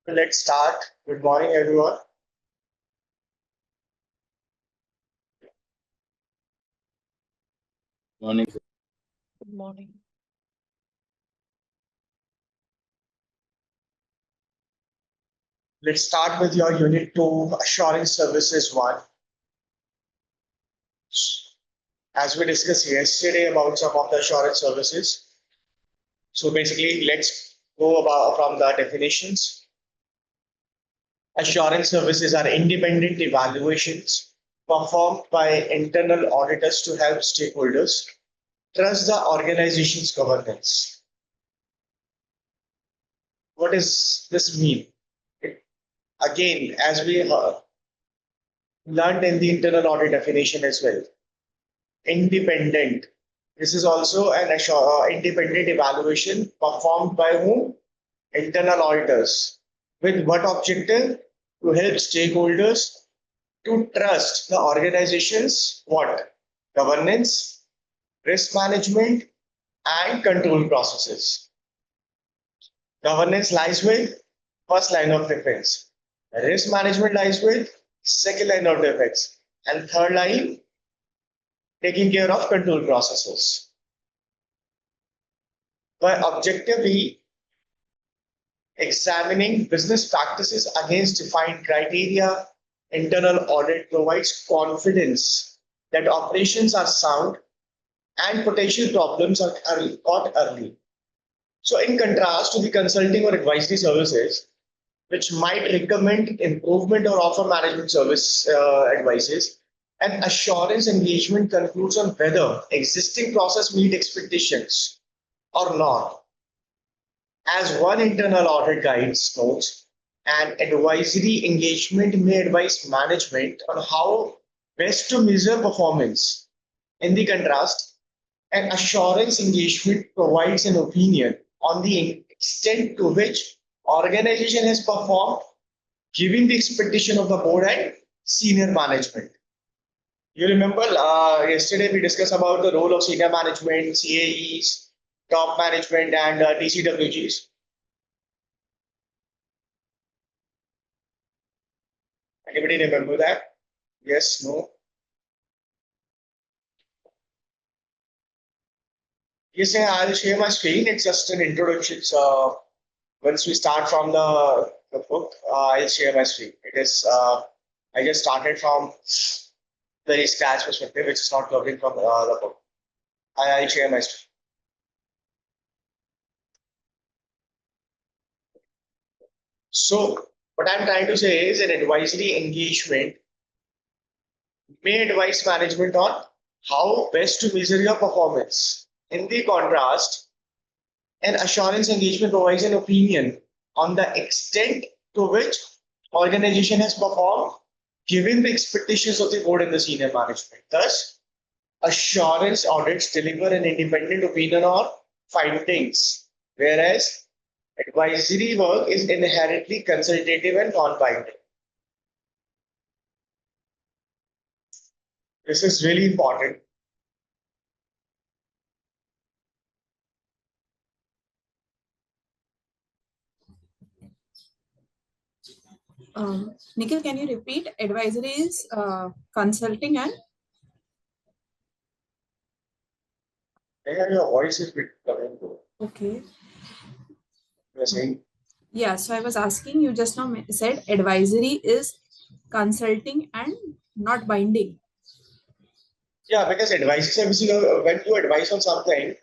Let's start. Good morning, everyone. Morning. Good morning. Let's start with your Unit 2 Assurance Services 1. As we discussed yesterday about some of the assurance services. So basically, let's go about from the definitions. Assurance services are independent evaluations performed by internal auditors to help stakeholders trust the organization's governance. What does this mean? Again, as we learned in the internal audit definition as well, independent. This is also an independent evaluation performed by whom? Internal auditors. With what objective? To help stakeholders to trust the organization's what? Governance, risk management, and control processes. Governance lies with first line of defense. Risk management lies with second line of defense. And third line, taking care of control processes. By objectively examining business practices against defined criteria, internal audit provides confidence that operations are sound and potential problems are caught early. So, in contrast to the consulting or advisory services, which might recommend improvement or offer management service advices, an assurance engagement concludes on whether existing process meet expectations or not. As one internal audit guides notes, an advisory engagement may advise management on how best to measure performance. In the contrast, an assurance engagement provides an opinion on the extent to which organization has performed, given the expectation of the board and senior management. You remember yesterday we discussed about the role of senior management, CAEs, top management, and TCWGs. Anybody remember that? Yes, no? Yes, I'll share my screen. It's just an introduction. So once we start from the book, I'll share my screen. It is I just started from very scratch perspective, which is not covering from the book. I'll share my screen. So what I'm trying to say is an advisory engagement may advise management on how best to measure your performance. In the contrast, an assurance engagement provides an opinion on the extent to which organization has performed given the expectations of the board and the senior management. Thus, assurance audits deliver an independent opinion or findings, whereas advisory work is inherently consultative and non-binding. This is really important. Nikhil, can you repeat? Advisory is consulting and Your voice is bit coming. okay. You're saying Yeah, so I was asking you just now said advisory is consulting and not binding. yeah, because advisory services, when you advise on something,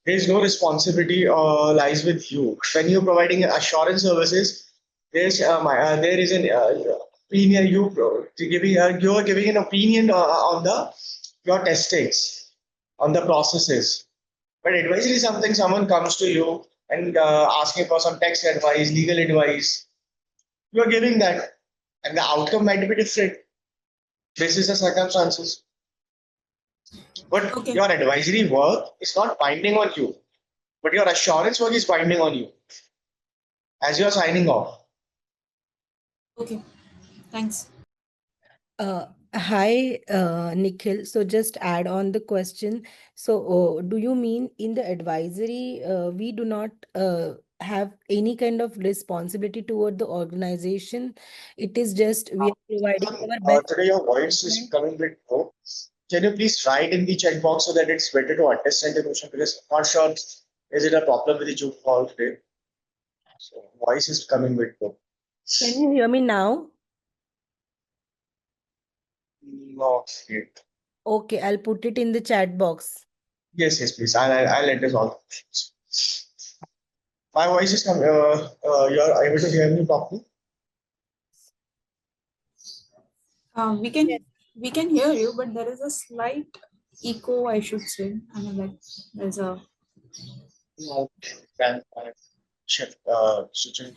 there is no responsibility lies with you. When you're providing assurance services, there is an opinion you are giving an opinion on the your testings, on the processes. But advisory is something someone comes to you and asking for some tax advice, legal advice. You are giving that, and the outcome might be different. This is the circumstances. But Okay. your advisory work is not binding on you, but your assurance work is binding on you as you are signing off. Okay. Thanks. Hi, Nikhil. So just add on the question. So do you mean in the advisory, we do not have any kind of responsibility toward the organization. It is just we are providing our best. Today your voice is coming a bit low. Can you please write in the chat box so that it's better to understand the question? Because I'm not sure, is it a problem with the Zoom call today? So voice is coming a bit low. Can you hear me now? Not yet. Okay, I'll put it in the chat box. Yes, yes, please. I'll address all the questions. My voice is coming. You're able to hear me properly? We can hear you, but there is a slight echo, I should say. I mean, like there's a Okay. Then I shift switching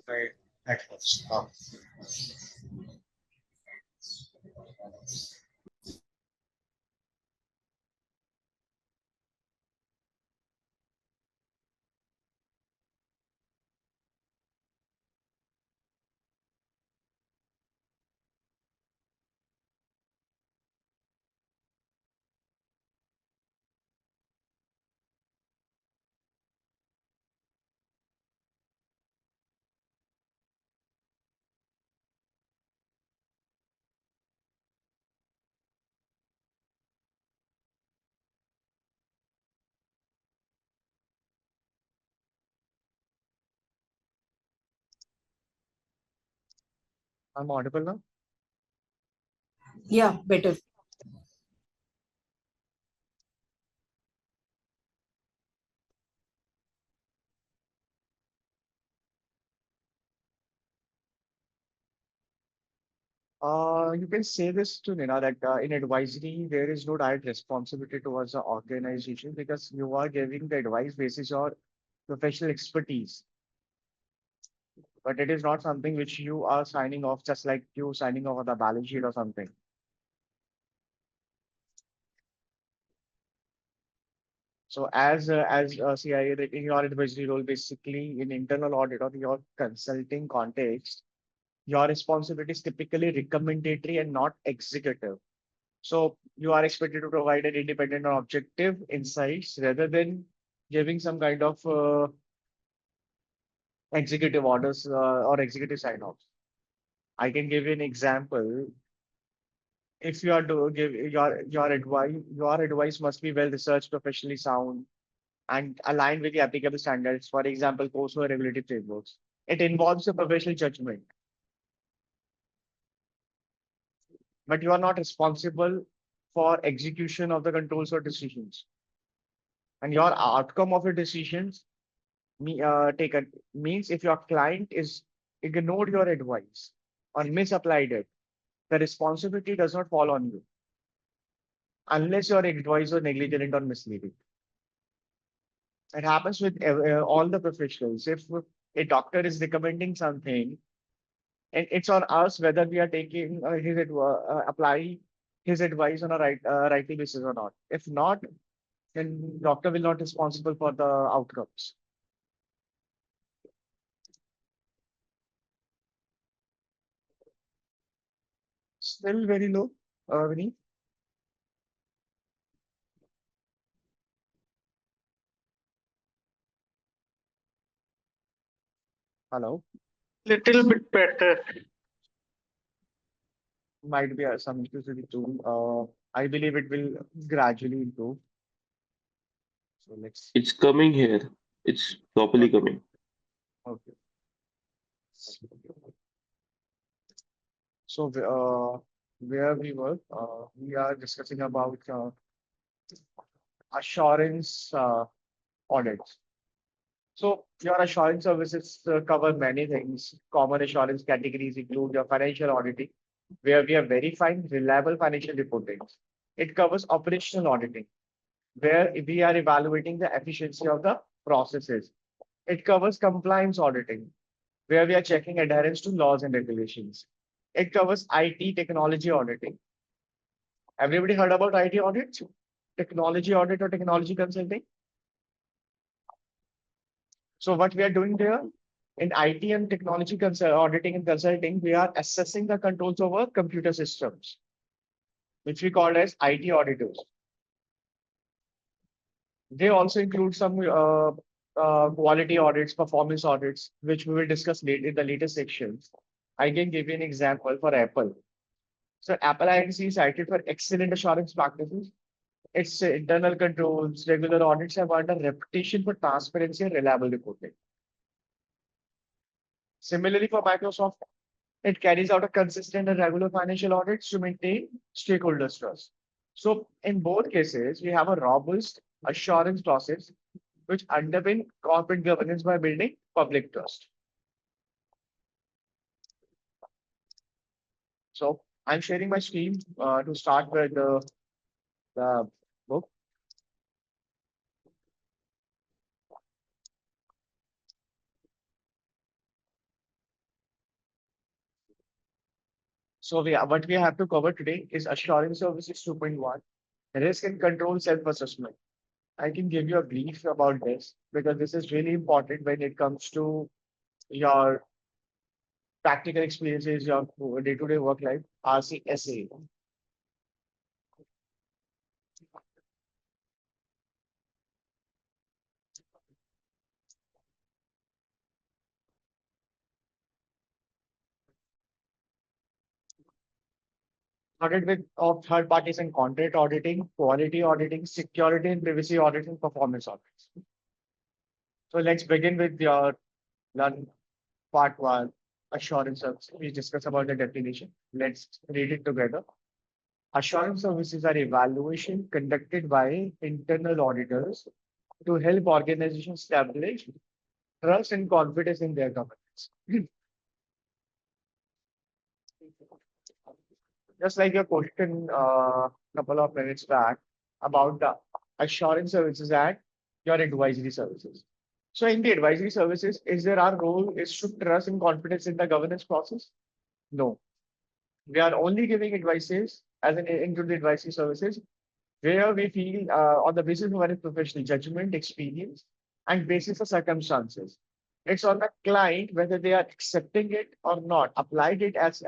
my headphones. I'm audible now? yeah, better. You can say this to Nina that in advisory, there is no direct responsibility towards the organization because you are giving the advice basis your professional expertise. But it is not something which you are signing off, just like you signing off on the balance sheet or something. So as CIA, in your advisory role, basically in internal audit or your consulting context, your responsibility is typically recommendatory and not executive. So you are expected to provide an independent or objective insights rather than giving some kind of executive orders or executive sign-offs. I can give you an example. If you are to give your advice must be well researched, professionally sound, and aligned with the applicable standards. For example, COSO regulatory frameworks. It involves a professional judgment, but you are not responsible for execution of the controls or decisions. And your outcome of your decisions taken means if your client is ignored your advice or misapplied it, the responsibility does not fall on you unless your advice was negligent or misleading. It happens with all the professionals. If a doctor is recommending something, and it's on us whether we are taking apply his advice on a rightly basis or not. If not, then doctor will not responsible for the outcomes. Still very low, Vinny. Hello. Little bit better. Might be some issues with the tool. I believe it will gradually improve. So let's. It's coming here. It's properly Okay. coming. Okay. So where we were, we are discussing about assurance audits. So your assurance services cover many things. Common assurance categories include your financial auditing, where we are verifying reliable financial reporting. It covers operational auditing, where we are evaluating the efficiency of the processes. It covers compliance auditing, where we are checking adherence to laws and regulations. It covers IT technology auditing. Everybody heard about IT audits? Technology audit or technology consulting? So what we are doing there in IT and technology auditing and consulting, we are assessing the controls over computer systems, which we call as IT auditors. They also include some quality audits, performance audits, which we will discuss in the later sections. I can give you an example for Apple. So Apple INC is cited for excellent assurance practices. Its internal controls, regular audits have earned a reputation for transparency and reliable reporting. Similarly, for Microsoft, it carries out a consistent and regular financial audits to maintain stakeholders' trust. So, in both cases, we have a robust assurance process which underpin corporate governance by building public trust. So, I'm sharing my screen to start with the book. So, what we have to cover today is assurance services 2.1, risk and control self-assessment. I can give you a brief about this because this is really important when it comes to your practical experiences, your day-to-day work life, RCSA. Audit with of third parties and contract auditing, quality auditing, security and privacy auditing, performance audits. So let's begin with your learn part one, assurance services. We discuss about the definition. Let's read it together. Assurance services are evaluation conducted by internal auditors to help organizations establish trust and confidence in their governance. Just like your question couple of minutes back about the assurance services and your advisory services. So in the advisory services, is there our role is to trust and confidence in the governance process? No. We are only giving advices as an into the advisory services where we feel on the basis of our professional judgment, experience, and basis of circumstances. It's on the client whether they are accepting it or not, applied it as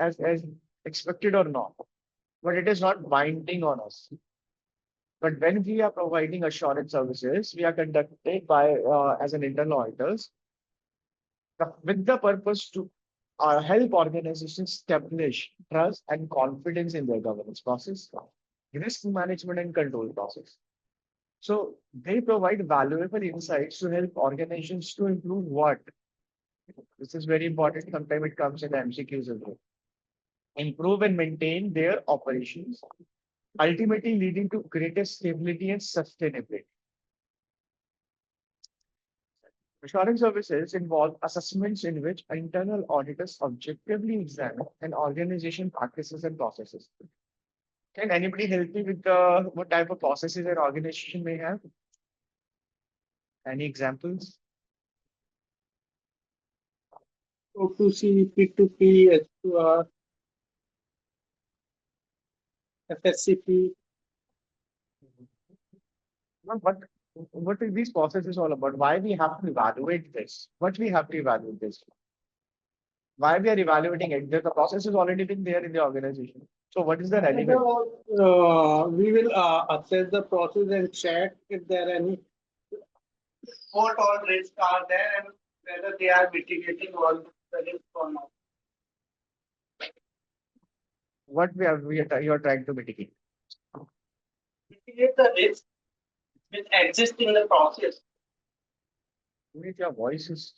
expected or not. But it is not binding on us. But when we are providing assurance services, we are conducted by as an internal auditors with the purpose to help organizations establish trust and confidence in their governance process, risk management and control process. So they provide valuable insights to help organizations to improve what? This is very important. Sometimes it comes in the MCQs as well. Improve and maintain their operations, ultimately leading to greater stability and sustainability. Assurance services involve assessments in which internal auditors objectively examine an organization practices and processes. Can anybody help me with what type of processes an organization may have? Any examples? O2C, P2P, S2R, FSCP. What is these processes all about? Why we have to evaluate this? What we have to evaluate this? Why we are evaluating it? The process has already been there in the organization. So what is the relevant? We will assess the process and check if there are any what all risks are there and whether they are mitigating all the risks or not. What you are trying to mitigate? Mitigate the risk which exist in the process. Your voice is.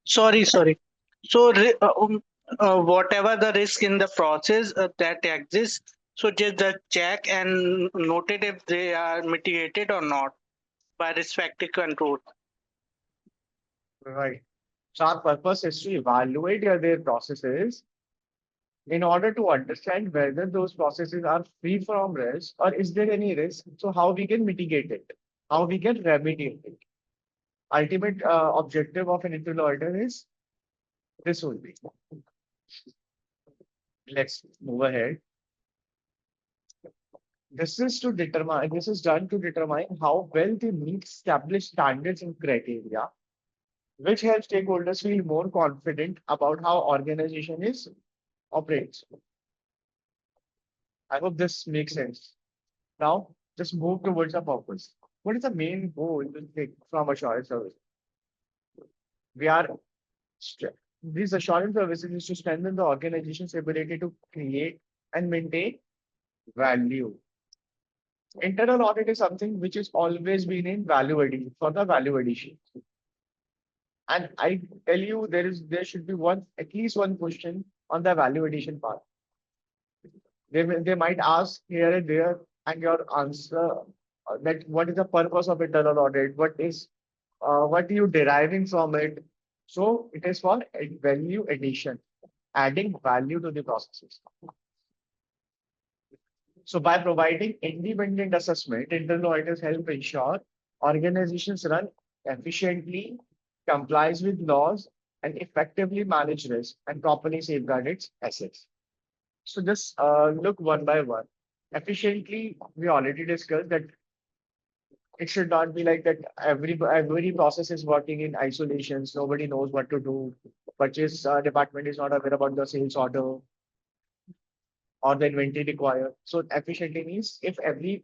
Sorry. So whatever the risk in the process that exists, so just the check and note it if they are mitigated or not by respective control. Right. So our purpose is to evaluate their processes in order to understand whether those processes are free from risk or is there any risk. So how we can mitigate it, how we can remediate it. Ultimate objective of an internal auditor is this only. Let's move ahead. This is done to determine how well they meet established standards and criteria, which helps stakeholders feel more confident about how organization is operates. I hope this makes sense. Now, just move towards the purpose. what is the main goal to take from assurance service? We are these assurance services is to strengthen the organization's ability to create and maintain value. Internal audit is something which is always been in value addition for the value addition. And I tell you, there should be at least one question on the value addition part. They might ask here and there, and your answer that what is the purpose of internal audit? What are you deriving from it? So it is for value addition, adding value to the processes. So by providing independent assessment, internal auditors help ensure organizations run efficiently, complies with laws, and effectively manage risk and properly safeguard its assets. So just look one by one. Efficiently, we already discussed that it should not be like that every process is working in isolations. Nobody knows what to do. Purchase department is not aware about the sales order or the inventory required. So efficiently means if every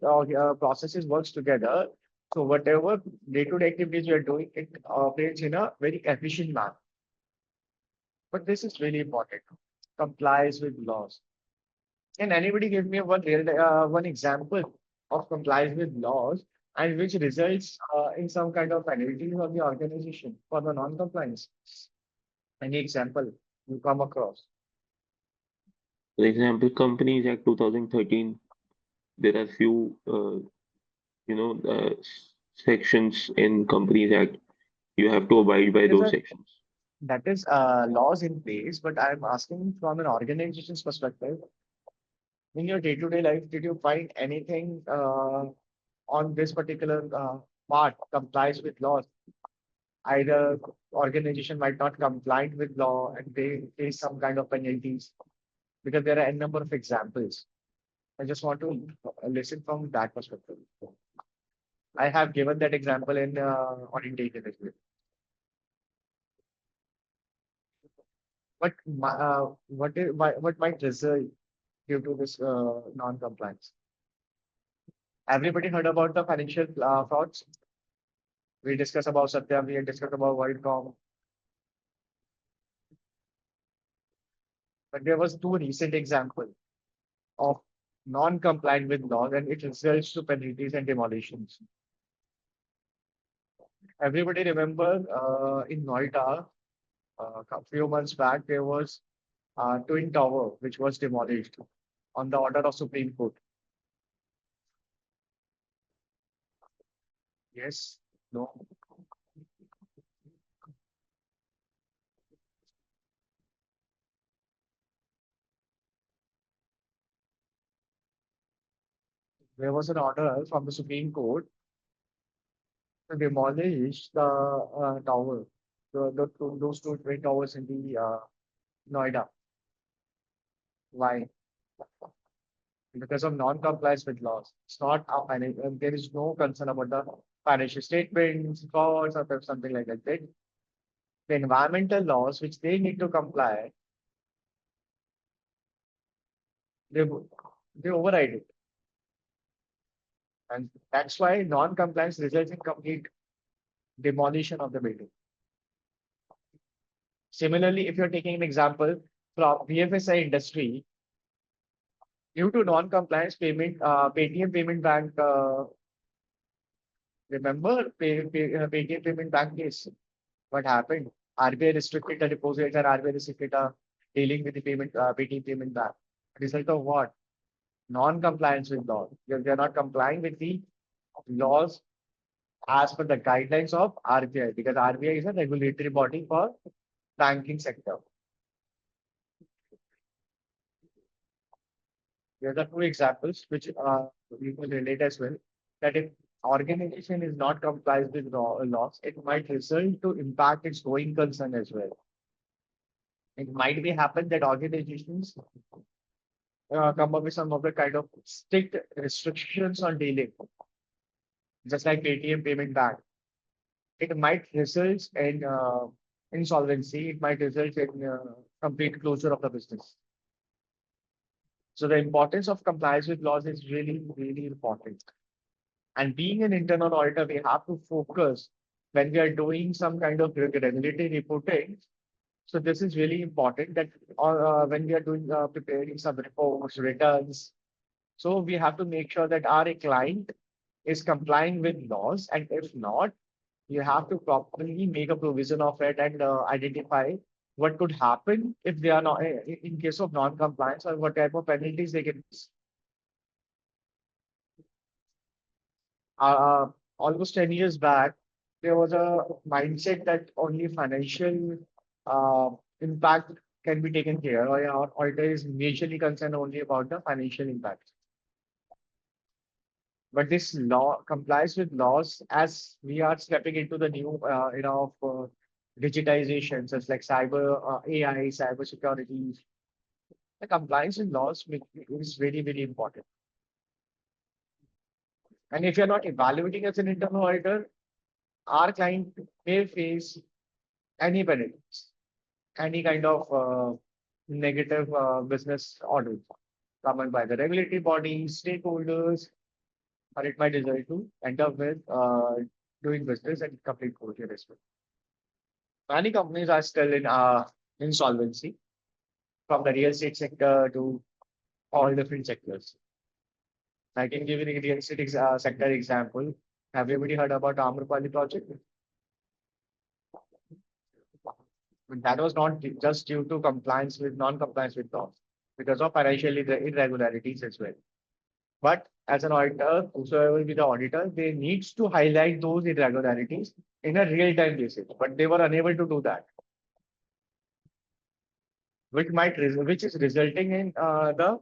processes works together, so whatever day-to-day activities you are doing, it operates in a very efficient manner. But this is really important. Complies with laws. Can anybody give me one example of complies with laws and which results in some kind of penalties on the organization for the non-compliance? Any example you come across? For example, Companies Act 2013, there are few, sections in Companies Act. You have to abide by There's those a sections. That is laws in place, but I'm asking from an organization's perspective. In your day-to-day life, did you find anything on this particular part complies with laws? Either organization might not comply with law and they face some kind of penalties because there are a number of examples. I just want to listen from that perspective. I have given that example in orientation as well. But what might result due to this non-compliance? Everybody heard about the financial frauds? We discussed about Satya, we discussed about WorldCom. But there was two recent examples of non-compliant with laws and it results to penalties and demolitions. Everybody remember in Noida, a few months back, there was Twin Tower, which was demolished on the order of Supreme Court. Yes, no. There was an order from the Supreme Court to demolish the tower, those two twin towers in the Noida. Why? Because of non-compliance with laws. It's not there is no concern about the financial statements, frauds, or something like that. The environmental laws which they need to comply, they override it. And that's why non-compliance results in complete demolition of the building. Similarly, if you're taking an example from BFSI industry, due to non-compliance payment, Paytm Payment Bank, remember Paytm Payment Bank case? What happened? RBI restricted the deposits and RBI restricted dealing with the Paytm Payment Bank. Result of what? Non-compliance with law. They're not complying with the laws as per the guidelines of RBI because RBI is a regulatory body for banking sector. There are two examples which we can relate as well. That if organization is not complies with laws, it might result to impact its going concern as well. It might be happen that organizations come up with some of the kind of strict restrictions on dealing, just like Paytm Payment Bank. It might result in insolvency. It might result in complete closure of the business. So the importance of compliance with laws is really, really important. And being an internal auditor, we have to focus when we are doing some kind of regulatory reporting. So this is really important that when we are doing preparing some reports, returns. So we have to make sure that our client is complying with laws, and if not, you have to properly make a provision of it and identify what could happen if they are not in case of non-compliance, or what type of penalties they can. Uh, Almost 10 years back, there was a mindset that only financial uh, impact can be taken care, or auditor is majorly concerned only about the financial impact. But this law complies with laws as we are stepping into the new of digitization, such like cyber AI, cyber security. The compliance with laws is very, very important. And if you're not evaluating as an internal auditor, our client may face any penalties, any kind of negative business audit covered by the regulatory bodies, stakeholders, or it might result to end up with doing business and complete closure as well. Many companies are still in insolvency, from the real estate sector to all different sectors. I can give you the real estate sector example. Have you already heard about Amrapali project? But that was not just due to compliance with non-compliance with laws, because of financial irregularities as well. But as an auditor, whosoever will be the auditor, they needs to highlight those irregularities in a real-time basis. But they were unable to do that, which is resulting in the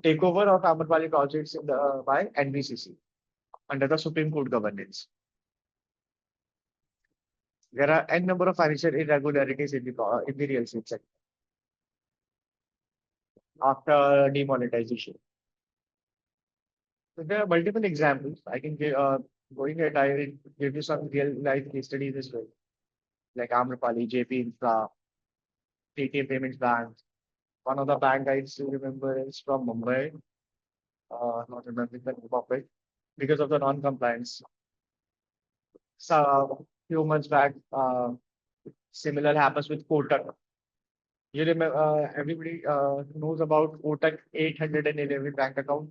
takeover of Amrapali projects by NBCC under the Supreme Court governance. There are n number of financial irregularities in the real estate sector after demonetization. So there are multiple examples. I can give, going ahead, I will give you some real life case studies as well, like Amrapali, JP Infra, Paytm Payments Bank. One of the bank I still remember is from Mumbai, not remembering the name of it, because of the non-compliance. So few months back, similar happens with Kotak. You remember, everybody knows about Kotak 811 bank account.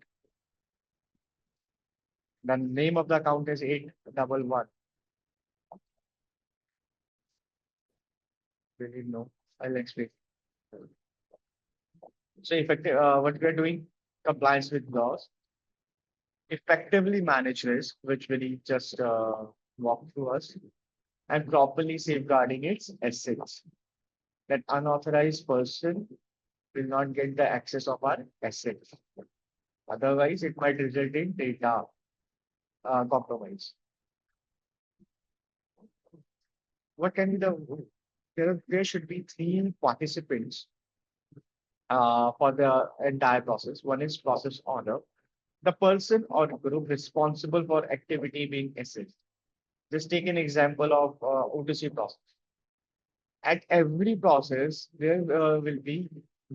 The name of the account is 811. Really no, I'll explain. So effective, what we are doing, compliance with laws, effectively manage risk, which will just walk through us, and properly safeguarding its assets. That unauthorized person will not get the access of our assets. Otherwise, it might result in data compromise. What can be there should be three participants for the entire process. One is process owner, the person or group responsible for activity being assessed. Just take an example of OTC process. At every process, there will be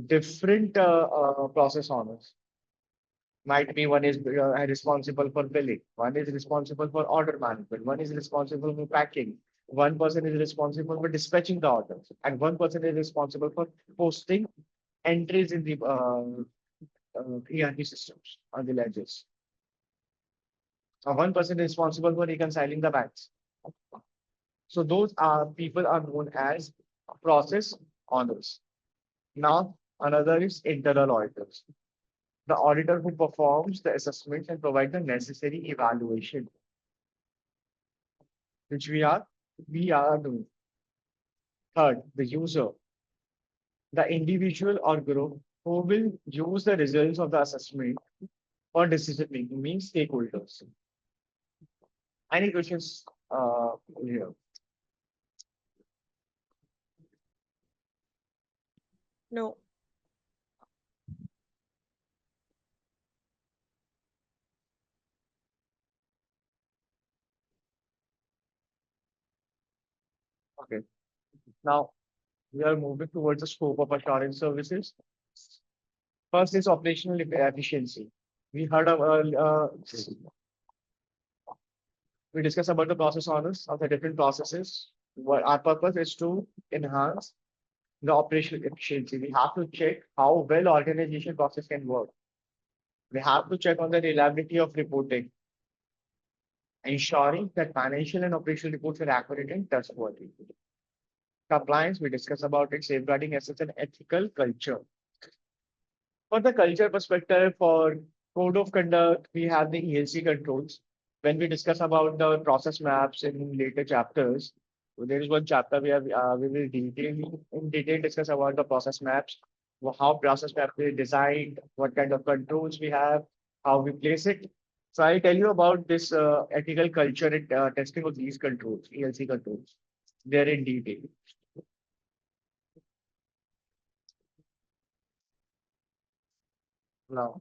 different process owners. Might be one is responsible for billing, one is responsible for order management, one is responsible for packing, one person is responsible for dispatching the orders, and one person is responsible for posting entries in the ERP systems on the ledgers. One person is responsible for reconciling the banks. So those are people are known as process owners. Now another is internal auditors, the auditor who performs the assessment and provide the necessary evaluation, which we are doing. Third, the user, the individual or group who will use the results of the assessment for decision making, means stakeholders. Any questions here? No. Okay. Now we are moving towards the scope of assurance services. First is operational efficiency. We heard of we discuss about the process owners of the different processes. What our purpose is to enhance the operational efficiency. We have to check how well organization process can work. We have to check on the reliability of reporting, ensuring that financial and operational reports are accurate and trustworthy. Compliance, we discuss about it, safeguarding assets and ethical culture. For the culture perspective, for code of conduct, we have the ELC controls. When we discuss about the process maps in later chapters, there is one chapter we will in detail discuss about the process maps, how process maps are designed, what kind of controls we have, how we place it. So I'll tell you about this ethical culture and testing of these controls, ELC controls. They're in detail. Now,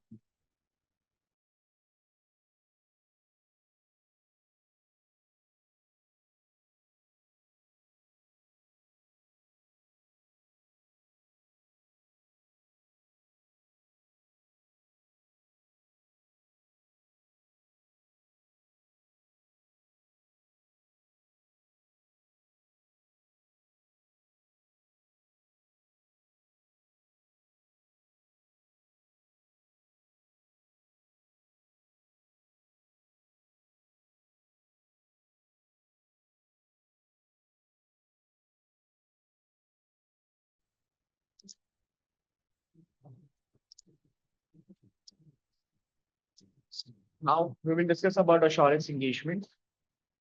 now we will discuss about assurance engagement.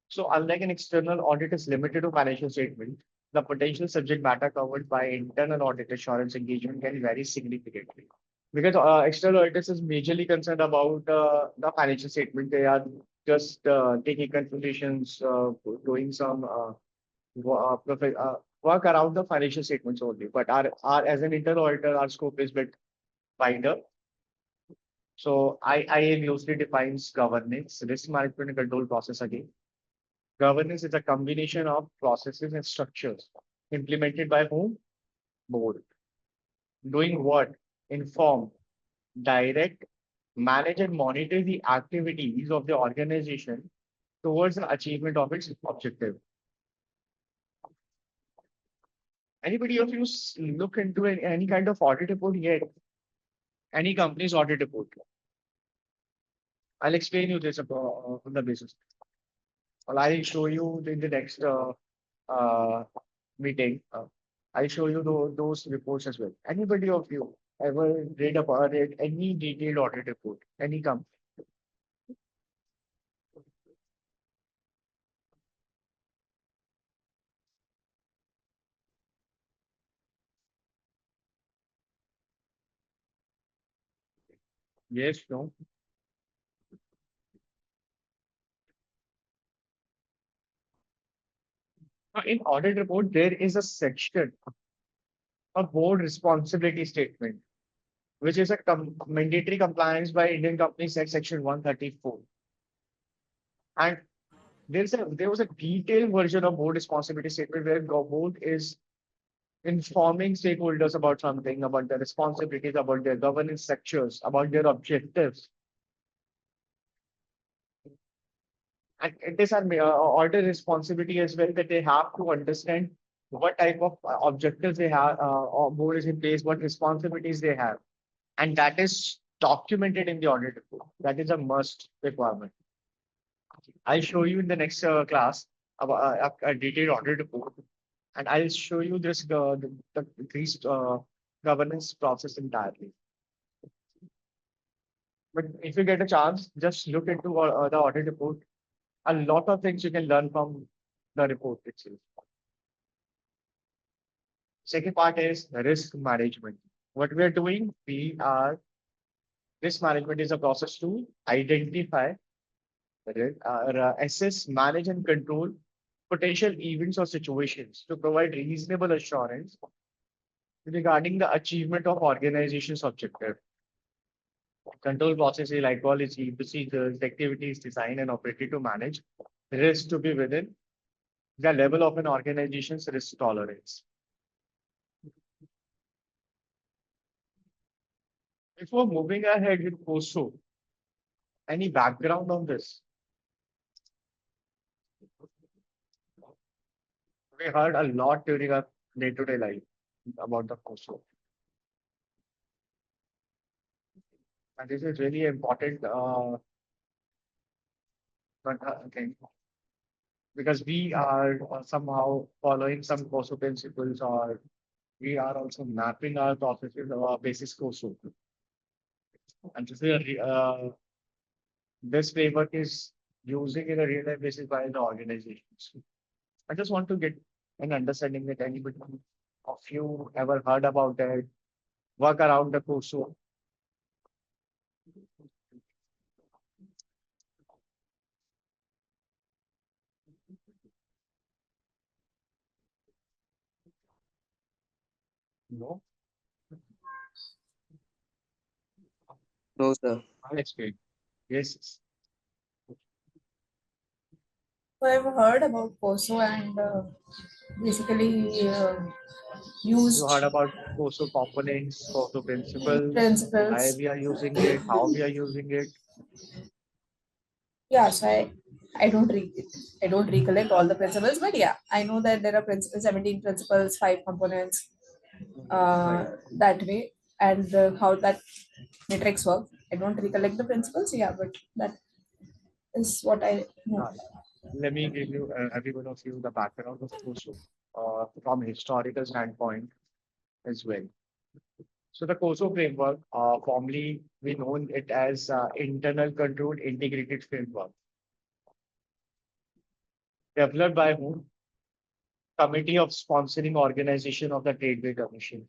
So unlike an external audit is limited to financial statement, the potential subject matter covered by internal audit assurance engagement can vary significantly. Because external auditors is majorly concerned about the financial statement. They are just taking calculations, doing some work around the financial statements only. But our as an internal auditor, our scope is bit wider. So IA loosely defines governance, risk management and control process again. Governance is a combination of processes and structures implemented by whom? Board. Doing what? Inform, direct, manage, and monitor the activities of the organization towards the achievement of its objective. Anybody of you look into any kind of audit report yet? Any company's audit report? I'll explain you this on the basis. Well, I'll show you in the next uh, meeting. I'll show you those reports as well. Anybody of you ever read about it? Any detailed audit report? Any company? Yes, no. In audit report, there is a section, a board responsibility statement, which is a mandatory compliance by Indian Companies Act Section 134. And there was a detailed version of board responsibility statement where board is informing stakeholders about something, about their responsibilities, about their governance structures, about their objectives. And it is an order responsibility as well that they have to understand what type of objectives they have, or board is in place, what responsibilities they have. And that is documented in the audit report. That is a must requirement. I'll show you in the next class about a detailed audit report, and I'll show you this these governance process entirely. But if you get a chance, just look into the audit report. A lot of things you can learn from the report itself. Second part is risk management. What we are doing, risk management is a process to identify, assess, manage, and control potential events or situations to provide reasonable assurance regarding the achievement of organization's objective. Control processes like policy, procedures, activities designed and operated to manage risk to be within the level of an organization's risk tolerance. Before moving ahead with COSO, any background on this? We heard a lot during our day-to-day life about the COSO. And this is really important thing because we are somehow following some COSO principles, or we are also mapping our processes basis COSO. And this framework is using in a real life basis by the organizations. I just want to get an understanding that anybody of you ever heard about that, work around the COSO. No, No, sir. I'll explain. Yes. So I've heard about COSO and basically used You heard about COSO components, COSO principles, why principles. we are using it, how we are using it. Yeah, so I don't I don't recollect all the principles, but yeah, I know that there are 17 principles, 5 components, Right. that way, and how that matrix works. I don't recollect the principles, yeah, but that is what I know. Uh, Let me give you every one of you the background of COSO from a historical standpoint as well. So the COSO framework, formerly we know it as Internal Control Integrated Framework, developed by whom? Committee of Sponsoring Organization of the Tradeway Commission.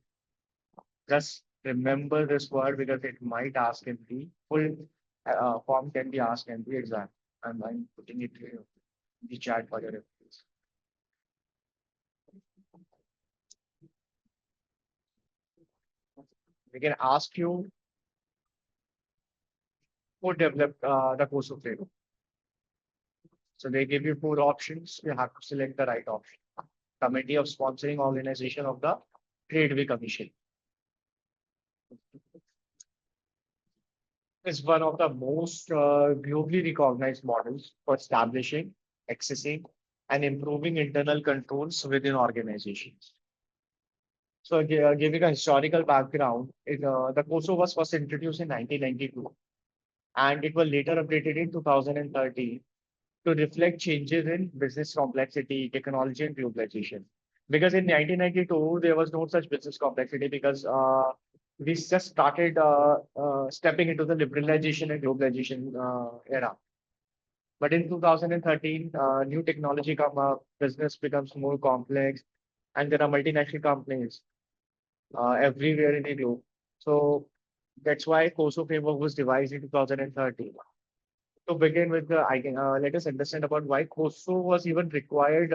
Just remember this word because it might ask in the full form can be asked in the exam. And I'm putting it in the chat for your reference. We can ask you who developed the COSO framework. So they give you 4 options. You have to select the right option. Committee of Sponsoring Organization of the Tradeway Commission is one of the most globally recognized models for establishing, accessing, and improving internal controls within organizations. So, giving a historical background, the COSO was first introduced in 1992, and it was later updated in 2013 to reflect changes in business complexity, technology, and globalization. Because in 1992, there was no such business complexity because we just started stepping into the liberalization and globalization era. But in 2013, new technology come up, business becomes more complex, and there are multinational companies everywhere in the globe. So that's why COSO framework was devised in 2013. To begin with, let us understand about why COSO was even required.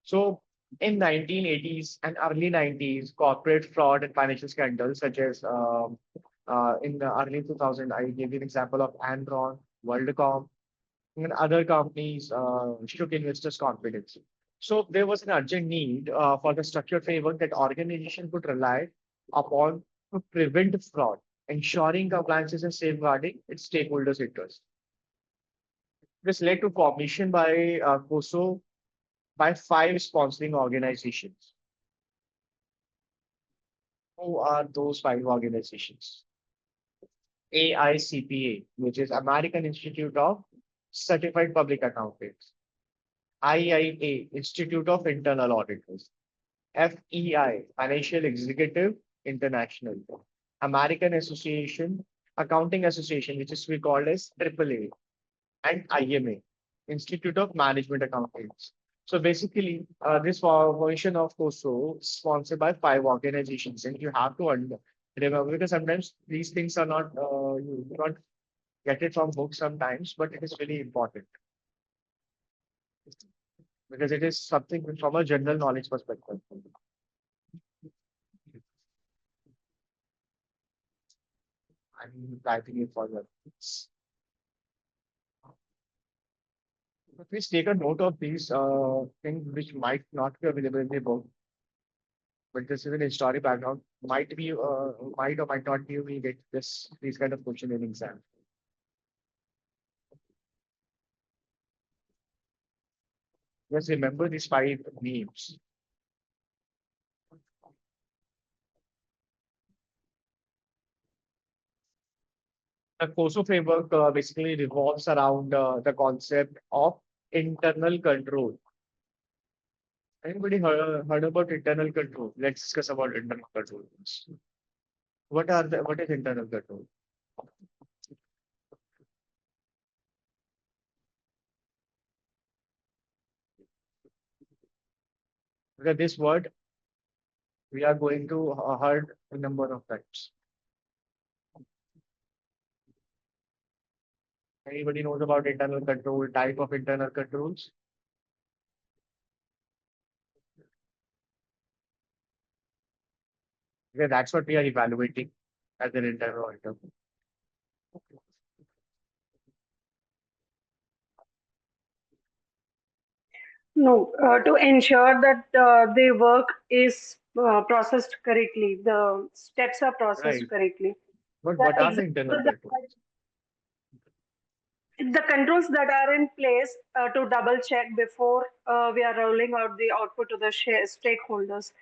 So in 1980s and early 90s, corporate fraud and financial scandals such as in the early 2000, I gave you an example of Enron, WorldCom, and other companies shook investors' confidence. So there was an urgent need for the structured framework that organization could rely upon to prevent fraud, ensuring compliances and safeguarding its stakeholders' interests. This led to formation by COSO by 5 sponsoring organizations. Who are those 5 organizations? AICPA, which is American Institute of Certified Public Accountants. IIA, Institute of Internal Auditors. FEI, Financial Executive International. American Association, Accounting Association, which is we called as AAA. And IMA, Institute of Management Accountants. So basically, this version of COSO is sponsored by 5 organizations, and you have to remember because sometimes these things are not you not get it from books sometimes, but it is really important because it is something from a general knowledge perspective. I'm typing it for you. Please take a note of these things which might not be available in the book, but this is an historic background. Might or might not be we get these kind of question in exam. Just remember these 5 names. The COSO framework basically revolves around the concept of internal control. Anybody heard about internal control? Let's discuss about internal control. What is internal control? Because this word we are going to heard a number of times. Anybody knows about internal control, type of internal controls? Okay, that's what we are evaluating as an internal auditor. No, to ensure that the work is processed correctly, the steps are processed Right. correctly. But The what are the internal example controls? the controls that are in place to double check before we are rolling out the output to the stakeholders.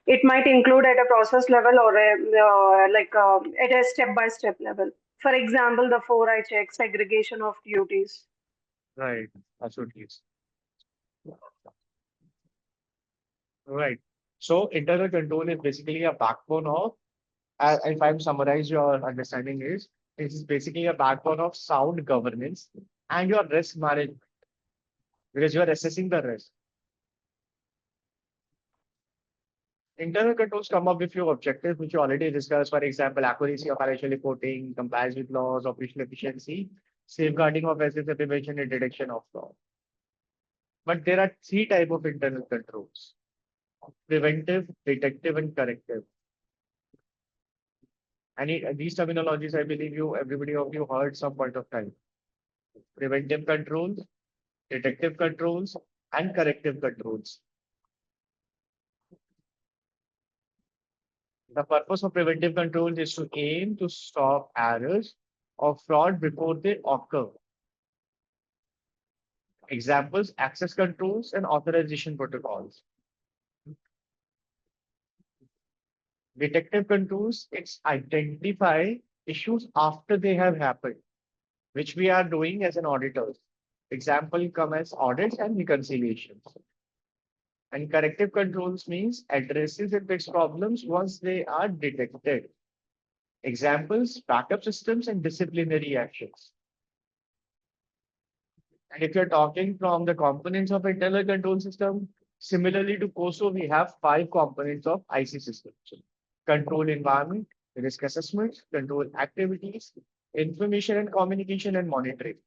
It might include at a process level or at a step-by-step level. For example, the 4I check, segregation of duties. Right. Absolutely. Right. So internal control is basically a backbone of, if I'm summarize your understanding is, it is basically a backbone of sound governance and your risk management because you are assessing the risk. Internal controls come up with few objectives, which you already discussed. For example, accuracy of financial reporting, compliance with laws, operational efficiency, safeguarding of assets and prevention and detection of fraud. But there are 3 types of internal controls: preventive, detective, and corrective. These terminologies, I believe everybody of you heard some point of time. Preventive controls, detective controls, and corrective controls. The purpose of preventive controls is to aim to stop errors or fraud before they occur. Examples: access controls and authorization protocols. Detective controls, it's identify issues after they have happened, which we are doing as an auditor. Example come as audits and reconciliations. And corrective controls means addresses and fix problems once they are detected. Examples, backup systems and disciplinary actions. And if you're talking from the components of internal control system, similarly to COSO, we have 5 components of IC systems: control environment, risk assessment, control activities, information and communication, and monitoring.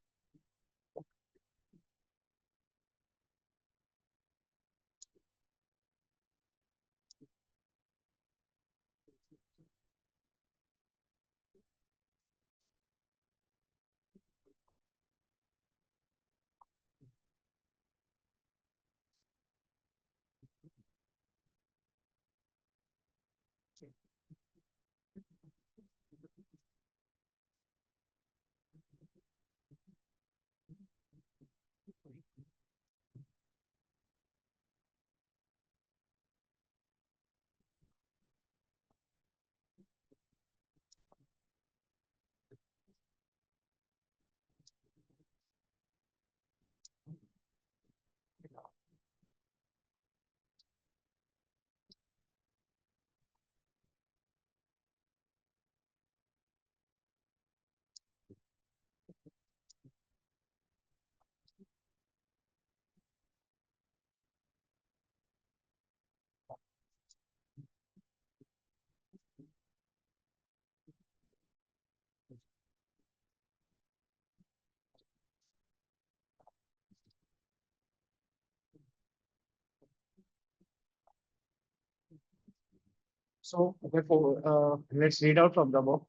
So therefore, let's read out from the book.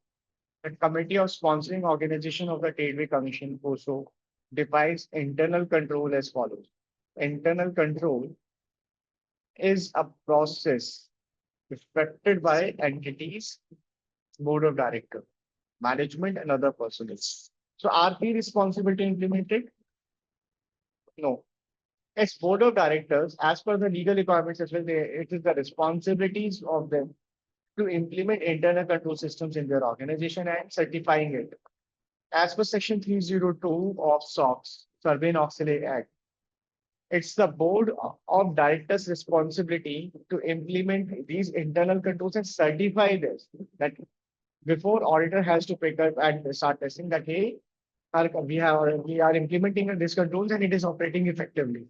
The Committee of Sponsoring Organization of the Tradeway Commission also defines internal control as follows. Internal control is a process effected by entities, board of director, management, and other personnel. So are we responsible to implement it? No. Its board of directors, as per the legal requirements as well, it is the responsibilities of them to implement internal control systems in their organization and certifying it. As per Section 302 of SOX, Sarbanes-Oxley Act, it's the board of directors' responsibility to implement these internal controls and certify this. That before auditor has to pick up and start testing that hey, we are implementing these controls and it is operating effectively.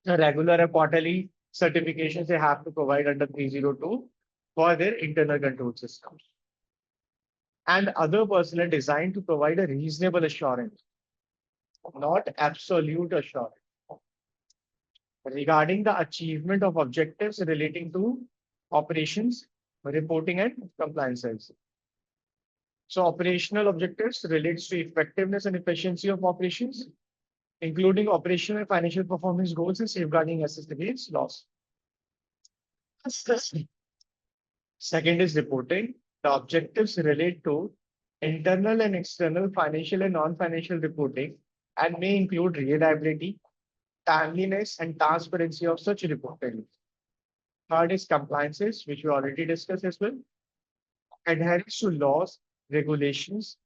The regular and quarterly certifications they have to provide under 302 for their internal control systems. And other personnel designed to provide a reasonable assurance, not absolute assurance, regarding the achievement of objectives relating to operations, reporting, and compliances. So operational objectives relates to effectiveness and efficiency of operations, including operational and financial performance goals and safeguarding assets against loss. Second is reporting. The objectives relate to internal and external financial and non-financial reporting and may include reliability, timeliness, and transparency of such reporting. Third is compliances, which we already discussed as well. Adherence to laws, regulations,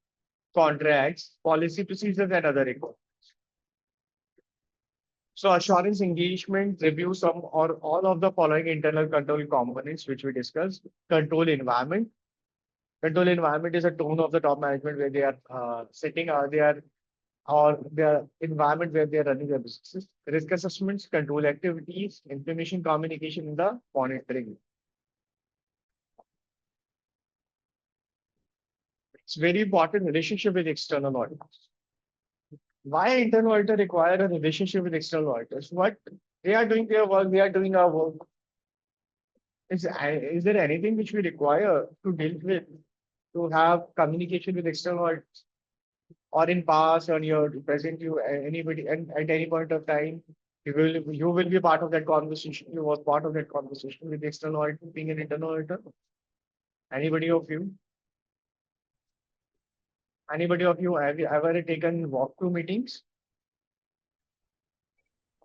contracts, policy procedures, and other requirements. So assurance engagement reviews some or all of the following internal control components, which we discussed. Control environment. Control environment is a tone of the top management where they are sitting or their environment where they are running their businesses. Risk assessments, control activities, information communication in the monitoring. It's very important relationship with external auditors. Why internal auditor require a relationship with external auditors? What they are doing their work, we are doing our work. Is there anything which we require to deal with, to have communication with external auditors? Or in past or your present, you anybody and at any point of time, you will be part of that conversation. You was part of that conversation with the external auditor, being an internal auditor. Anybody of you? Anybody of you have you ever taken walkthrough meetings?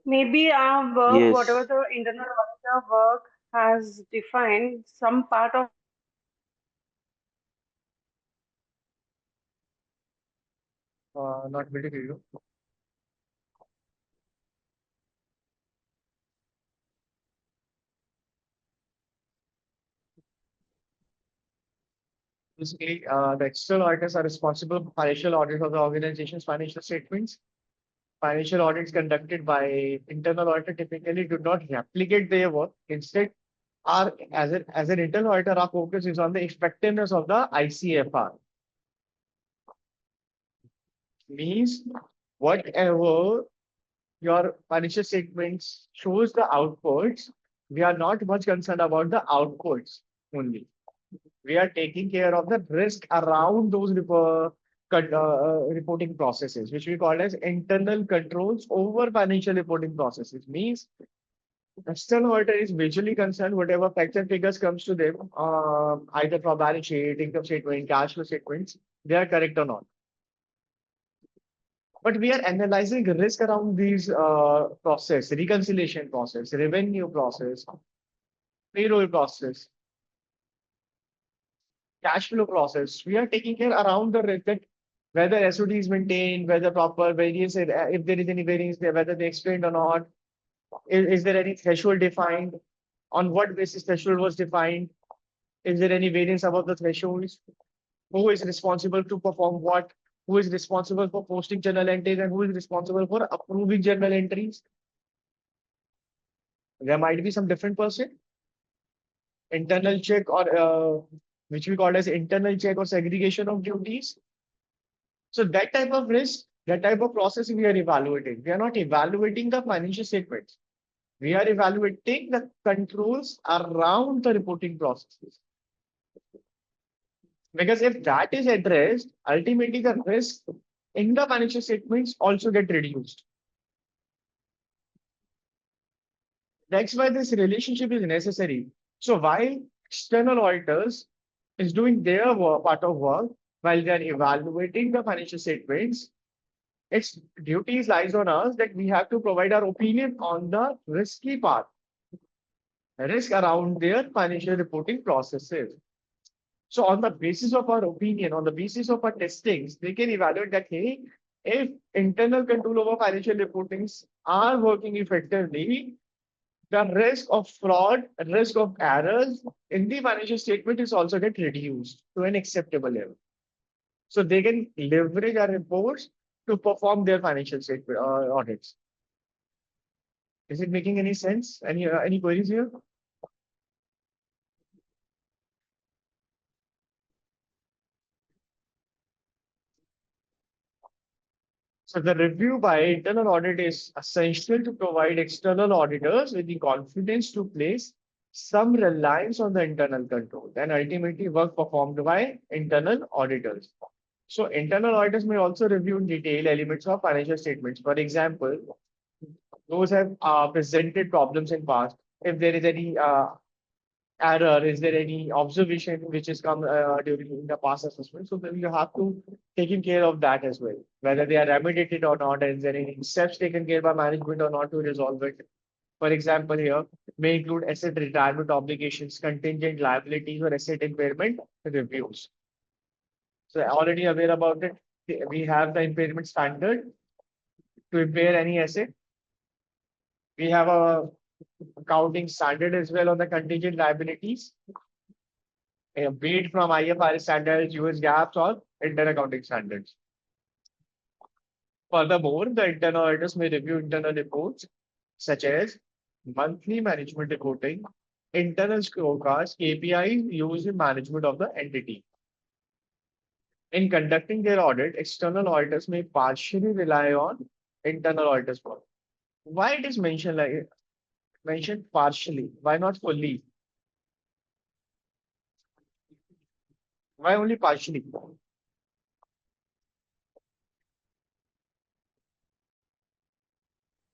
Maybe our work, Yes. whatever the internal auditor work has defined, some part of Not able to hear you. Basically, the external auditors are responsible for financial audit of the organization's financial statements. Financial audits conducted by internal auditor typically do not replicate their work. Instead, as an internal auditor, our focus is on the effectiveness of the ICFR. Means whatever your financial statements shows the outputs, we are not much concerned about the outputs only. We are taking care of the risk around those reporting processes, which we call as internal controls over financial reporting processes. Means external auditor is visually concerned, whatever facts and figures comes to them, either from balance sheet, income statement, cash flow statements, they are correct or not. But we are analyzing risk around these process, reconciliation process, revenue process, payroll process, cash flow process. We are taking care around the risk that whether SOD is maintained, whether proper variance, if there is any variance there, whether they explained or not. Is there any threshold defined? On what basis threshold was defined? Is there any variance above the thresholds? Who is responsible to perform what? Who is responsible for posting journal entries and who is responsible for approving journal entries? There might be some different person. Internal check or which we call as internal check or segregation of duties. So that type of risk, that type of process we are evaluating. We are not evaluating the financial statements. We are evaluating the controls around the reporting processes. Because if that is addressed, ultimately the risk in the financial statements also get reduced. That's why this relationship is necessary. So while external auditors is doing their part of work, while they are evaluating the financial statements, its duties lies on us that we have to provide our opinion on the risky part, risk around their financial reporting processes. So on the basis of our opinion, on the basis of our testings, they can evaluate that, hey, if internal control over financial reportings are working effectively, the risk of fraud, risk of errors in the financial statement is also get reduced to an acceptable level. So they can leverage our reports to perform their financial statement audits. Is it making any sense? Any queries here? So the review by internal audit is essential to provide external auditors with the confidence to place some reliance on the internal control and ultimately work performed by internal auditors. So internal auditors may also review in detail elements of financial statements. For example, those have presented problems in past. If there is any error, is there any observation which has come during the past assessment? So then you have to taking care of that as well, whether they are remediated or not, and is there any steps taken care by management or not to resolve it. For example, here may include asset retirement obligations, contingent liabilities, or asset impairment reviews. So already aware about it. We have the impairment standard to impair any asset. We have a accounting standard as well on the contingent liabilities, be it from IFRS standards, US GAAPs, or internal accounting standards. Furthermore, the internal auditors may review internal reports such as monthly management reporting, internal scorecards, KPIs used in management of the entity. In conducting their audit, external auditors may partially rely on internal auditors' work. Why it is mentioned partially? Why not fully? Why only partially?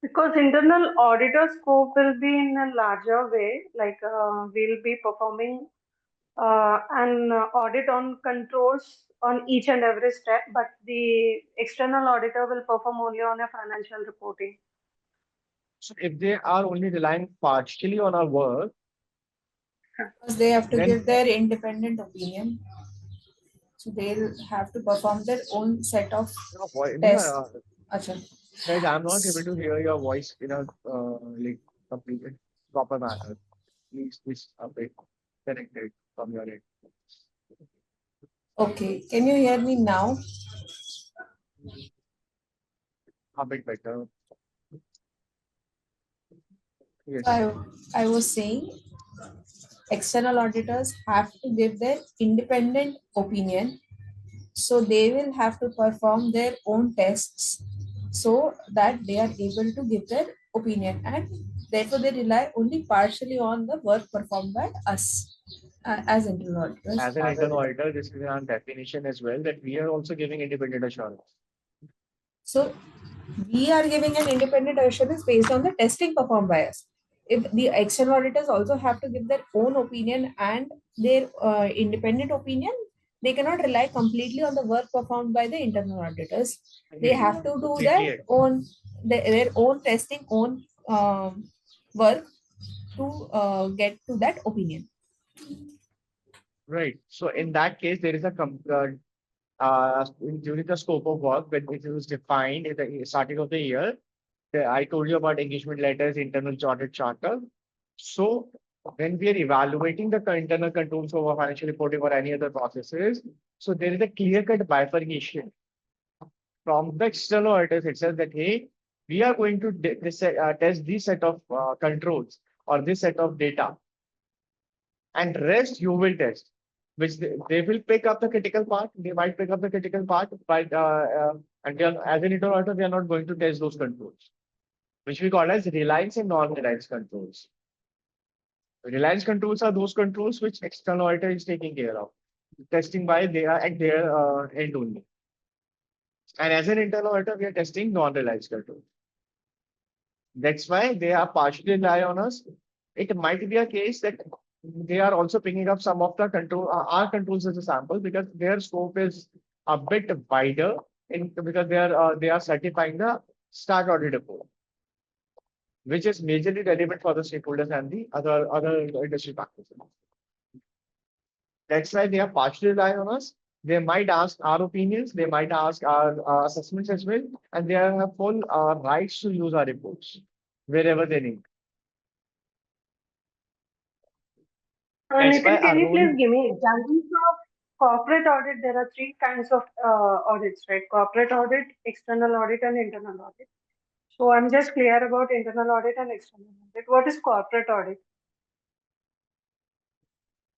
Because internal auditor scope will be in a larger way, like we'll be performing an audit on controls on each and every step, but the external auditor will perform only on a financial reporting. So if they are only relying partially on our work, Because they have to then give their independent opinion. So they'll have to perform their own set of tests. Acha. guys, I'm not able to hear your voice in a like complete proper manner. Please a bit connected from your end. Okay, can you hear me now? A bit better. Yes. I was saying external auditors have to give their independent opinion. So they will have to perform their own tests so that they are able to give their opinion, and therefore they rely only partially on the work performed by us as internal auditors. As an internal auditor, this is our definition as well that we are also giving independent assurance. So we are giving an independent assurance based on the testing performed by us. If the external auditors also have to give their own opinion and their independent opinion, they cannot rely completely on the work performed by the internal auditors. They have to do their own testing, own work to get to that opinion. Right. So in that case, there is a during the scope of work when it was defined at the starting of the year. I told you about engagement letters, internal audit charter. So when we are evaluating the internal controls over financial reporting or any other processes, so there is a clear-cut bifurcation from the external auditors itself that, hey, we are going to test this set of controls or this set of data, and rest you will test, which they will pick up the critical part. They might pick up the critical part, but and as an internal auditor, we are not going to test those controls, which we call as reliance and non-reliance controls. Reliance controls are those controls which external auditor is taking care of, testing by they are at their end only. And as an internal auditor, we are testing non-reliance controls. That's why they are partially rely on us. It might be a case that they are also picking up some of the control, our controls as a sample because their scope is a bit wider because they are certifying the start audit report, which is majorly relevant for the stakeholders and the other industry practices. That's why they are partially relying on us. They might ask our opinions, they might ask our assessments as well, and they have full rights to use our reports wherever they need. That's Nikhil, why can our you role. please give me examples of corporate audit? There are three kinds of audits, right? Corporate audit, external audit, and internal audit. So I'm just clear about internal audit and external audit. What is corporate audit?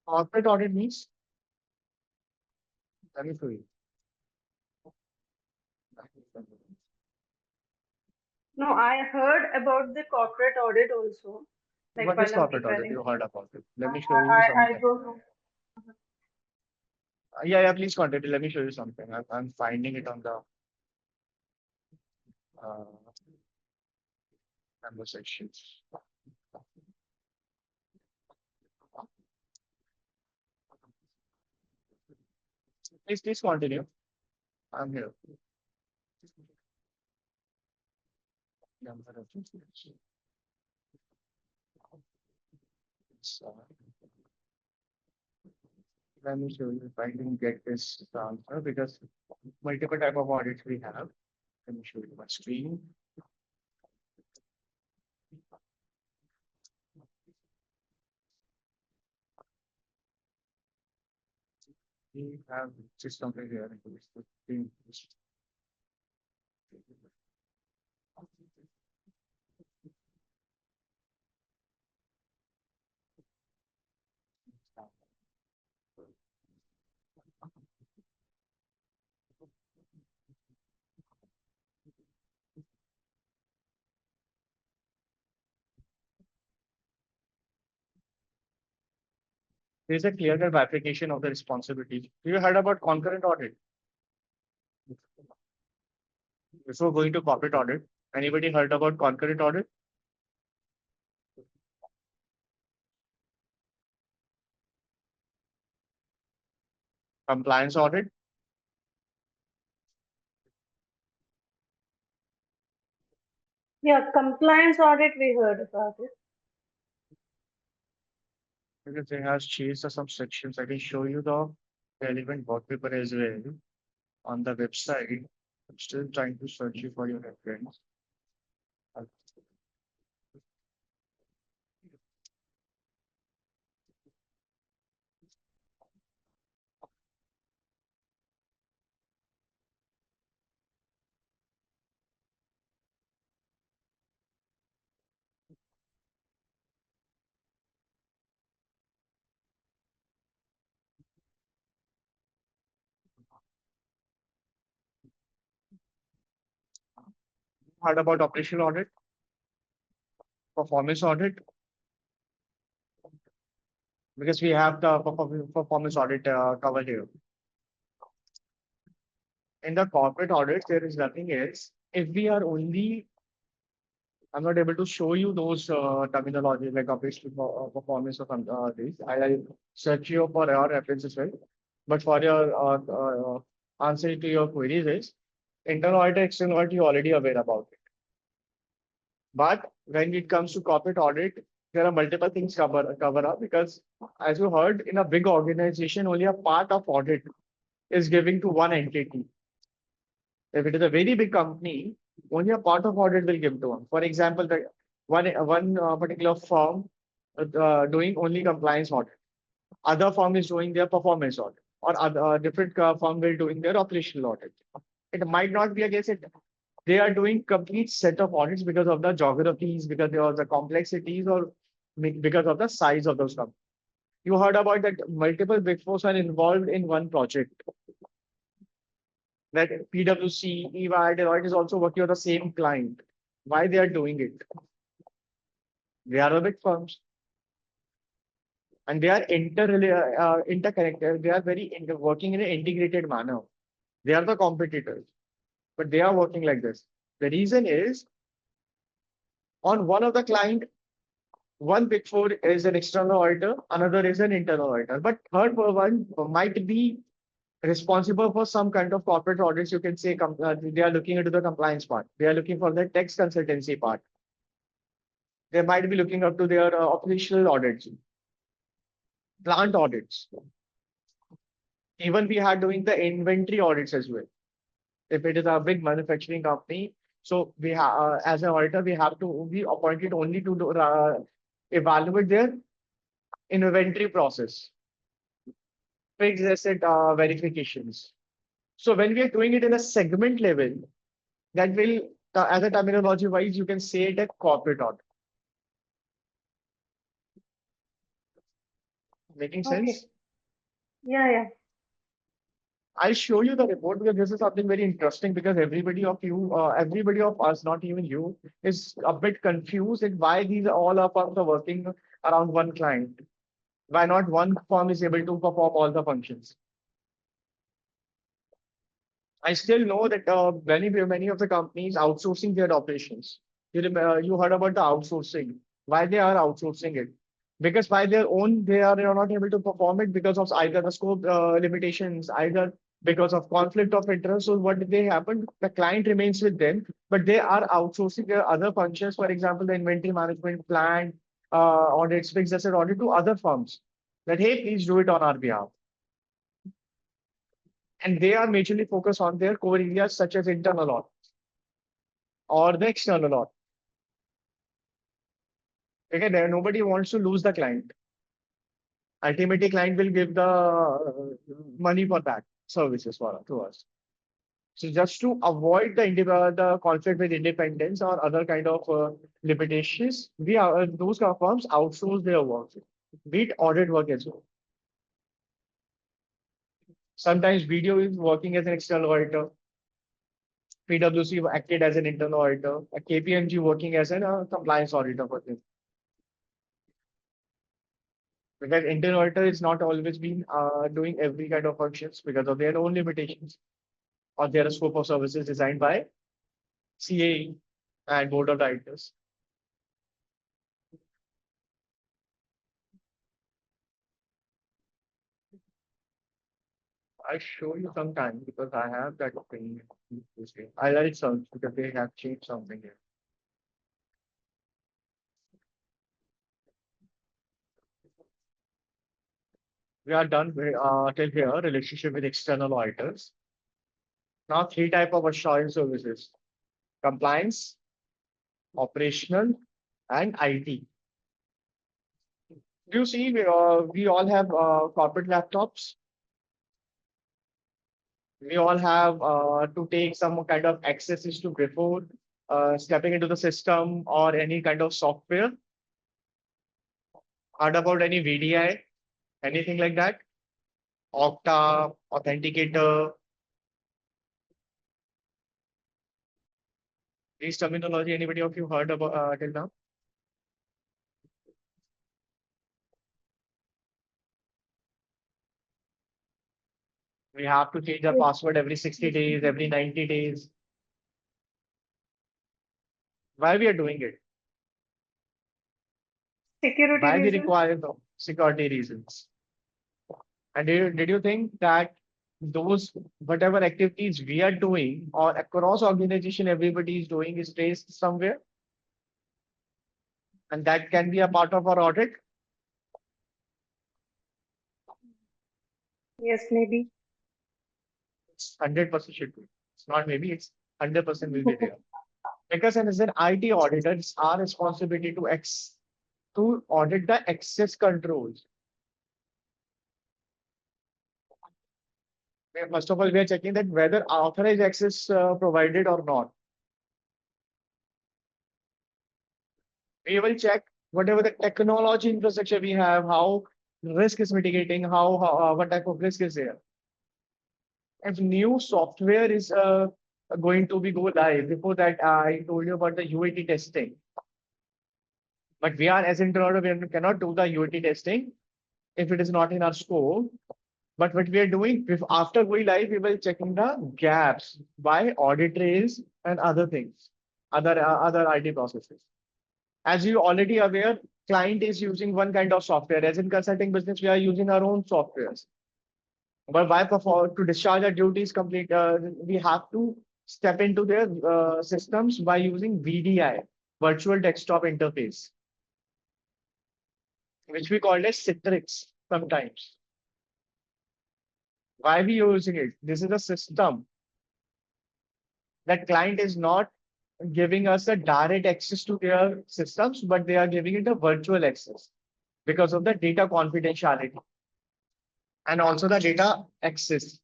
Corporate audit means, let me show you. No, I heard about the corporate audit also. Like What is while I'm corporate audit? preparing. You heard about it. Let me show you I something. don't know. Yeah, please continue. Let me show you something. I'm finding it on the uh, member sections. Please continue. I'm here. Number of sections. Let me show you if I can get this answer, because multiple type of audits we have. Let me show you my screen. We have just something here. There's a clear-cut bifurcation of the responsibilities. Have you heard about concurrent audit? Before going to corporate audit, anybody heard about concurrent audit? Compliance audit? Yeah, compliance audit, we heard about it. Because they have changed some sections. I can show you the relevant work paper as well on the website. I'm still trying to search you for your reference. Heard about operational audit, performance audit, because we have the performance audit covered here. In the corporate audit, there is nothing else. If we are only, I'm not able to show you those terminology like operational performance or some these. I'll search you for your reference as well. But for your answer to your queries is internal audit, external audit, you're already aware about it. But when it comes to corporate audit, there are multiple things cover up, because as you heard, in a big organization, only a part of audit is given to one entity. If it is a very big company, only a part of audit will give to one. For example, the one particular firm doing only compliance audit, other firm is doing their performance audit, or other different firm will doing their operational audit. It might not be against it. They are doing complete set of audits because of the geographies, because of the complexities, or because of the size of those companies. You heard about that multiple big fours are involved in one project. That PwC, EY, Deloitte is also working on the same client. Why they are doing it? They are the big firms, and they are interconnected. They are working in an integrated manner. They are the competitors, but they are working like this. The reason is, on one of the client, one big four is an external auditor, another is an internal auditor, but third one might be responsible for some kind of corporate audits. You can say they are looking into the compliance part. They are looking for the tax consultancy part. They might be looking up to their operational audits, plant audits. Even we are doing the inventory audits as well. If it is a big manufacturing company, so we have as an auditor we have to be appointed only to do, evaluate their inventory process, fixed asset verifications. So when we are doing it in a segment level, that will, as a terminology wise, you can say it a corporate audit. Making Okay. sense? Yeah. I'll show you the report because this is something very interesting because everybody of you, everybody of us, not even you, is a bit confused in why these all of us are working around one client. Why not one firm is able to perform all the functions? I still know that many of the companies outsourcing their operations. You heard about the outsourcing. Why they are outsourcing it? Because by their own they are not able to perform it because of either the scope limitations, either because of conflict of interest. So what they happen? The client remains with them, but they are outsourcing their other functions. For example, the inventory management, plant audits, fixed asset audit to other firms. That hey, please do it on our behalf. And they are majorly focused on their core areas such as internal audit or the external audit. Okay, there nobody wants to lose the client. Ultimately, client will give the money for that services for to us. So just to avoid the conflict with independence or other kind of limitations, we are those kind of firms outsource their work, be it audit work as well. Sometimes video is working as an external auditor. PwC acted as an internal auditor, a KPMG working as a compliance auditor for them. Because internal auditor is not always been doing every kind of functions because of their own limitations or their scope of services designed by CA and board of directors. I'll show you sometime because I have that thing. I like some because they have changed something here. We are done with, till here, relationship with external auditors. Now, three type of assurance services: compliance, operational, and IT. Do you see we all have corporate laptops? We all have to take some kind of accesses to before stepping into the system or any kind of software. Heard about any VDI, anything like that? Okta, Authenticator. These terminology, anybody of you heard about till now? We have to change our password every 60 days, every 90 days. Why we are doing it? Security Why we reasons. require the security reasons? And did you think that those whatever activities we are doing or across organization everybody is doing is traced somewhere? And that can be a part of our audit? Yes, maybe. It's 100% should be. It's not maybe, it's 100% will be there. Because as an IT auditor, it's our responsibility to audit the access controls. First of all, we are checking that whether authorized access provided or not. We will check whatever the technology infrastructure we have, how risk is mitigating, how what type of risk is there. If new software is going to be go live, before that I told you about the UAT testing. But we are as internal, we cannot do the UAT testing if it is not in our scope. But what we are doing, after going live, we will checking the gaps by audit trails and other things, other IT processes. As you already aware, client is using one kind of software. As in consulting business, we are using our own softwares. But to discharge our duties complete, we have to step into their systems by using VDI, virtual desktop interface, which we call as Citrix sometimes. Why are we using it? This is a system that client is not giving us a direct access to their systems, but they are giving it a virtual access because of the data confidentiality and also the data access.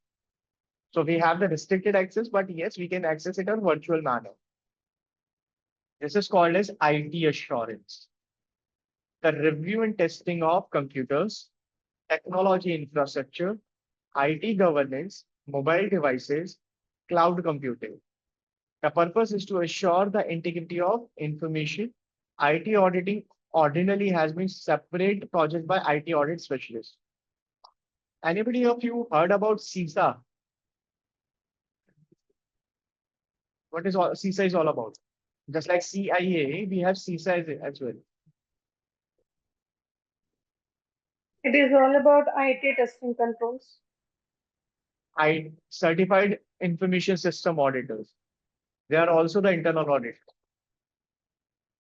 So we have the restricted access, but yes, we can access it in virtual manner. This is called as IT assurance. The review and testing of computers, technology infrastructure, IT governance, mobile devices, cloud computing. The purpose is to assure the integrity of information. IT auditing ordinarily has been separate project by IT audit specialists. Anybody of you heard about CISA? What is CISA is all about? Just like CIA, we have CISA as well. It is all about IT testing controls. Certified information system auditors. They are also the internal audit,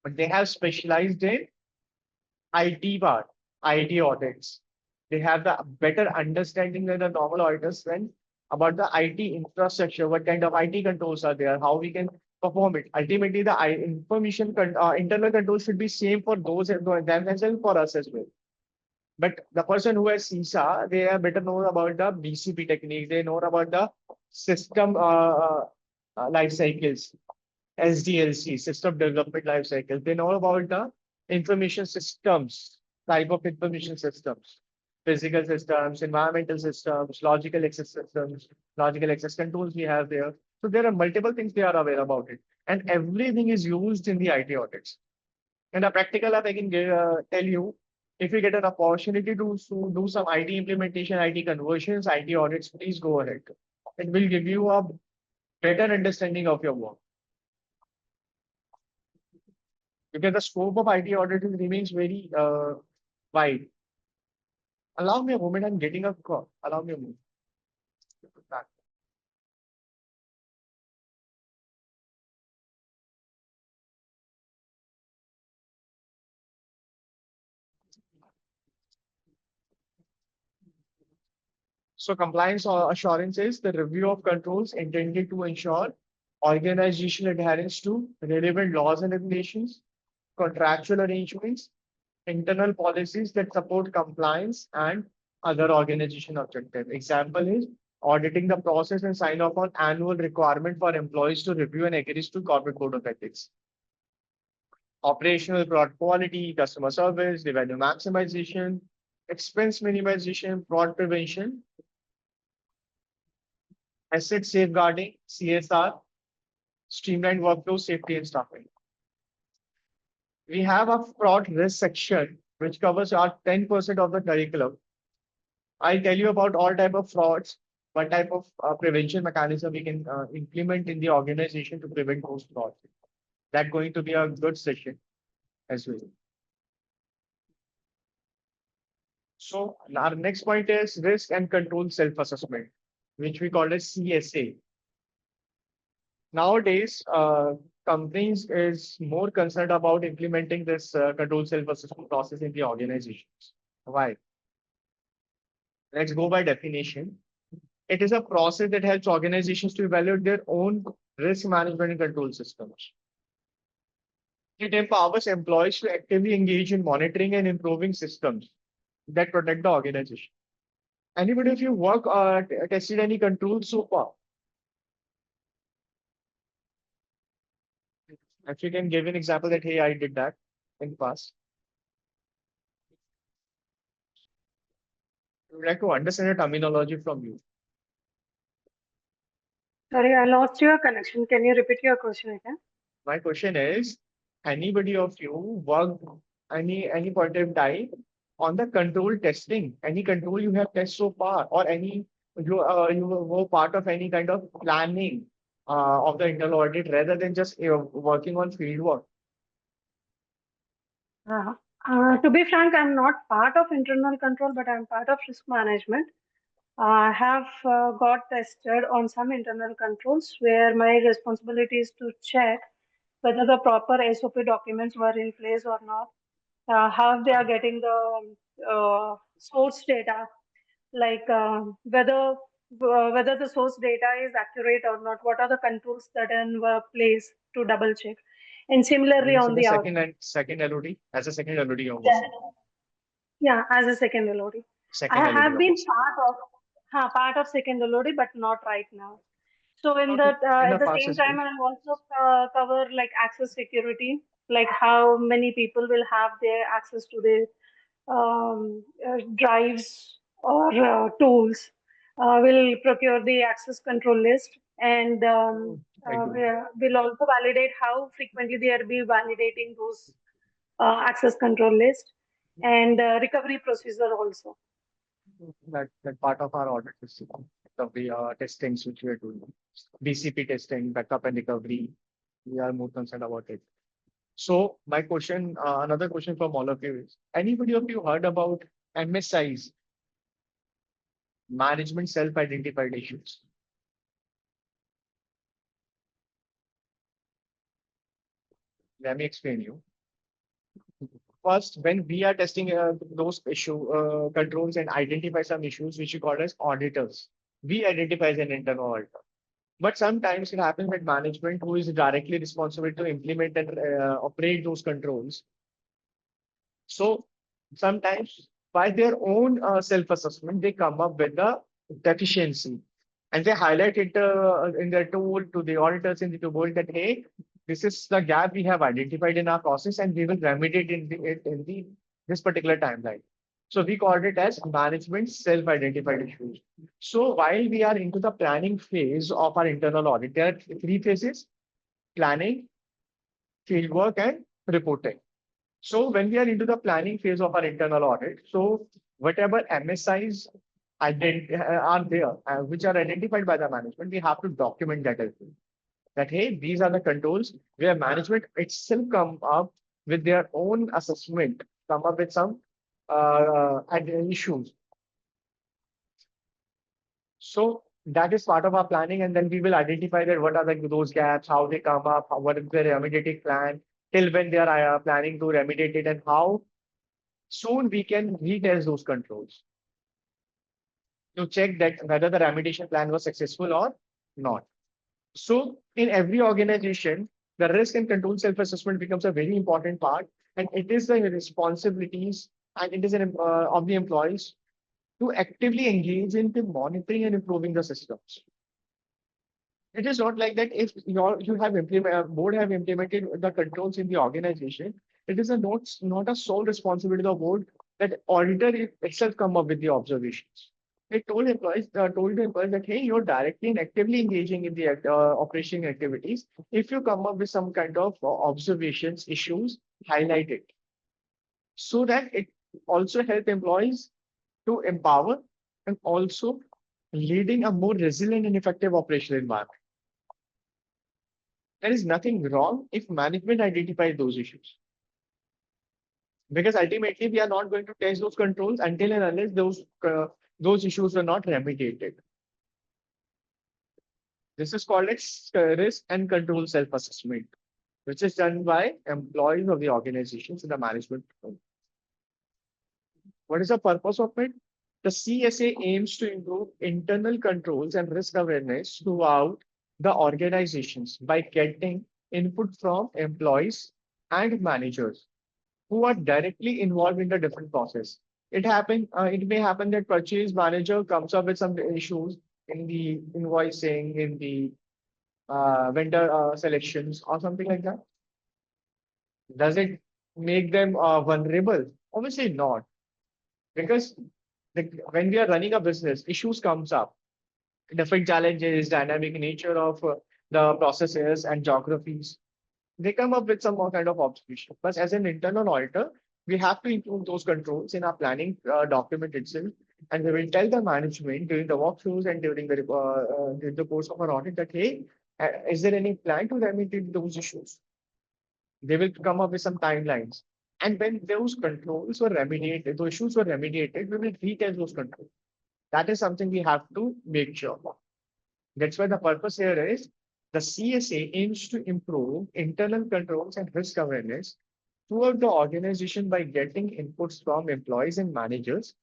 but they have specialized in IT part, IT audits. They have the better understanding than the normal auditors when about the IT infrastructure, what kind of IT controls are there, how we can perform it. Ultimately, the internal controls should be same for them as well for us as well. But the person who has CISA, they are better know about the BCP technique. They know about the system life cycles, SDLC, system development life cycle. They know about the information systems, type of information systems, physical systems, environmental systems, logical access systems, logical access controls we have there. So there are multiple things they are aware about it. And everything is used in the IT audits. And a practical app I can tell you, if you get an opportunity to do some IT implementation, IT conversions, IT audits, please go ahead. It will give you a better understanding of your work. Because the scope of IT auditing remains very wide. Allow me a moment, I'm getting a call. Allow me a moment. So compliance or assurance is the review of controls intended to ensure organizational adherence to relevant laws and regulations, contractual arrangements, internal policies that support compliance and other organization objectives. Example is auditing the process and sign off on annual requirement for employees to review and agree to corporate code of ethics. Operational product quality, customer service, revenue maximization, expense minimization, fraud prevention, asset safeguarding, CSR, streamlined workflow, safety and staffing. We have a fraud risk section, which covers our 10% of the curriculum. I'll tell you about all type of frauds, what type of prevention mechanism we can implement in the organization to prevent those frauds. That's going to be a good session as well. So our next point is risk and control self-assessment, which we call as CSA. Nowadays, companies is more concerned about implementing this control self-assessment process in the organizations. Why? Let's go by definition. It is a process that helps organizations to evaluate their own risk management and control systems. It empowers employees to actively engage in monitoring and improving systems that protect the organization. Anybody, if you work tested any controls so far? If you can give an example that, hey, I did that in the past. I would like to understand the terminology from you. Sorry, I lost your connection. Can you repeat your question again? My question is, anybody of you worked any point of time on the control testing? Any control you have tested so far, or any you were part of any kind of planning of the internal audit rather than just working on field work? To be frank, I'm not part of internal control, but I'm part of risk management. I have got tested on some internal controls where my responsibility is to check whether the proper SOP documents were in place or not, how they are getting the source data, like whether the source data is accurate or not, what are the controls that are in placed to double check, and similarly So on the the out. second LOD, as a second LOD, you Yeah, almost yeah, as a second LOD. I second LOD have been almost. part of second LOD, but not right now. So in Okay, that, in at the the past same as well. time, I'll also cover like access security, like how many people will have their access to the drives or tools. Will procure the access control list, and I do. we'll also validate how frequently they are be validating those access control list, and recovery procedure also. That part of our audit is of the testings which we are doing. BCP testing, backup and recovery. We are more concerned about it. So my question, another question from all of you is: anybody of you heard about MSIs, management self-identified issues? Let me explain you. First, when we are testing those issue controls and identify some issues which we call as auditors, we identify as an internal auditor. But sometimes it happens that management, who is directly responsible to implement and operate those controls, so sometimes by their own self-assessment, they come up with the deficiency and they highlight it in their tool to the auditors in the tool that, hey, this is the gap we have identified in our process and we will remedy it in the this particular timeline. So we called it as management self-identified issues. So while we are into the planning phase of our internal audit, there are three phases: planning, fieldwork, and reporting. So when we are into the planning phase of our internal audit, so whatever MSIs are there, which are identified by the management, we have to document that as well. That, hey, these are the controls where management itself come up with their own assessment, come up with some issues. So that is part of our planning, and then we will identify that what are those gaps, how they come up, what is the remediating plan, till when they are planning to remediate it, and how soon we can retest those controls to check that whether the remediation plan was successful or not. So in every organization, the risk and control self-assessment becomes a very important part, and it is the responsibilities and it is of the employees to actively engage in the monitoring and improving the systems. It is not like that if you have board have implemented the controls in the organization, it is not a sole responsibility of the board that auditor itself come up with the observations. They told the employees that, hey, you're directly and actively engaging in the operation activities. If you come up with some kind of observations, issues, highlight it so that it also help employees to empower and also leading a more resilient and effective operational environment. There is nothing wrong if management identifies those issues. Because ultimately, we are not going to test those controls until and unless those issues are not remediated. This is called as risk and control self-assessment, which is done by employees of the organizations in the management. What is the purpose of it? The CSA aims to improve internal controls and risk awareness throughout the organizations by getting input from employees and managers who are directly involved in the different process. It may happen that purchase manager comes up with some issues in the invoicing, in the vendor selections, or something like that. Does it make them vulnerable? Obviously not, because when we are running a business, issues comes up, different challenges, dynamic nature of the processes and geographies. They come up with some more kind of observation. But as an internal auditor, we have to include those controls in our planning document itself. And we will tell the management during the walkthroughs and during the course of our audit that, hey, is there any plan to remediate those issues? They will come up with some timelines. And when those controls were remediated, those issues were remediated, we will retest those controls. That is something we have to make sure of. That's why the purpose here is the CSA aims to improve internal controls and risk awareness toward the organization by getting inputs from employees and managers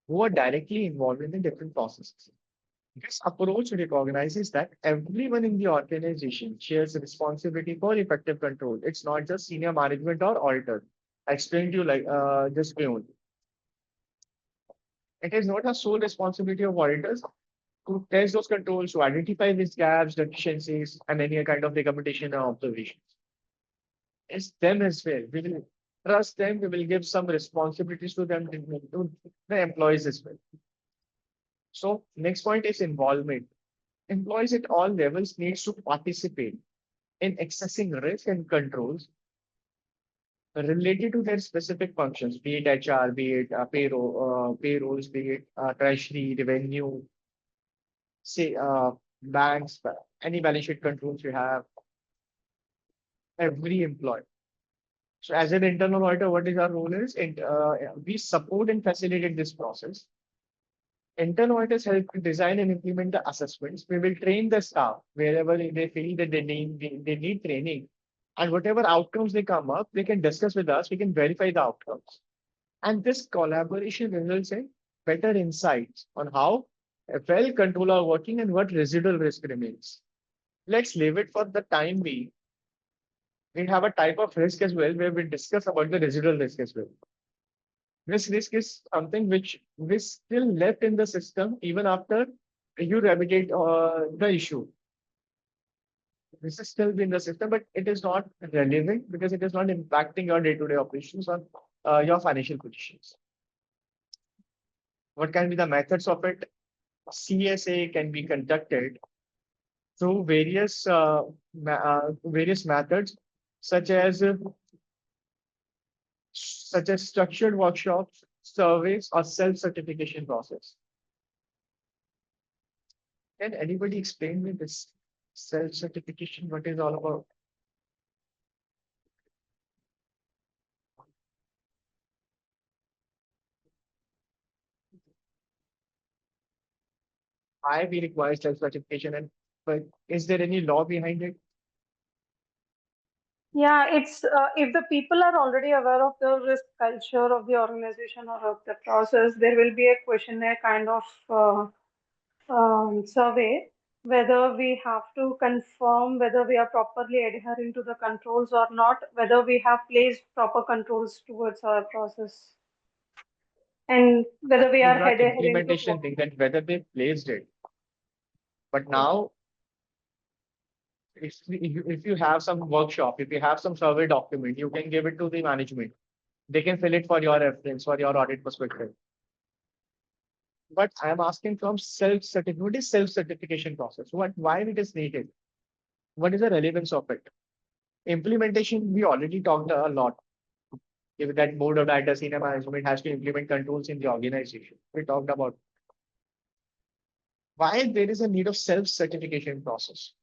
who are directly involved in the different processes. This approach recognizes that everyone in the organization shares responsibility for effective control. It's not just senior management or auditor. I explained to you like this way only. It is not a sole responsibility of auditors to test those controls, to identify these gaps, deficiencies, and any kind of recommendation or observations. It's them as well. We will trust them. We will give some responsibilities to them, to the employees as well. So next point is involvement. Employees at all levels needs to participate in accessing risk and controls related to their specific functions, be it HR, be it payrolls, be it treasury, revenue, say banks, any balance sheet controls you have, every employee. So as an internal auditor, what is our role is, we support and facilitate this process. Internal auditors help to design and implement the assessments. We will train the staff wherever they feel that they need training. And whatever outcomes they come up, they can discuss with us. We can verify the outcomes. And this collaboration results in better insights on how well control are working and what residual risk remains. Let's leave it for the time being. We have a type of risk as well where we discuss about the residual risk as well. This risk is something which is still left in the system even after you remediate the issue. This is still in the system, but it is not relevant because it is not impacting your day-to-day operations or your financial positions. What can be the methods of it? CSA can be conducted through various methods, such as structured workshops, surveys, or self-certification process. Can anybody explain me this self-certification? What is all about? Why we require self-certification, and but is there any law behind it? Yeah, it's if the people are already aware of the risk culture of the organization or of the process, there will be a questionnaire kind of survey whether we have to confirm whether we are properly adhering to the controls or not, whether we have placed proper controls towards our process, and whether we Is are that adhering to implementation thing that whether they placed it? But now, if you have some workshop, if you have some survey document, you can give it to the management. They can fill it for your reference, for your audit perspective. But I am asking from self-certification. What is self-certification process? Why it is needed? What is the relevance of it? Implementation, we already talked a lot. If that board of directors, senior management has to implement controls in the organization. We talked about why there is a need of self-certification process.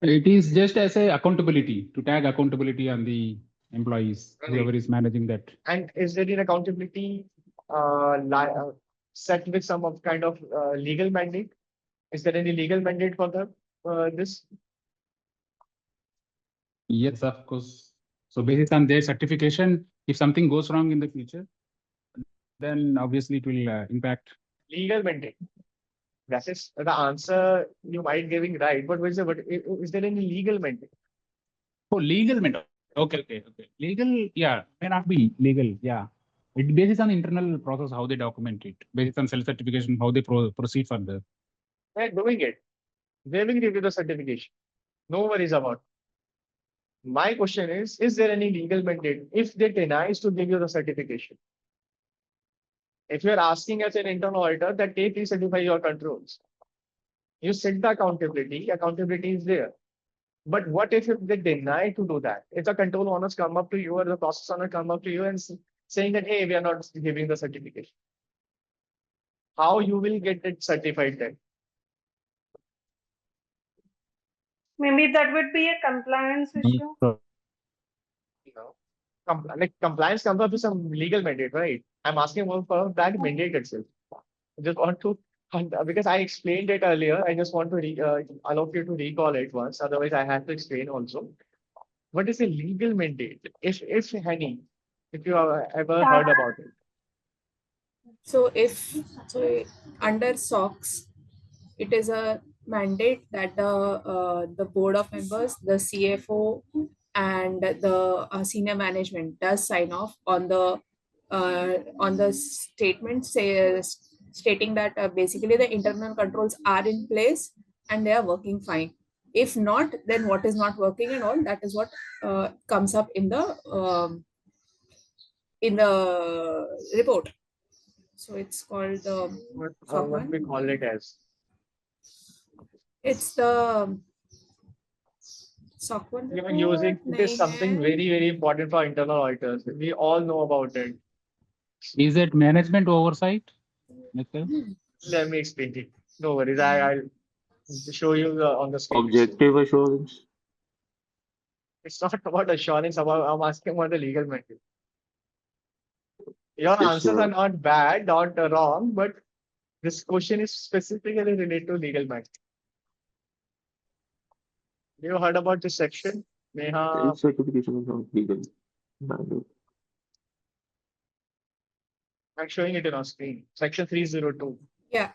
It is just as a accountability to tag accountability on the employees, Right. whoever is managing that. And is there an accountability set with some of kind of legal mandate? Is there any legal mandate for this? Yes, of course. So based on their certification, if something goes wrong in the future, then obviously it will impact. Legal mandate. That is the answer you might giving right, but is there any legal mandate? Oh, legal matter. Okay. Legal, yeah, may not be legal. Yeah. It bases on internal process, how they document it, based on self-certification, how they proceed further. They're doing it. They will give you the certification. No worries about it. My question is there any legal mandate if they denies to give you the certification? If you're asking as an internal auditor that they please certify your controls, you set the accountability is there. But what if they deny to do that? If the control owners come up to you or the process owner come up to you and saying that, hey, we are not giving the certification. How you will get it certified then? maybe that would be a compliance issue. You know, compliance comes up with some legal mandate, right? I'm asking for that mandate itself. I just want to, because I explained it earlier, I just want to allow you to recall it once. Otherwise, I have to explain also. What is a legal mandate? If any, if you have ever heard about it. So under SOX, it is a mandate that the board of members, the CFO, and the senior management does sign off on the statement stating that basically the internal controls are in place and they are working fine. If not, then what is not working and all, that is what comes up in the report. So it's called What we call it as. it's the SOC 1 Even report. using it is something very important for internal auditors. We all know about it. Is it management oversight? Nikhil? Let me explain it. No worries. I'll show you on the screen. Objective assurance. It's not about assurance. I'm asking about the legal mandate. Your Yes, answers sir. are not bad, not wrong, but this question is specifically related to legal mandate. You heard about this section? Neha, Self-certification is not legal. Mandate. I'm showing it on our screen. Section 302. Yeah.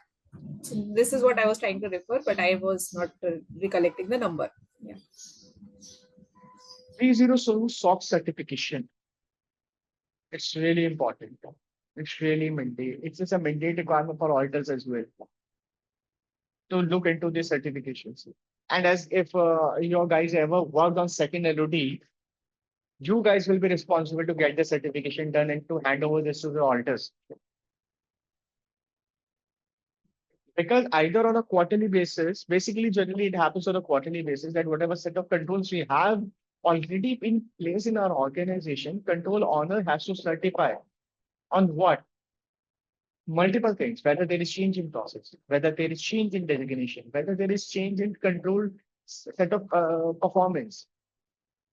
So this is what I was trying to refer, but I was not recollecting the number. Yeah. 302 SOX certification. It's really important. It's really mandate. It's just a mandate requirement for auditors as well to look into these certifications. And as if your guys ever worked on second LOD, you guys will be responsible to get the certification done and to hand over this to the auditors. Because either on a quarterly basis, basically generally it happens on a quarterly basis that whatever set of controls we have already in place in our organization, control owner has to certify on what? Multiple things, whether there is change in process, whether there is change in designation, whether there is change in control set of performance,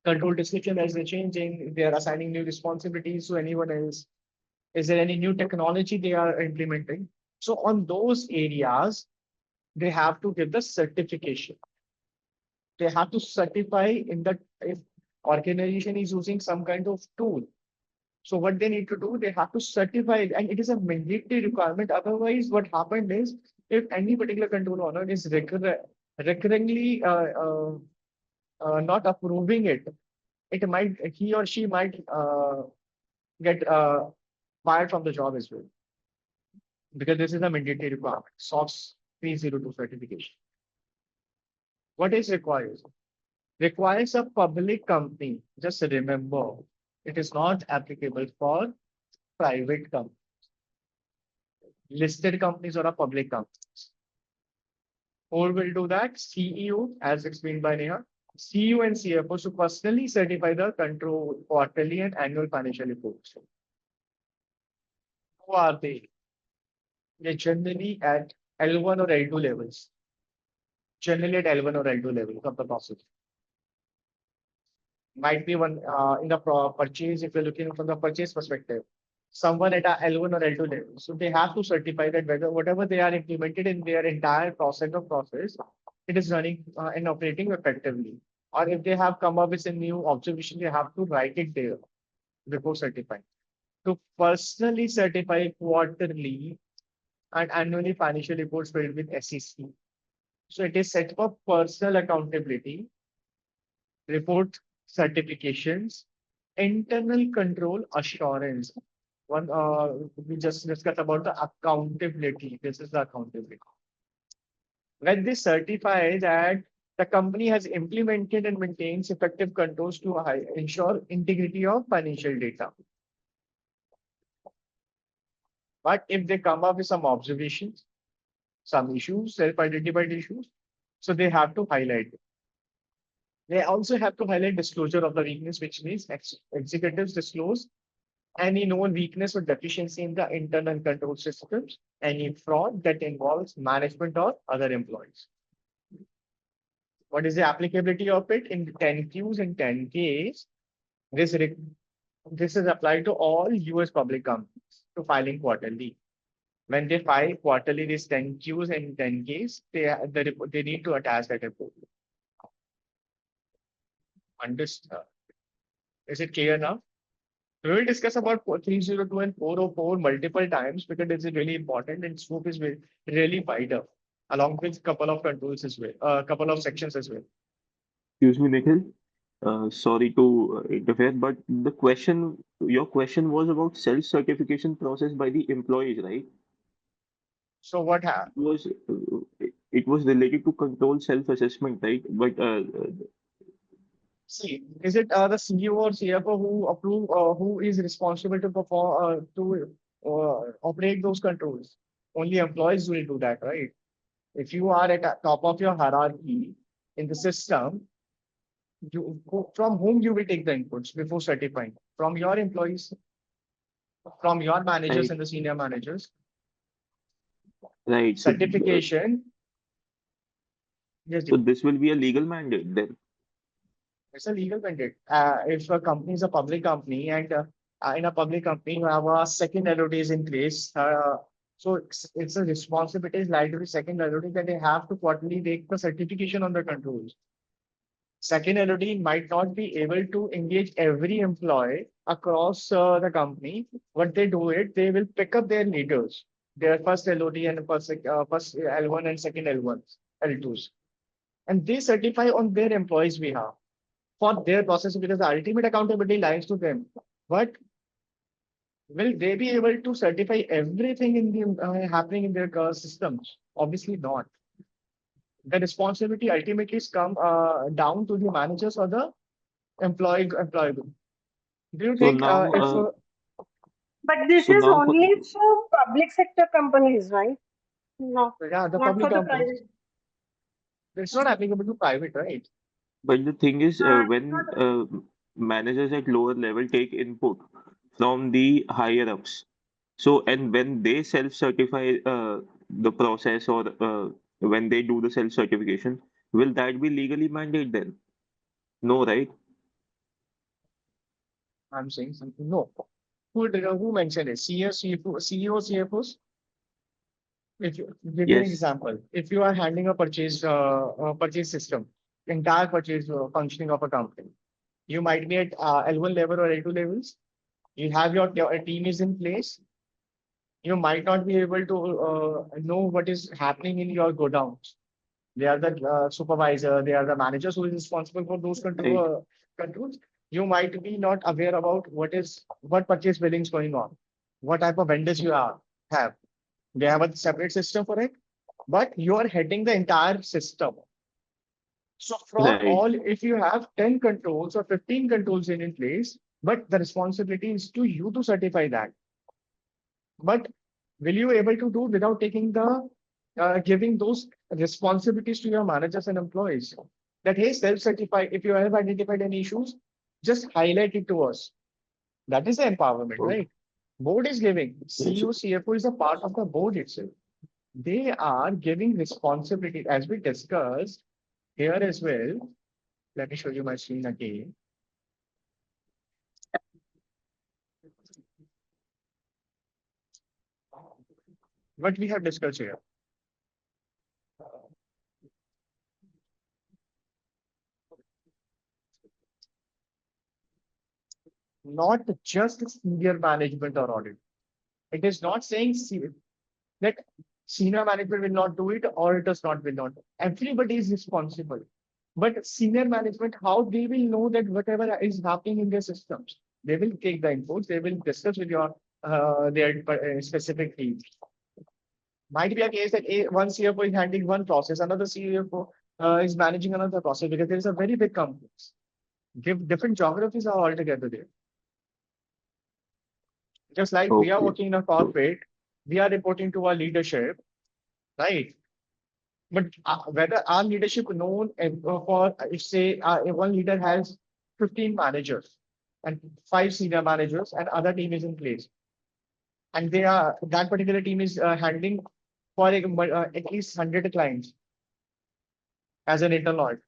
control description, as a change in, they are assigning new responsibilities to anyone else. Is there any new technology they are implementing? So on those areas, they have to give the certification. They have to certify in that if organization is using some kind of tool. So what they need to do, they have to certify it, and it is a mandatory requirement. Otherwise, what happened is if any particular control owner is recurringly not approving it, it might he or she might get fired from the job as well, because this is a mandatory requirement. SOX 302 certification. What is required? Requires a public company. Just remember, it is not applicable for private companies. Listed companies or a public companies. Who will do that? CEO, as explained by Neha. CEO and CFO should personally certify the control quarterly and annual financial reports. Who are they? They're generally at L1 or L2 levels. Generally at L1 or L2 level of the process. Might be one in the purchase, if you're looking from the purchase perspective, someone at a L1 or L2 level. So they have to certify that whatever they are implemented in their entire process, it is running and operating effectively. Or if they have come up with a new observation, they have to write it there before certifying. To personally certify quarterly and annually financial reports filed with SEC. So it is set for personal accountability, report certifications, internal control assurance. One we just discussed about the accountability. This is the accountability. When they certify that the company has implemented and maintains effective controls to ensure integrity of financial data. But if they come up with some observations, some issues, self-identified issues, so they have to highlight it. They also have to highlight disclosure of the weakness, which means executives disclose any known weakness or deficiency in the internal control systems, any fraud that involves management or other employees. What is the applicability of it in 10Qs and 10Ks? This This is applied to all US public companies to filing quarterly. When they file quarterly, these 10Qs and 10Ks, they need to attach that report. Understood. Is it clear now? We will discuss about 302 and 404 multiple times because it's really important and scope is really wider, along with couple of controls as well, couple of sections as well. Excuse me, Nikhil. Sorry to interfere, but your question was about self-certification process by the employees, right? So what happened? It was related to control self-assessment, right? But See, is it the CEO or CFO who approve, who is responsible to perform, to operate those controls? Only employees will do that, right? If you are at the top of your hierarchy in the system, from whom you will take the inputs before certifying? From your employees, from your managers right, and the senior managers. right. Certification. Yes, So this will be a legal mandate then. it's a legal mandate. If a company is a public company and in a public company you have a second LOD in place, so it's a responsibility is like to the second LOD that they have to quarterly take the certification on the controls. Second LOD might not be able to engage every employee across the company. What they do it, they will pick up their leaders, their first LOD and first L1 and second L1s, L2s, and they certify on their employees' behalf for their process because the ultimate accountability lies to them. But will they be able to certify everything in the happening in their systems? Obviously not. The responsibility ultimately is come down to the managers or the employee group. Do you So think now, if But this so is now, only for public sector companies, right? No, yeah, the not public for the companies, private. it's not applicable to private, right? but the thing is, It's when not. managers at lower level take input from the higher ups, so and when they self-certify the process or when they do the self-certification, will that be legally mandated then? No, right? I'm saying something. No. Who mentioned it? CEO, CFOs? If you give you an Yes. example, if you are handling a purchase system, entire purchase functioning of a company, you might be at L1 level or L2 levels. You have your team is in place. You might not be able to know what is happening in your godowns. They are the supervisor, they are the managers who is responsible for those Right. controls. You might be not aware about what purchase billing is going on, what type of vendors you have. They have a separate system for it, but you are heading the entire system. So for Right. all, if you have 10 controls or 15 controls in place, but the responsibility is to you to certify that. But will you able to do without taking the giving those responsibilities to your managers and employees? That hey, self-certify. If you have identified any issues, just highlight it to us. That is the empowerment, Oh, right? Board is giving. yes. CEO, CFO is a part of the board itself. They are giving responsibility as we discussed here as well. Let me show you my screen again. What we have discussed here. Not just senior management or audit. It is not saying that senior management will not do it or it does not will not. Everybody is responsible. But senior management, how they will know that whatever is happening in their systems, they will take the inputs, they will discuss with your their specific teams. Might be a case that one CFO is handling one process, another CFO is managing another process because there is a very big company. Give different geographies are altogether there. Just like we are Okay. working in a So, corporate, we are reporting to our leadership, right? But whether our leadership known for, if say, if one leader has 15 managers and 5 senior managers and other team is in place, and they are that particular team is handling for at least 100 clients as an internal audit.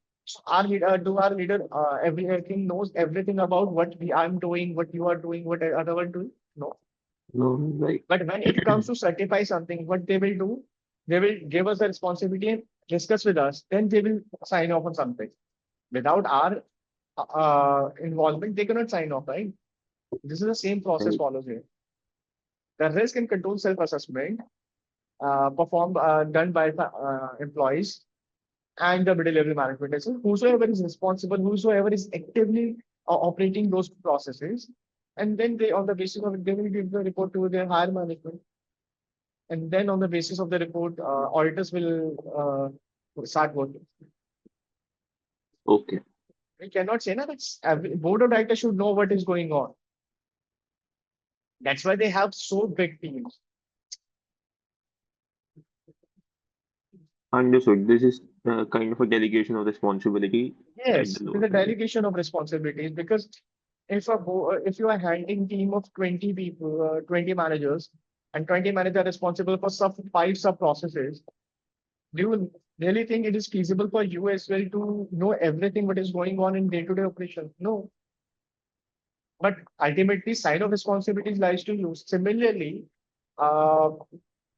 Our leader, everything knows everything about what I'm doing, what you are doing, what other one doing? No. No, right. But when it comes to certify something, what they will do, they will give us the responsibility and discuss with us. Then they will sign off on something. Without our involvement, they cannot sign off, right? This is the same process Right. follows here. The risk and control self-assessment done by the employees and the delivery management. So whosoever is responsible, whosoever is actively operating those processes, and then they, on the basis of it, they will give the report to their higher management. And then on the basis of the report, auditors will start working. Okay. We cannot say that every board of directors should know what is going on. That's why they have so big teams. Understood. This is kind of a delegation of responsibility at Yes, the it is lower a level. delegation of responsibilities because if you are handling team of 20 people, 20 managers, and 20 managers are responsible for five sub processes, do you really think it is feasible for you as well to know everything what is going on in day-to-day operation? No. But ultimately, side of responsibilities lies to you. Similarly, uh,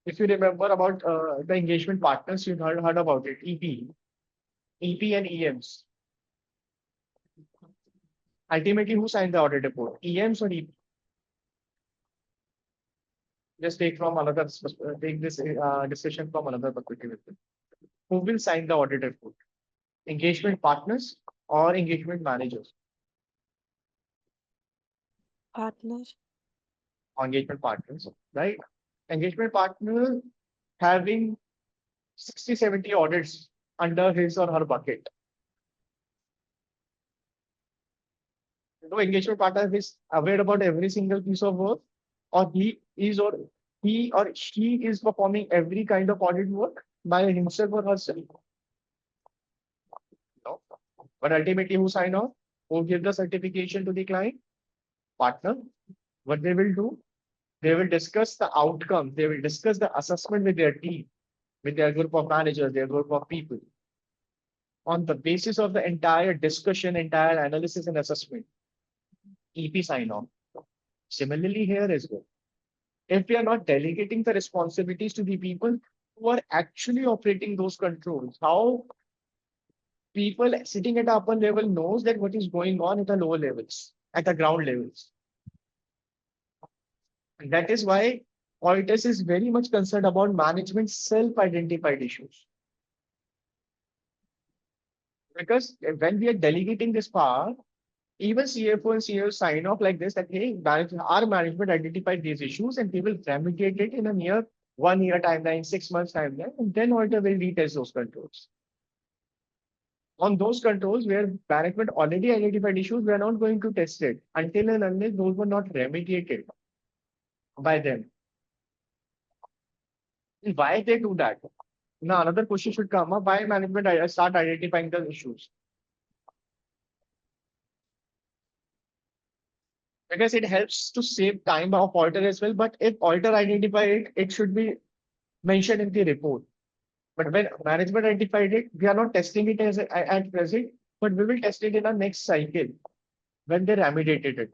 if you remember about the engagement partners, you heard about it, EP and EMs. Ultimately, who signed the audit report? EMs or EP? Just take this discussion from another perspective. Who will sign the audit report? Engagement partners or engagement managers? Partners. Engagement partners, right? Engagement partner having 60, 70 audits under his or her bucket. No engagement partner is aware about every single piece of work, or he or she is performing every kind of audit work by himself or herself. No. But ultimately, who sign off? Who give the certification to the client? Partner. What they will do? They will discuss the outcome. They will discuss the assessment with their team, with their group of managers, their group of people. On the basis of the entire discussion, entire analysis and assessment, EP sign off. Similarly, here as well. If we are not delegating the responsibilities to the people who are actually operating those controls, how people sitting at the upper level knows that what is going on at the lower levels, at the ground levels. And that is why auditors is very much concerned about management self-identified issues. Because when we are delegating this power, even CFO and CEO sign off like this that, hey, our management identified these issues and we will remediate it in a near 1 year timeline, 6 months timeline, and then auditor will retest those controls. On those controls where management already identified issues, we are not going to test it until and unless those were not remediated by them. Why they do that? Now another question should come up: why management start identifying the issues? Because it helps to save time of auditor as well. But if auditor identify it, it should be mentioned in the report. But when management identified it, we are not testing it as at present, but we will test it in our next cycle when they remediated it.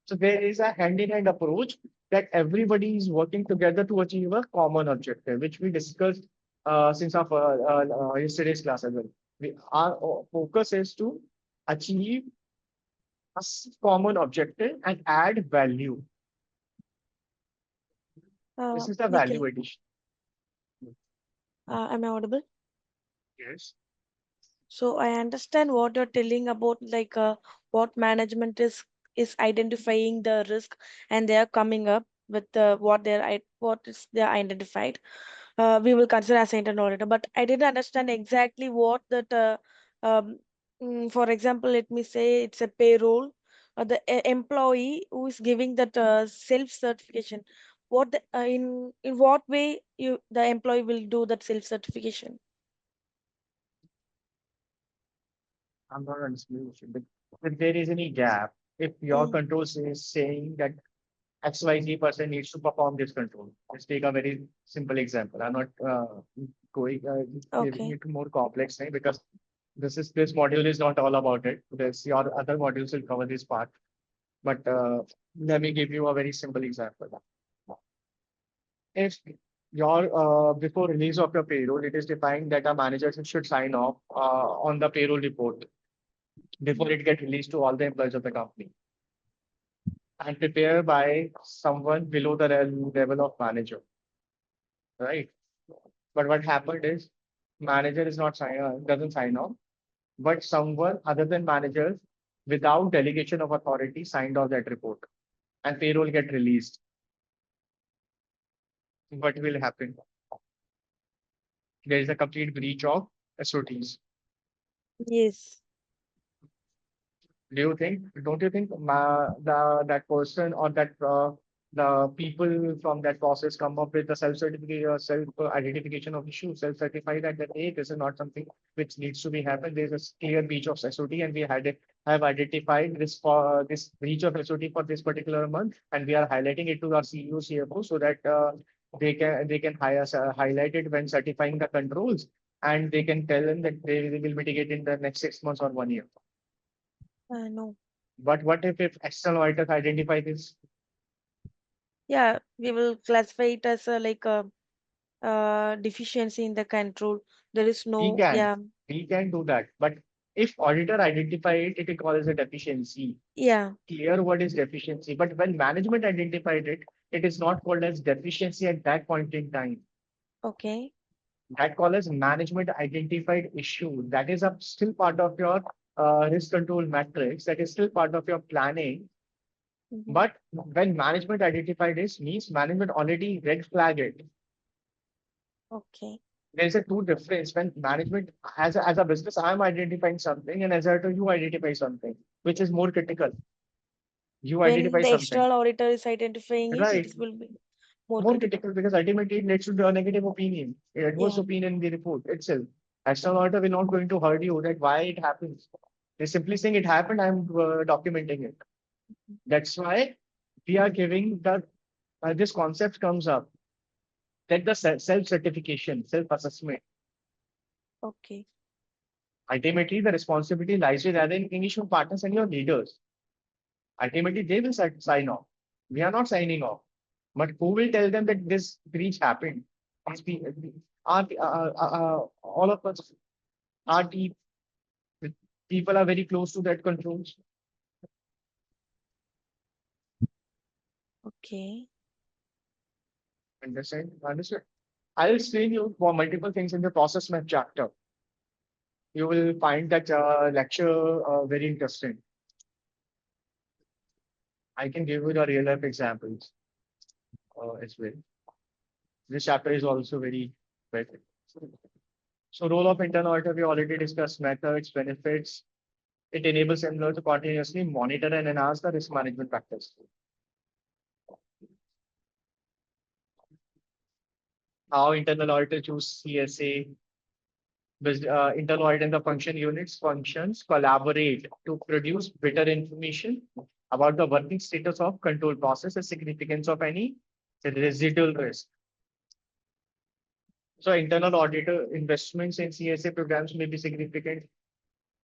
So there is a hand-in-hand approach that everybody is working together to achieve a common objective, which we discussed since our yesterday's class as well. Our focus is to achieve a common objective and add value. This is the Nikhil, value addition. am I audible? Yes. So I understand what you're telling about, like what management is identifying the risk, and they are coming up with what is they identified. We will consider as an internal auditor. But I didn't understand exactly what that. For example, let me say it's a payroll. The employee who is giving that self certification. In what way the employee will do that self certification? I'm not understanding. But if there is any gap, if your control is saying that XYZ person needs to perform this control, let's take a very simple example. I'm not giving Okay. it more complex thing because This module is not all about it. Your other modules will cover this part. But let me give you a very simple example. If your before release of your payroll, it is defined that a manager should sign off on the payroll report before it gets released to all the employees of the company and prepared by someone below the level of manager, right? But what happened is manager is not doesn't sign off, but someone other than managers without delegation of authority signed off that report and payroll get released. What will happen? There is a complete breach of SOTs. Yes. Don't you think that person or the people from that process come up with the self-certificate or self-identification of issue, self-certify that hey, this is not something which needs to be happened. There's a clear breach of SOT, and we have identified this for this breach of SOT for this particular month, and we are highlighting it to our CEO, CFO, so that they can highlight it when certifying the controls, and they can tell them that they will mitigate in the next 6 months or 1 year. No. But what if external auditors identify this? Yeah, we will classify it as a like a deficiency in the control. There is We no, can, yeah, we can do that. But if auditor identify it, it is called as a deficiency. yeah, Clear what is deficiency. But when management identified it, it is not called as deficiency at that point in time. okay. That called as management identified issue. That is still part of your risk control matrix. That is still part of your planning. Mhm. But when management identified this, means management already red flag it. Okay. There's a two difference when management as a business, I'm identifying something, and as a you identify something, which is more critical. You When identify the something, external auditor is identifying it, right? it will be more More critical. critical because ultimately it leads to a negative opinion, adverse Yeah. opinion in the report itself. External auditor will not going to hurt you that why it happens. They're simply saying it happened, I'm documenting it. That's why we are giving the this concept comes up that the self-certification, self-assessment. Okay. Ultimately, the responsibility lies with other engagement partners and your leaders. Ultimately, they will sign off. We are not signing off. But who will tell them that this breach happened? All of us, our team, people are very close to that controls. Okay. Understand? Understood. I'll explain you for multiple things in the process map chapter. You will find that lecture very interesting. I can give you the real life examples as well. This chapter is also very big. So role of internal auditor, we already discussed methods, benefits. It enables employees to continuously monitor and enhance the risk management practice. How internal auditor choose CSA, internal audit and the function units functions collaborate to produce better information about the working status of control process and significance of any residual risk. So internal auditor investments in CSA programs may be significant.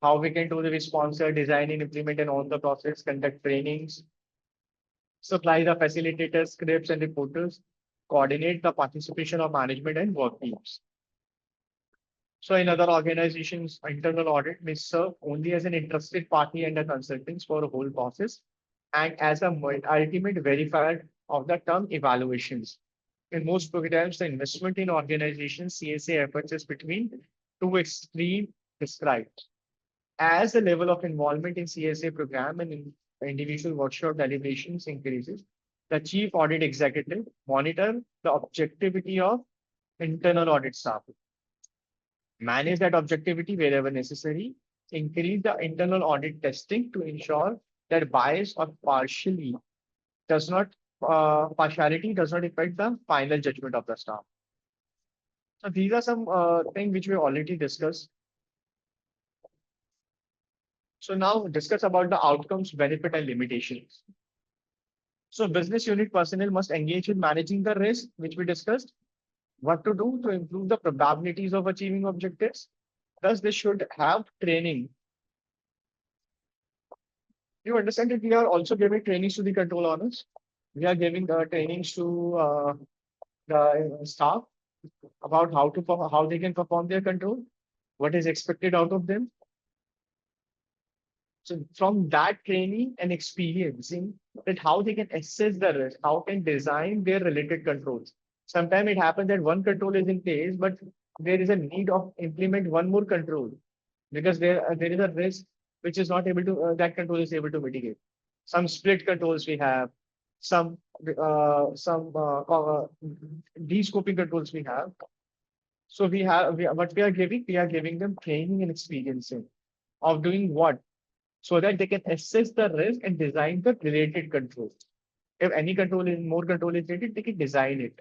How we can do the sponsor, design and implement and own the process, conduct trainings, supply the facilitators, scripts and reporters, coordinate the participation of management and work teams. So in other organizations, internal audit may serve only as an interested party and a consultants for a whole process and as a ultimate verifier of the term evaluations. In most programs, the investment in organizations CSA efforts is between two extreme described. As the level of involvement in CSA program and in individual workshop deliberations increases, the chief audit executive monitor the objectivity of internal audit staff, manage that objectivity wherever necessary, increase the internal audit testing to ensure that bias or partiality does not affect the final judgment of the staff. So these are some things which we already discussed. So now discuss about the outcomes, benefit, and limitations. So business unit personnel must engage in managing the risk, which we discussed. What to do to improve the probabilities of achieving objectives. Thus, they should have training. You understand that we are also giving trainings to the control owners. We are giving trainings to the staff about how they can perform their control, what is expected out of them. So from that training and experiencing that how they can assess the risk, how can design their related controls. Sometimes it happens that one control is in place, but there is a need of implement one more control because there is a risk which is not able to that control is able to mitigate. Some split controls we have, some de-scoping controls we have. So what we are giving them training and experiencing of doing what so that they can assess the risk and design the related controls. If any more control is needed, they can design it.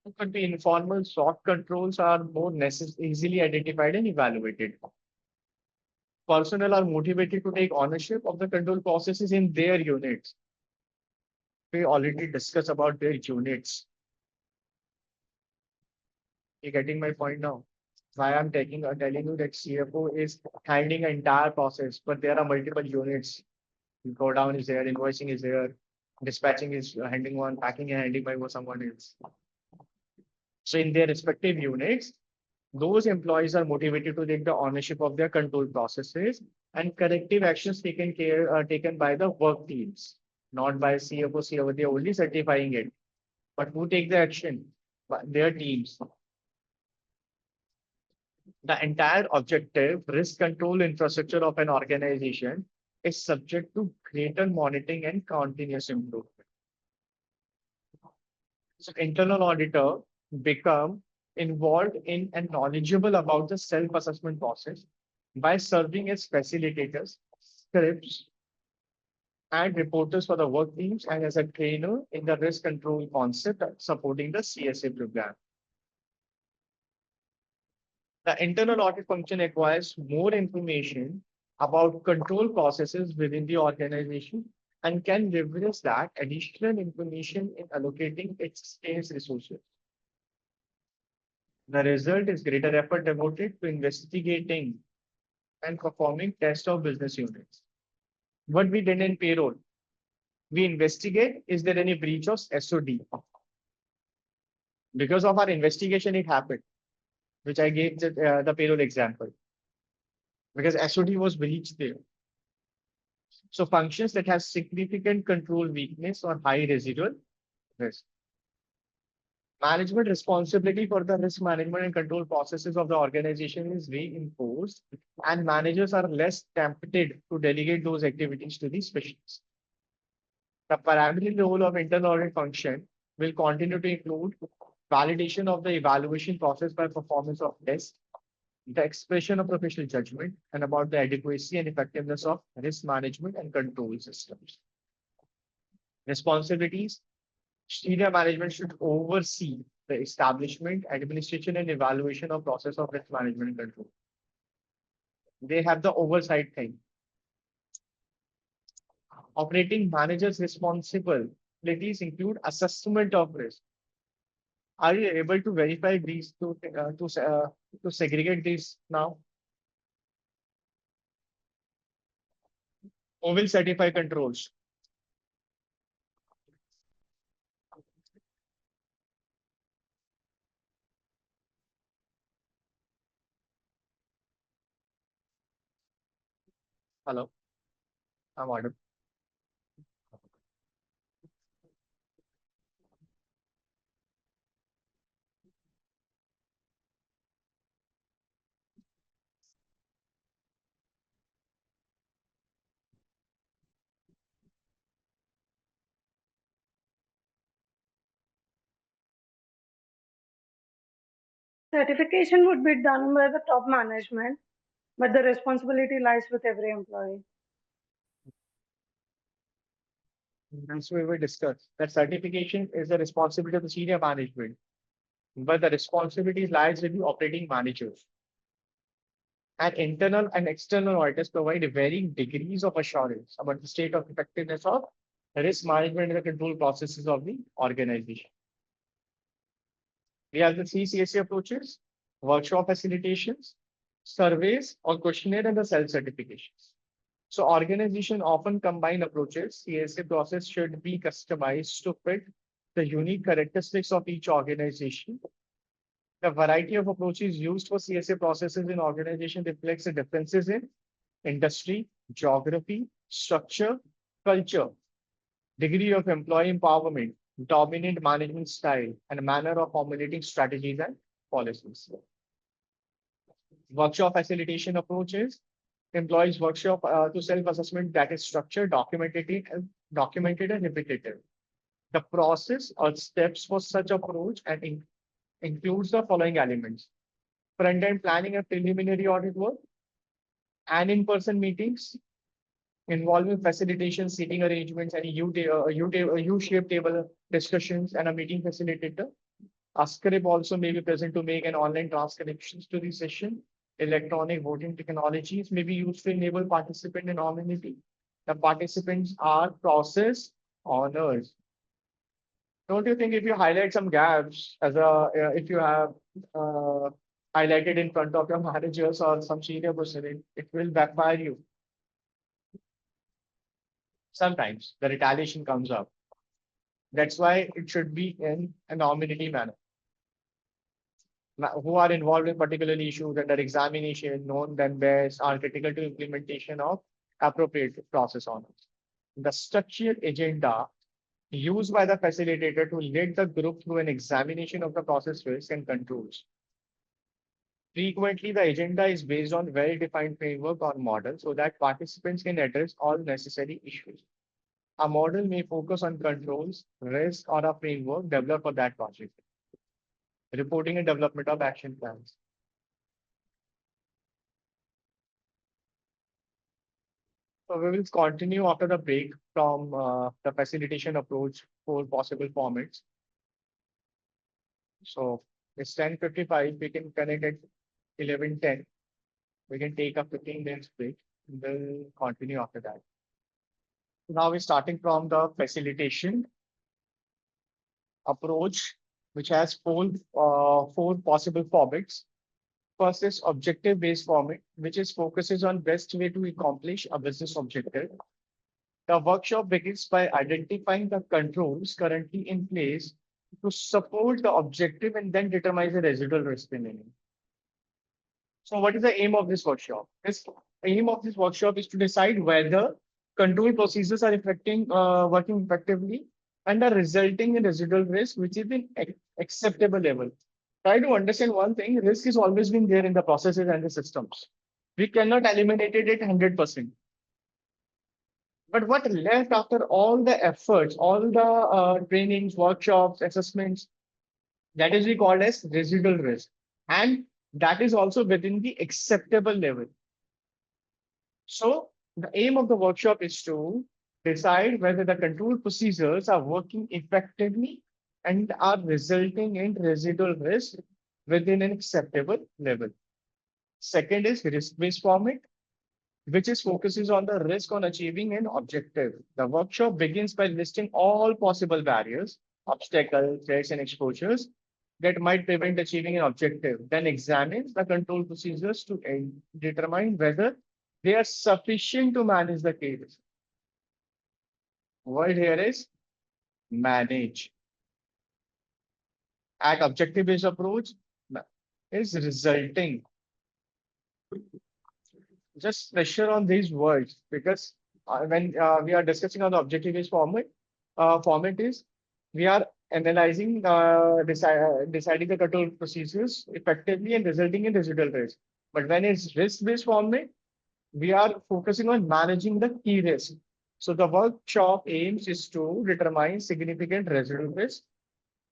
It could be informal, soft controls are more easily identified and evaluated. Personnel are motivated to take ownership of the control processes in their units. We already discussed about their units. You're getting my point now. Why I'm telling you that CFO is handling an entire process, but there are multiple units. Go down is there, invoicing is there, dispatching is handling one, packing and handling by someone else. So in their respective units, those employees are motivated to take the ownership of their control processes and corrective actions taken by the work teams, not by CFO. CFO, they are only certifying it. But who take the action? Their teams. The entire objective risk control infrastructure of an organization is subject to greater monitoring and continuous improvement. So internal auditor become involved in and knowledgeable about the self-assessment process by serving as facilitators, scripts, and reporters for the work teams and as a trainer in the risk control concept supporting the CSA program. The internal audit function acquires more information about control processes within the organization and can leverage that additional information in allocating its scarce resources. The result is greater effort devoted to investigating and performing tests of business units. What we did in payroll, we investigate, is there any breach of SOD? Because of our investigation, it happened, which I gave the payroll example. Because SOD was breached there. So functions that have significant control weakness or high residual risk. Management responsibility for the risk management and control processes of the organization is reinforced, and managers are less tempted to delegate those activities to the specialists. The primary role of internal audit function will continue to include validation of the evaluation process by performance of tests, the expression of professional judgment, and about the adequacy and effectiveness of risk management and control systems. Responsibilities. Senior management should oversee the establishment, administration, and evaluation of process of risk management and control. They have the oversight thing. Operating managers' responsibilities include assessment of risk. Are you able to verify these to segregate these now? Who will certify controls? Hello, I'm audible. Certification would be done by the top management, but the responsibility lies with every employee. That's what we discussed. That certification is the responsibility of the senior management, but the responsibility lies with the operating managers. And internal and external auditors provide varying degrees of assurance about the state of effectiveness of risk management and the control processes of the organization. We have the three CSA approaches: workshop facilitations, surveys or questionnaire, and the self-certifications. So organization often combine approaches. CSA process should be customized to fit the unique characteristics of each organization. The variety of approaches used for CSA processes in organization reflects the differences in industry, geography, structure, culture, degree of employee empowerment, dominant management style, and manner of formulating strategies and policies. Workshop facilitation approaches employs workshop to self-assessment that is structured, documented and repetitive. The process or steps for such approach and includes the following elements: front-end planning and preliminary audit work, and in-person meetings involving facilitation, seating arrangements, and U-shaped table discussions, and a meeting facilitator. A script also may be present to make an online transcriptions to the session. Electronic voting technologies may be used to enable participant anonymity. The participants are process owners. Don't you think if you highlight some gaps as if you have highlighted in front of your managers or some senior person, it will backfire you? Sometimes the retaliation comes up. That's why it should be in a anonymity manner. Who are involved in particular issues under examination, known them best, are critical to implementation of appropriate process owners. The structured agenda used by the facilitator to lead the group through an examination of the process risk and controls. Frequently, the agenda is based on well-defined framework or model so that participants can address all necessary issues. A model may focus on controls, risk, or a framework developed for that project. Reporting and development of action plans. So we will continue after the break from the facilitation approach for possible formats. So it's 10:55. We can connect at 11:10. We can take a 15 minutes break. We'll continue after that. Now we're starting from the facilitation approach, which has four possible formats. First is objective-based format, which is focuses on best way to accomplish a business objective. The workshop begins by identifying the controls currently in place to support the objective and then determine the residual risk remaining. So what is the aim of this workshop? The aim of this workshop is to decide whether control procedures are working effectively and are resulting in residual risk, which is in acceptable level. Try to understand one thing: risk has always been there in the processes and the systems. We cannot eliminate it 100%. But what left after all the efforts, all the trainings, workshops, assessments, that is we call as residual risk. And that is also within the acceptable level. So the aim of the workshop is to decide whether the control procedures are working effectively and are resulting in residual risk within an acceptable level. Second is risk-based format, which is focuses on the risk on achieving an objective. The workshop begins by listing all possible barriers, obstacles, threats, and exposures that might prevent achieving an objective, then examines the control procedures to determine whether they are sufficient to manage the case. Word here is manage. At objective-based approach is resulting. Just pressure on these words, because when we are discussing on the objective-based format is we are analyzing, deciding the control procedures effectively and resulting in residual risk. But when it's risk-based format, we are focusing on managing the key risk. So the workshop aims is to determine significant residual risk.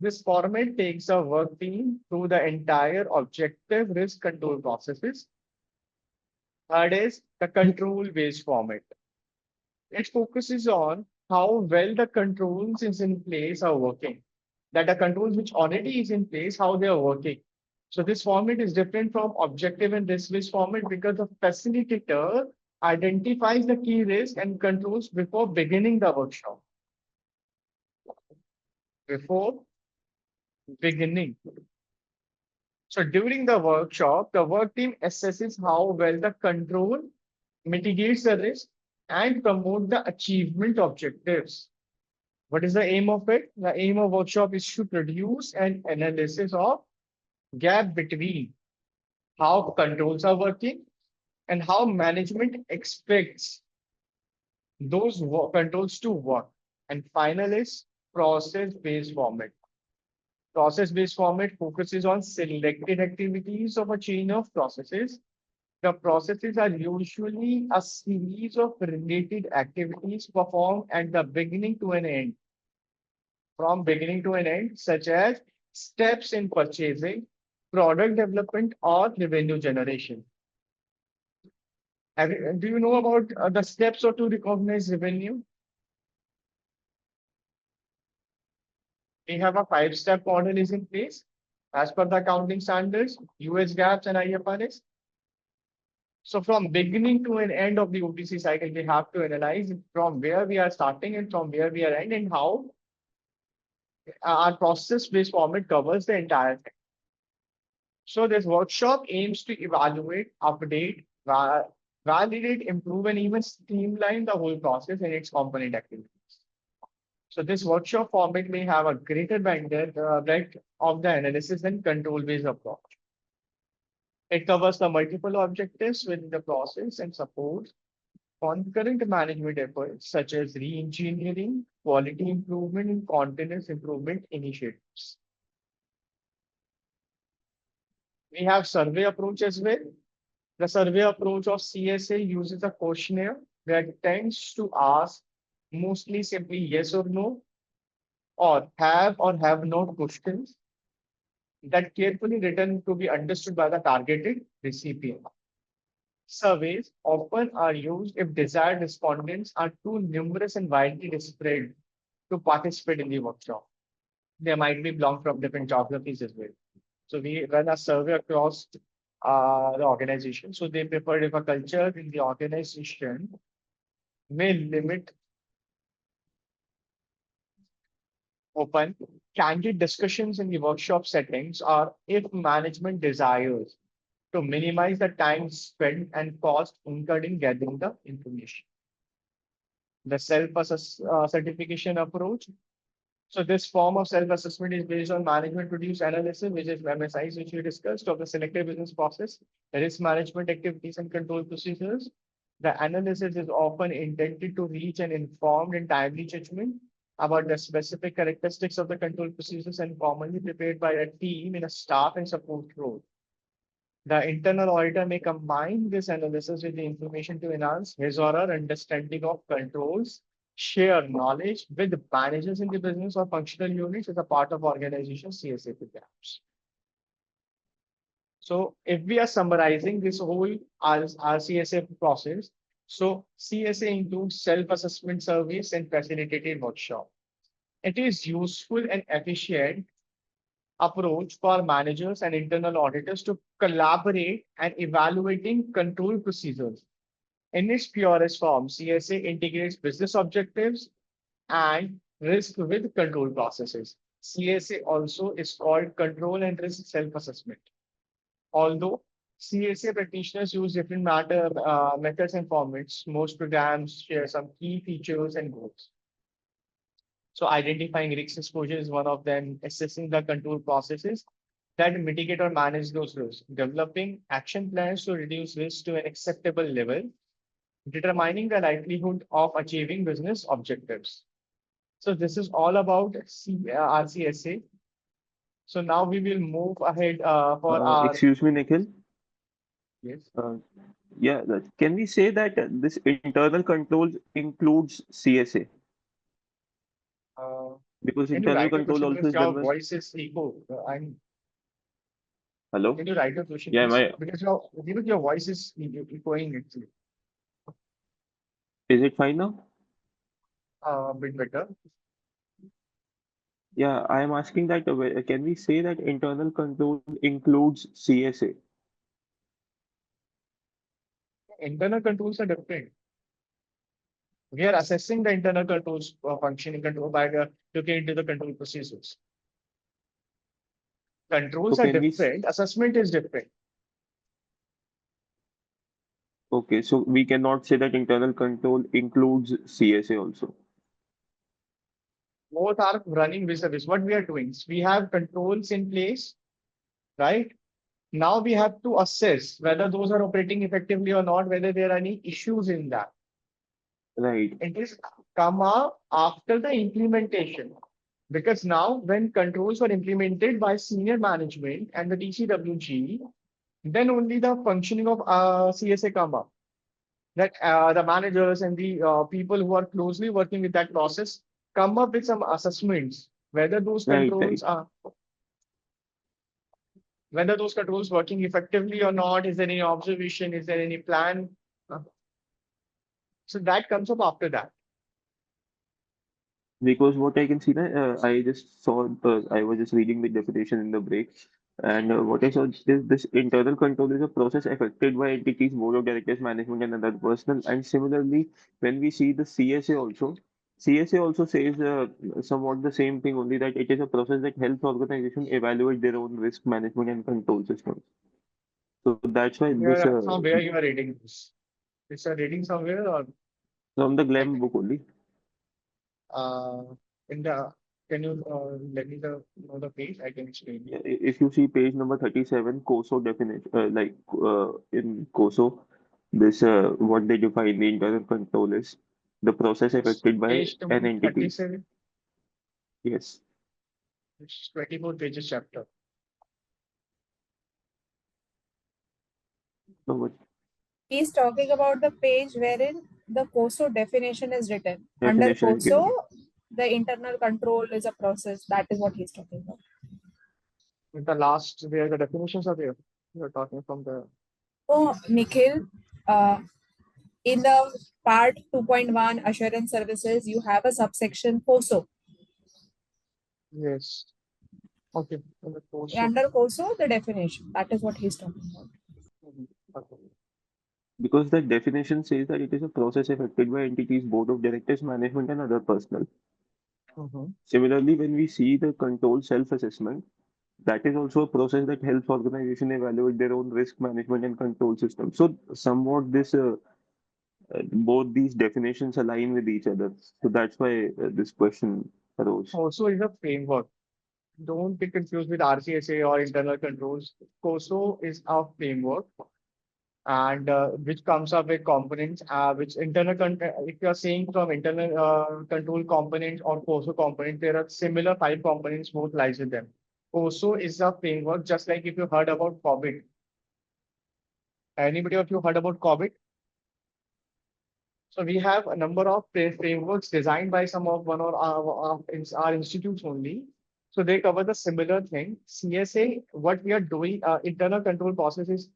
This format takes a work team through the entire objective risk control processes. Third is the control-based format. It focuses on how well the controls is in place are working. That the controls which already is in place, how they are working. So this format is different from objective and risk-based format because the facilitator identifies the key risk and controls before beginning the workshop. Before beginning. So during the workshop, the work team assesses how well the control mitigates the risk and promote the achievement objectives. What is the aim of it? The aim of workshop is to produce an analysis of gap between how controls are working and how management expects those controls to work. And final is process-based format. Process-based format focuses on selected activities of a chain of processes. The processes are usually a series of related activities performed at the beginning to an end. From beginning to an end, such as steps in purchasing, product development, or revenue generation. Do you know about the steps or to recognize revenue? We have a 5-step model is in place as per the accounting standards, US GAAPs and IFRS. So from beginning to an end of the OTC cycle, we have to analyze from where we are starting and from where we are ending and how our process-based format covers the entire thing. So this workshop aims to evaluate, update, validate, improve, and even streamline the whole process and its component activities. So this workshop format may have a greater breadth of the analysis and control-based approach. It covers the multiple objectives within the process and supports concurrent management efforts such as re-engineering, quality improvement, and continuous improvement initiatives. We have survey approach as well. The survey approach of CSA uses a questionnaire that tends to ask mostly simply yes or no, or have not questions that carefully written to be understood by the targeted recipient. Surveys often are used if desired respondents are too numerous and widely spread to participate in the workshop. They might be belong from different geographies as well. So we run a survey across the organization. So they prefer if a culture in the organization may limit open candid discussions in the workshop settings, or if management desires to minimize the time spent and cost incurred in gathering the information. The self-certification approach. So this form of self-assessment is based on management-produced analysis, which is MSIs, which we discussed, of the selective business process, risk management activities, and control procedures. The analysis is often intended to reach an informed and timely judgment about the specific characteristics of the control procedures and commonly prepared by a team in a staff and support role. The internal auditor may combine this analysis with the information to enhance his or her understanding of controls, share knowledge with the managers in the business or functional units as a part of organization CSA programs. So if we are summarizing this whole our CSA process, so CSA includes self-assessment surveys and facilitated workshop. It is useful and efficient approach for managers and internal auditors to collaborate and evaluating control procedures. In its purest form, CSA integrates business objectives and risk with control processes. CSA also is called control and risk self-assessment. Although CSA practitioners use different methods and formats, most programs share some key features and goals. So identifying risk exposure is one of them, assessing the control processes that mitigate or manage those risks, developing action plans to reduce risk to an acceptable level, determining the likelihood of achieving business objectives. So this is all about RCSA. So now we will move ahead for our. Excuse me, Nikhil. Yes. Yeah, can we say that this internal controls includes CSA? Because Can you internal write a control question also because is your done by. voice is echo. Hello? Can you write a question? Yeah, please? Because your voice is echoing actually. Is it fine now? A bit better. Yeah, I am asking that can we say that internal control includes CSA? Internal controls are different. We are assessing the internal controls functioning control by looking into the control procedures. Controls So are can we different, assessment is different. Okay, so we cannot say that internal control includes CSA also. Both are running vis-a-vis. What we are doing is we have controls in place, right? Now we have to assess whether those are operating effectively or not, whether there are any issues in that. Right, It is come up after the implementation. Because now when controls were implemented by senior management and the DCWG, then only the functioning of CSA come up. That the managers and the people who are closely working with that process come up with some assessments whether those right, controls are working effectively or not. Is there any observation? Is there any plan? So that comes up after that. Because what I can see now, I just saw, I was just reading the definition in the break, and what I saw is this internal control is a process affected by entities, board of directors, management, and other personnel. And similarly, when we see the CSA also says somewhat the same thing, only that it is a process that helps organizations evaluate their own risk management and control systems. So that's why this From where you are reading this? It's a reading somewhere or from the GLAM book only. uh, in the can you let me know the page? I can explain. Yeah, if you see page number 37, COSO definition, in COSO, this what they define the internal control is the process affected by Page an number entity. 37, Yes. which is 24 pages chapter. So what He's talking about the page wherein the COSO definition is written. Under definition is COSO, given? the internal control is a process. That is what he's talking about. With the last where the definitions are there. You're talking from the Oh, Nikhil, in the part 2.1 assurance services, you have a subsection COSO. yes. Okay. And the course. Under COSO, the definition. That is what he's talking about. Okay. Because the definition says that it is a process affected by entities, board of directors, management, and other personnel. Mhm. Similarly, when we see the control self-assessment, that is also a process that helps organization evaluate their own risk management and control system. So somewhat this both these definitions align with each other. So that's why this question arose. COSO is a framework. Don't be confused with RCSA or internal controls. COSO is a framework and which comes up with components, which if you are saying from internal control component or COSO component, there are similar 5 components, both lies with them. COSO is a framework, just like if you heard about COVID. Anybody of you heard about COVID? So we have a number of frameworks designed by some of one or our institutes only. So they cover the similar thing. CSA, what we are doing, internal control process is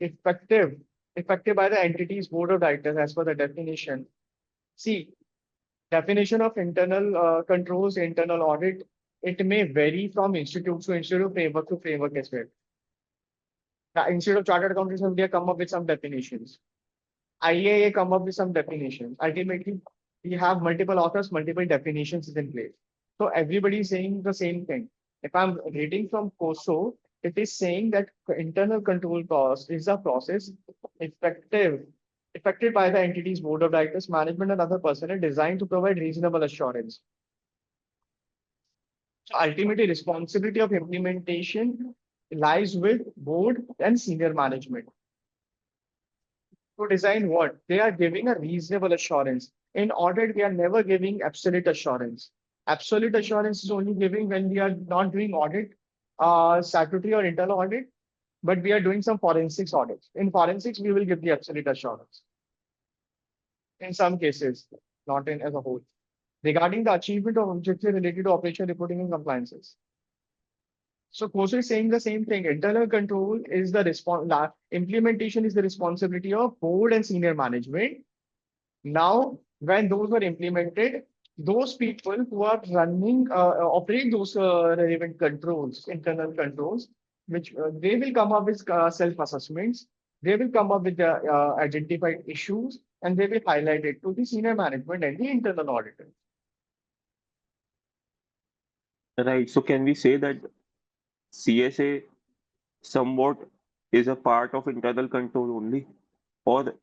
effective, effective by the entity's board of directors as per the definition. See, definition of internal controls, internal audit, it may vary from institute to institute, framework to framework as well. The Institute of Chartered Accountants of India come up with some definitions. IAA come up with some definitions. Ultimately, we have multiple authors, multiple definitions is in place. So everybody is saying the same thing. If I'm reading from COSO, it is saying that internal control cost is a process effected by the entity's board of directors, management, and other personnel designed to provide reasonable assurance. So ultimately, responsibility of implementation lies with board and senior management. To design what? They are giving a reasonable assurance. In audit, we are never giving absolute assurance. Absolute assurance is only giving when we are not doing audit, statutory or internal audit, but we are doing some forensics audits. In forensics, we will give the absolute assurance. In some cases, not in as a whole. Regarding the achievement of objectives related to operation reporting and compliances. So COSO is saying the same thing. Internal control is the implementation is the responsibility of board and senior management. Now, when those were implemented, those people who are running, operate those relevant controls, internal controls, which they will come up with self-assessments. They will come up with the identified issues and they will highlight it to the senior management and the internal auditor. Right. So can we say that CSA somewhat is a part of internal control only, or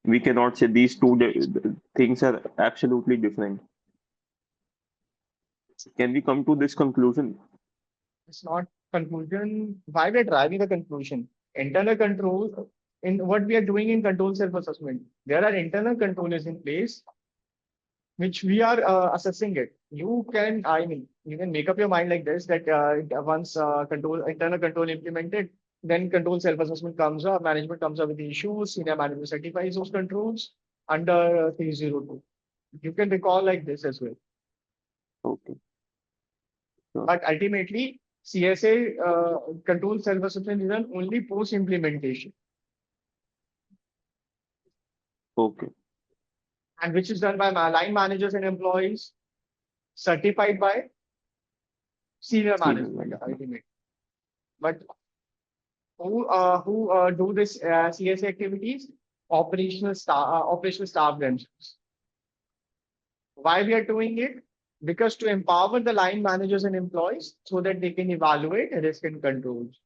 we cannot say these two things are absolutely different. Can we come to this conclusion? It's not conclusion. Why we're driving the conclusion? Internal control in what we are doing in control self-assessment. There are internal controllers in place which we are assessing it. You can, I mean, you can make up your mind like this that once internal control implemented, then control self-assessment comes up, management comes up with the issues, senior management certifies those controls under 302. You can recall like this as well. Okay. Sure. But ultimately, CSA control self-assessment is an only post-implementation, Okay. and which is done by line managers and employees, certified by senior Senior management management. ultimately. But who do this CSA activities? Operational staff themselves. Why we are doing it? Because to empower the line managers and employees so that they can evaluate risk and controls,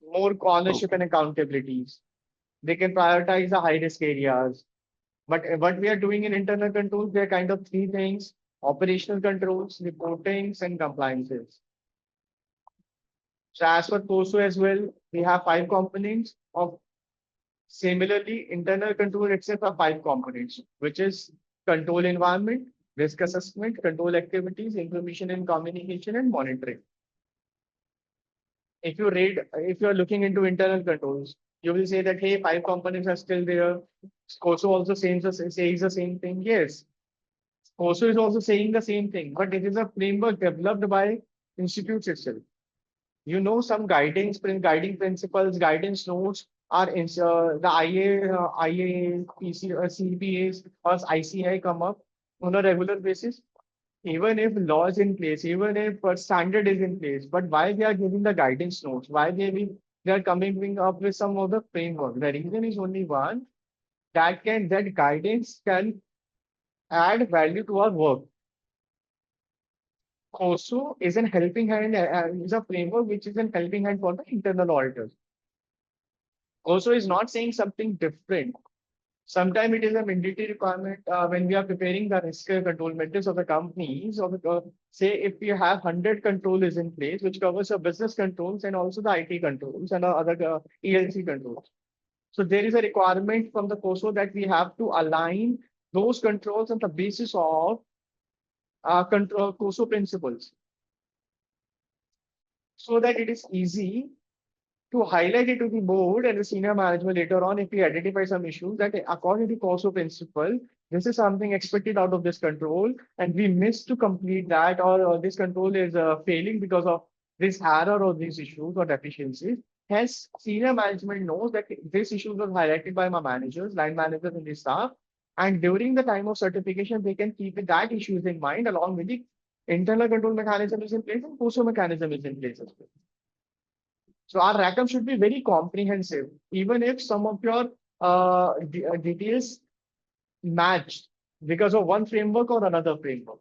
more ownership Okay. and accountabilities. They can prioritize the high risk areas. But what we are doing in internal controls, there are kind of three things: operational controls, reportings, and compliances. So as for COSO as well, we have 5 components of similarly internal control itself are 5 components, which is control environment, risk assessment, control activities, information and communication, and monitoring. If you're looking into internal controls, you will say that, hey, 5 components are still there. COSO also says the same thing. Yes, COSO is also saying the same thing, but it is a framework developed by institutes itself. You know, some guiding principles, guidance notes are in the IA, PC, CPAs or ICI come up on a regular basis. Even if law is in place, even if a standard is in place, but why they are giving the guidance notes? Why they are coming up with some of the framework? The reason is only one, that guidance can add value to our work. COSO is an helping hand, is a framework which is an helping hand for the internal auditors. COSO is not saying something different. Sometimes it is a mandatory requirement when we are preparing the risk control metrics of the companies. Say if we have 100 controls in place, which covers the business controls and also the IT controls and other ELC controls. So there is a requirement from the COSO that we have to align those controls on the basis of control COSO principles, so that it is easy to highlight it to the board and the senior management later on if we identify some issues that according to COSO principle, this is something expected out of this control and we missed to complete that, or this control is failing because of this error or these issues or deficiencies. Hence, senior management knows that this issue was highlighted by my managers, line managers and the staff. And during the time of certification, they can keep that issues in mind along with the internal control mechanism is in place and COSO mechanism is in place as well. So our RACM should be very comprehensive, even if some of your details match because of one framework or another framework.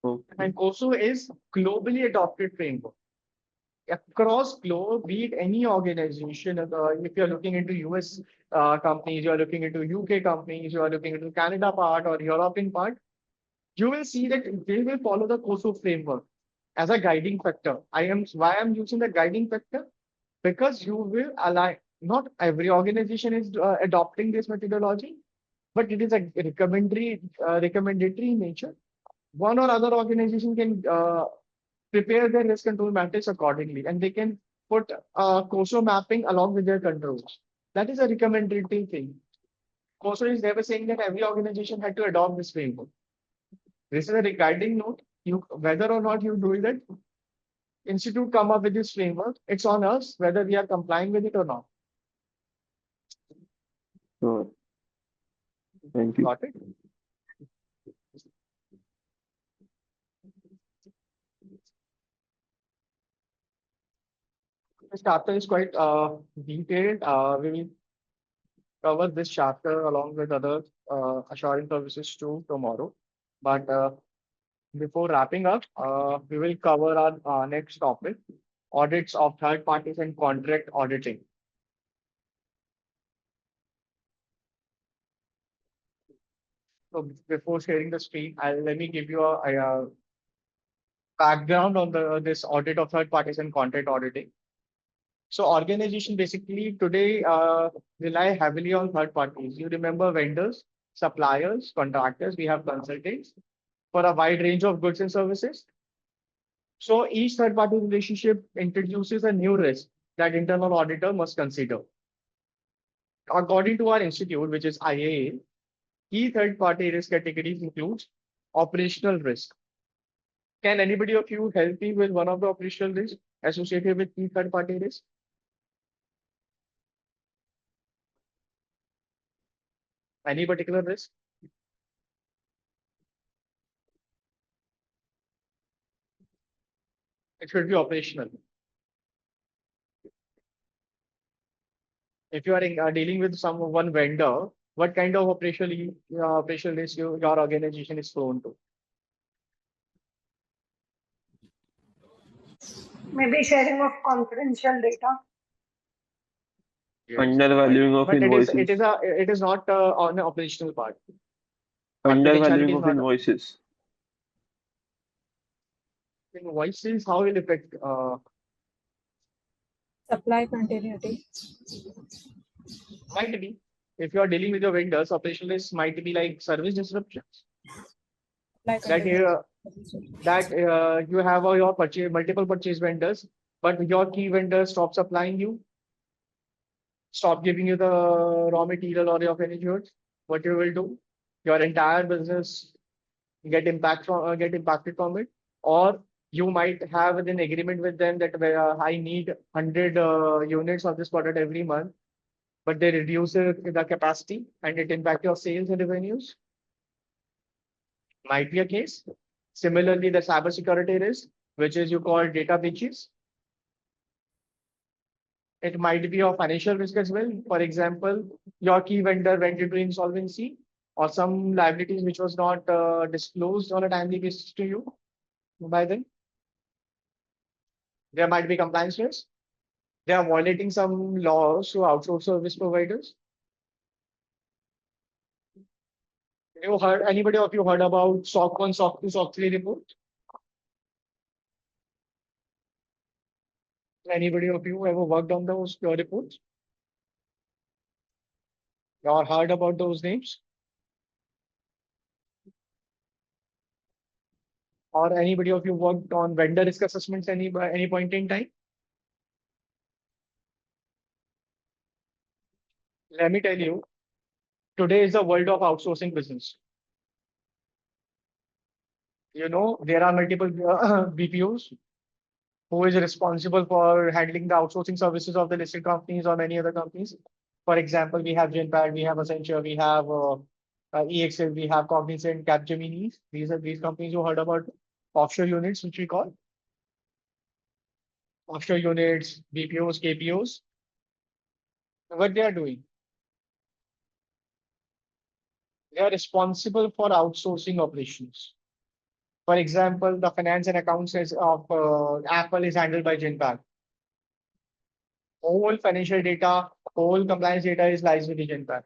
Okay. And COSO is globally adopted framework. Across globe, be it any organization, if you're looking into US companies, you're looking into UK companies, you're looking into Canada part or European part, you will see that they will follow the COSO framework as a guiding factor. Why I'm using the guiding factor, because you will align. Not every organization is adopting this methodology, but it is a recommendatory in nature. One or other organization can prepare their risk control matrix accordingly, and they can put COSO mapping along with their controls. That is a recommendatory thing. COSO is never saying that every organization had to adopt this framework. This is a guiding note. Whether or not you do it, institute come up with this framework. It's on us whether we are complying with it or not. Sure. Thank you. Got it? This chapter is quite detailed. We will cover this chapter along with other assuring services too tomorrow. But before wrapping up, we will cover our next topic, audits of third parties and contract auditing. So before sharing the screen, let me give you a background on this audit of third parties and contract auditing. So organization basically today rely heavily on third parties. You remember vendors, suppliers, contractors, we have consultants for a wide range of goods and services. So each third party relationship introduces a new risk that internal auditor must consider. According to our institute, which is IAA, key third party risk categories includes operational risk. Can anybody of you help me with one of the operational risks associated with key third party risk? Any particular risk? It should be operational. If you are dealing with one vendor, what kind of operational risk your organization is prone to? Maybe sharing of confidential data. Yes, Undervaluing of but invoices. it is not on the operational part. Undervaluing Confidentiality is of not invoices. invoices. How will affect Supply continuity. might be if you are dealing with your vendors, operational risk might be like service disruptions. Supply That you have your multiple purchase vendors, but your key vendor stop supplying you, stop giving you the raw material or your finished goods. What you will do? Your entire business get impacted from it, or you might have an agreement with them that I need 100 units of this product every month, but they reduce the capacity and it impact your sales and revenues. Might be a case. Similarly, the cybersecurity risk, which is you call data breaches. It might be a financial risk as well. For example, your key vendor went into insolvency or some liabilities which was not disclosed on a timely basis to you by then. There might be compliance risk. They are violating some laws to outsource service providers. Anybody of you heard about SOC 1, SOC 2, SOC 3 report? Anybody of you ever worked on those reports? Or heard about those names? Or anybody of you worked on vendor risk assessments any point in time? Let me tell you, today is the world of outsourcing business. You know, there are multiple BPOs who is responsible for handling the outsourcing services of the listed companies or many other companies. For example, we have Genpad, we have Accenture, we have EXL, we have Cognizant, Capgemini. These are these companies you heard about offshore units, which we call offshore units, BPOs, KPOs. What they are doing? They are responsible for outsourcing operations. For example, the finance and accounts of Apple is handled by Genpact. Whole financial data, whole compliance data is lies with the Genpact.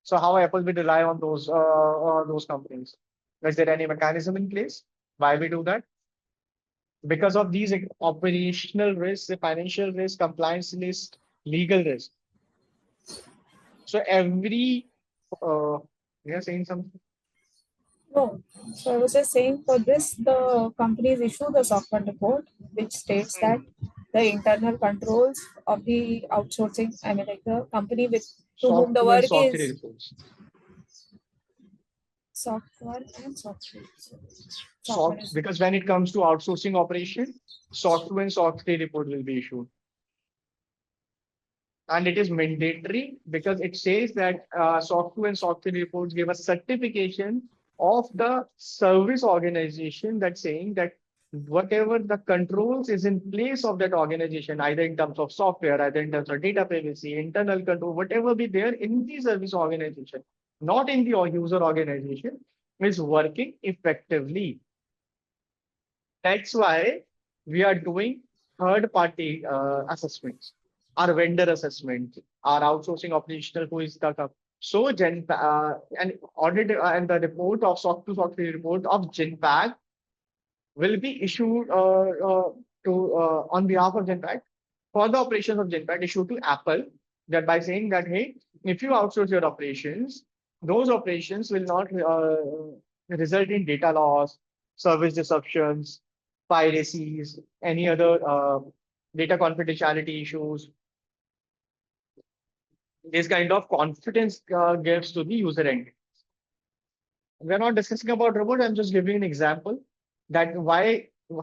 So how Apple will rely on those companies? Is there any mechanism in place? Why we do that? Because of these operational risks, the financial risk, compliance risk, legal risk. So you're saying something? No. So I was just saying for this, the companies issue the SOC 1 report, which states that the internal controls of the outsourcing, I mean, like the company with to whom the work is SOC 1 and SOC 3. Because when it comes to outsourcing operation, SOC 2 and SOC 3 report will be issued. And it is mandatory because it says that SOC 2 and SOC 3 reports give a certification of the service organization that's saying that whatever the controls is in place of that organization, either in terms of software, either in terms of data privacy, internal control, whatever be there in the service organization, not in the user organization, is working effectively. That's why we are doing third party assessments, our vendor assessment, our outsourcing operational who is the so an audit and the report of SOC 2 SOC 3 report of Genpact will be issued to on behalf of Genpact for the operations of Genpact issued to Apple, that by saying that, hey, if you outsource your operations, those operations will not result in data loss, service disruptions, piracies, any other data confidentiality issues. This kind of confidence gives to the user end. We're not discussing about robot. I'm just giving an example that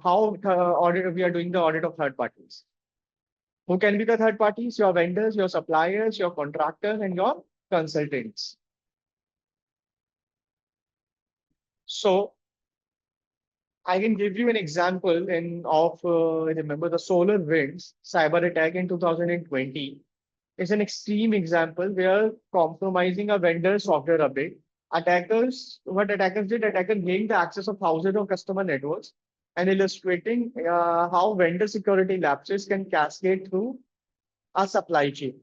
how audit we are doing the audit of third parties. Who can be the third parties? Your vendors, your suppliers, your contractors, and your consultants. So I can give you an example of remember the solar winds cyber attack in 2020 is an extreme example where compromising a vendor software update. What attackers did, attackers gained the access of thousands of customer networks and illustrating how vendor security lapses can cascade through a supply chain.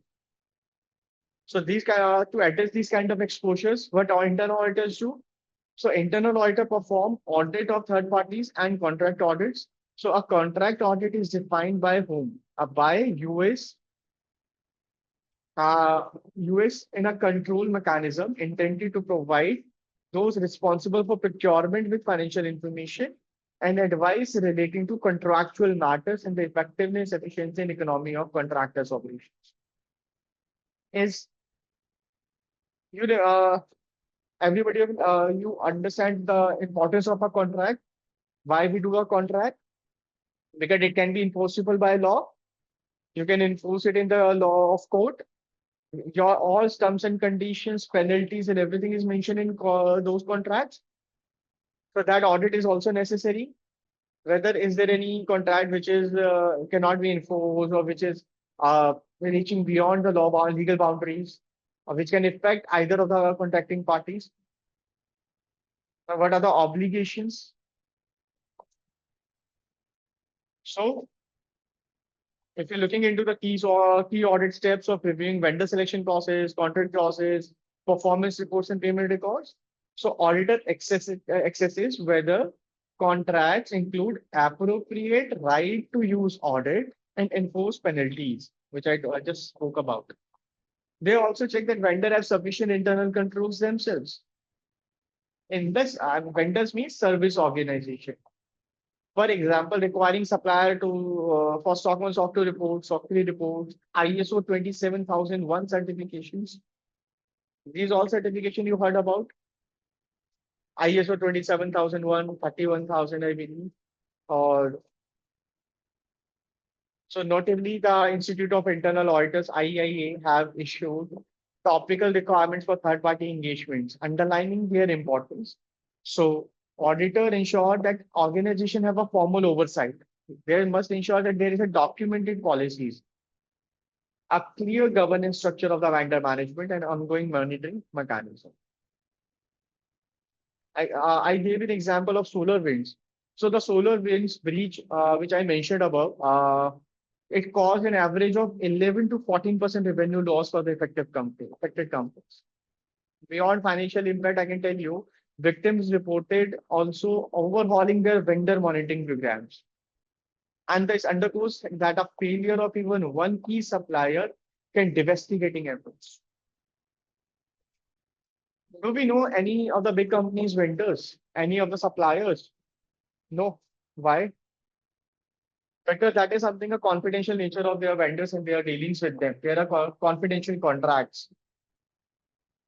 So to address these kind of exposures, what our internal auditors do? So internal auditor perform audit of third parties and contract audits. So a contract audit is defined by whom? By US in a control mechanism intended to provide those responsible for procurement with financial information and advice relating to contractual matters and the effectiveness, efficiency, and economy of contractors' operations. Is you everybody you understand the importance of a contract? Why we do a contract? Because it can be enforceable by law. You can enforce it in the law of court. Your all terms and conditions, penalties, and everything is mentioned in those contracts. So that audit is also necessary. Whether is there any contract which is cannot be enforced or which is reaching beyond the legal boundaries, which can affect either of the contracting parties. What are the obligations? So if you're looking into the key audit steps of reviewing vendor selection process, contract clauses, performance reports, and payment records. So auditor accesses whether contracts include appropriate right to use audit and enforce penalties, which I just spoke about. They also check that vendor have sufficient internal controls themselves. In this, vendors means service organization. For example, requiring supplier to for SOC 1, SOC 2 reports, SOC 3 reports, ISO 27001 certifications. These all certification you heard about. ISO 27001, 31000, I believe. Or so notably, the Institute of Internal Auditors (IIA) have issued topical requirements for third-party engagements, underlining their importance. So auditor ensure that organization have a formal oversight. They must ensure that there is a documented policies, a clear governance structure of the vendor management, and ongoing monitoring mechanism. I gave an example of solar winds. So the solar winds breach, which I mentioned above, it caused an average of 11 to 14% revenue loss for the affected companies. Beyond financial impact, I can tell you, victims reported also overhauling their vendor monitoring programs. And this undergoes that a failure of even one key supplier can devastating efforts. Do we know any of the big companies' vendors? Any of the suppliers? No. Why? Because that is something a confidential nature of their vendors and their dealings with them. There are confidential contracts.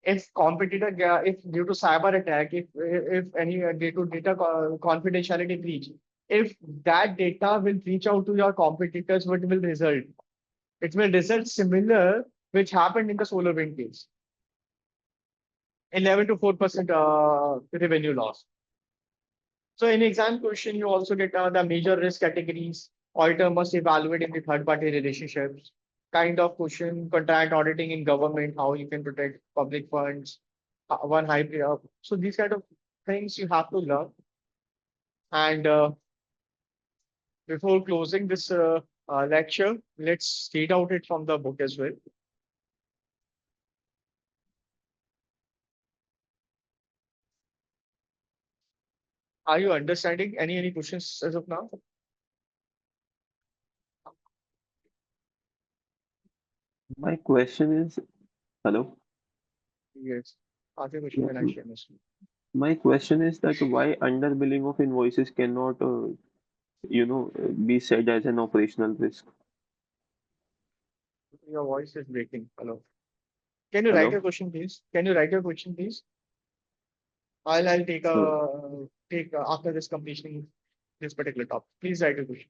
If competitor, if due to cyber attack, if any due to data confidentiality breach, if that data will reach out to your competitors, what will result? It will result similar which happened in the solar wind case. 11 to 4% revenue loss. So in exam question, you also get the major risk categories. Auditor must evaluate in the third-party relationships. Kind of question, contract auditing in government, how you can protect public funds, one hybrid. So these kind of things you have to learn. And before closing this lecture, let's read out it from the book as well. Are you understanding? Any questions as of now? My question is, hello? Yes. Ask your question and I share my screen. My question is that why underbilling of invoices cannot, be said as an operational risk? Your voice is breaking. Hello. Can you write your Hello? question, please? Can you write your question, please? I'll take So, after this completion this particular topic. Please write your question.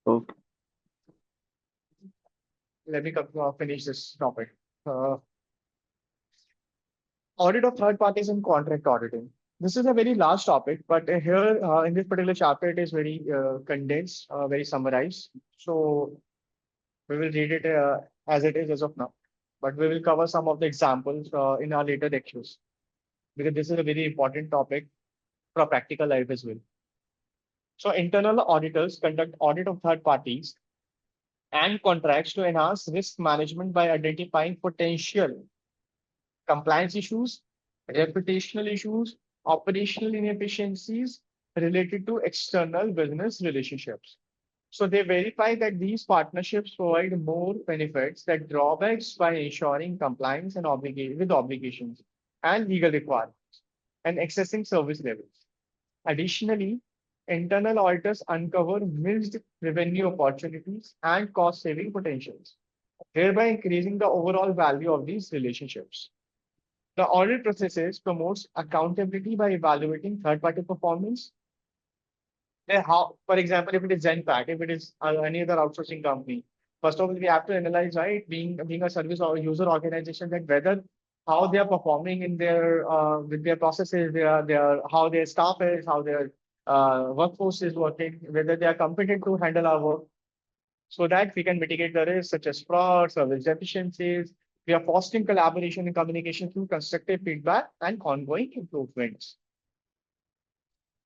okay. Let me finish this topic. Audit of third parties and contract auditing. This is a very large topic, but here in this particular chapter, it is very condensed, very summarized. So we will read it as it is as of now, but we will cover some of the examples in our later lectures because this is a very important topic for practical life as well. So internal auditors conduct audit of third parties and contracts to enhance risk management by identifying potential compliance issues, reputational issues, operational inefficiencies related to external business relationships. So they verify that these partnerships provide more benefits than drawbacks by ensuring compliance and with obligations and legal requirements and accessing service levels. Additionally, internal auditors uncover missed revenue opportunities and cost saving potentials, thereby increasing the overall value of these relationships. The audit processes promotes accountability by evaluating third-party performance. How, for example, if it is Zenpact, if it is any other outsourcing company, first of all, we have to analyze, right, being a service or user organization, that whether how they are performing in their with their processes, their how their staff is, how their workforce is working, whether they are competent to handle our work, so that we can mitigate the risks such as fraud, service deficiencies. We are fostering collaboration and communication through constructive feedback and ongoing improvements.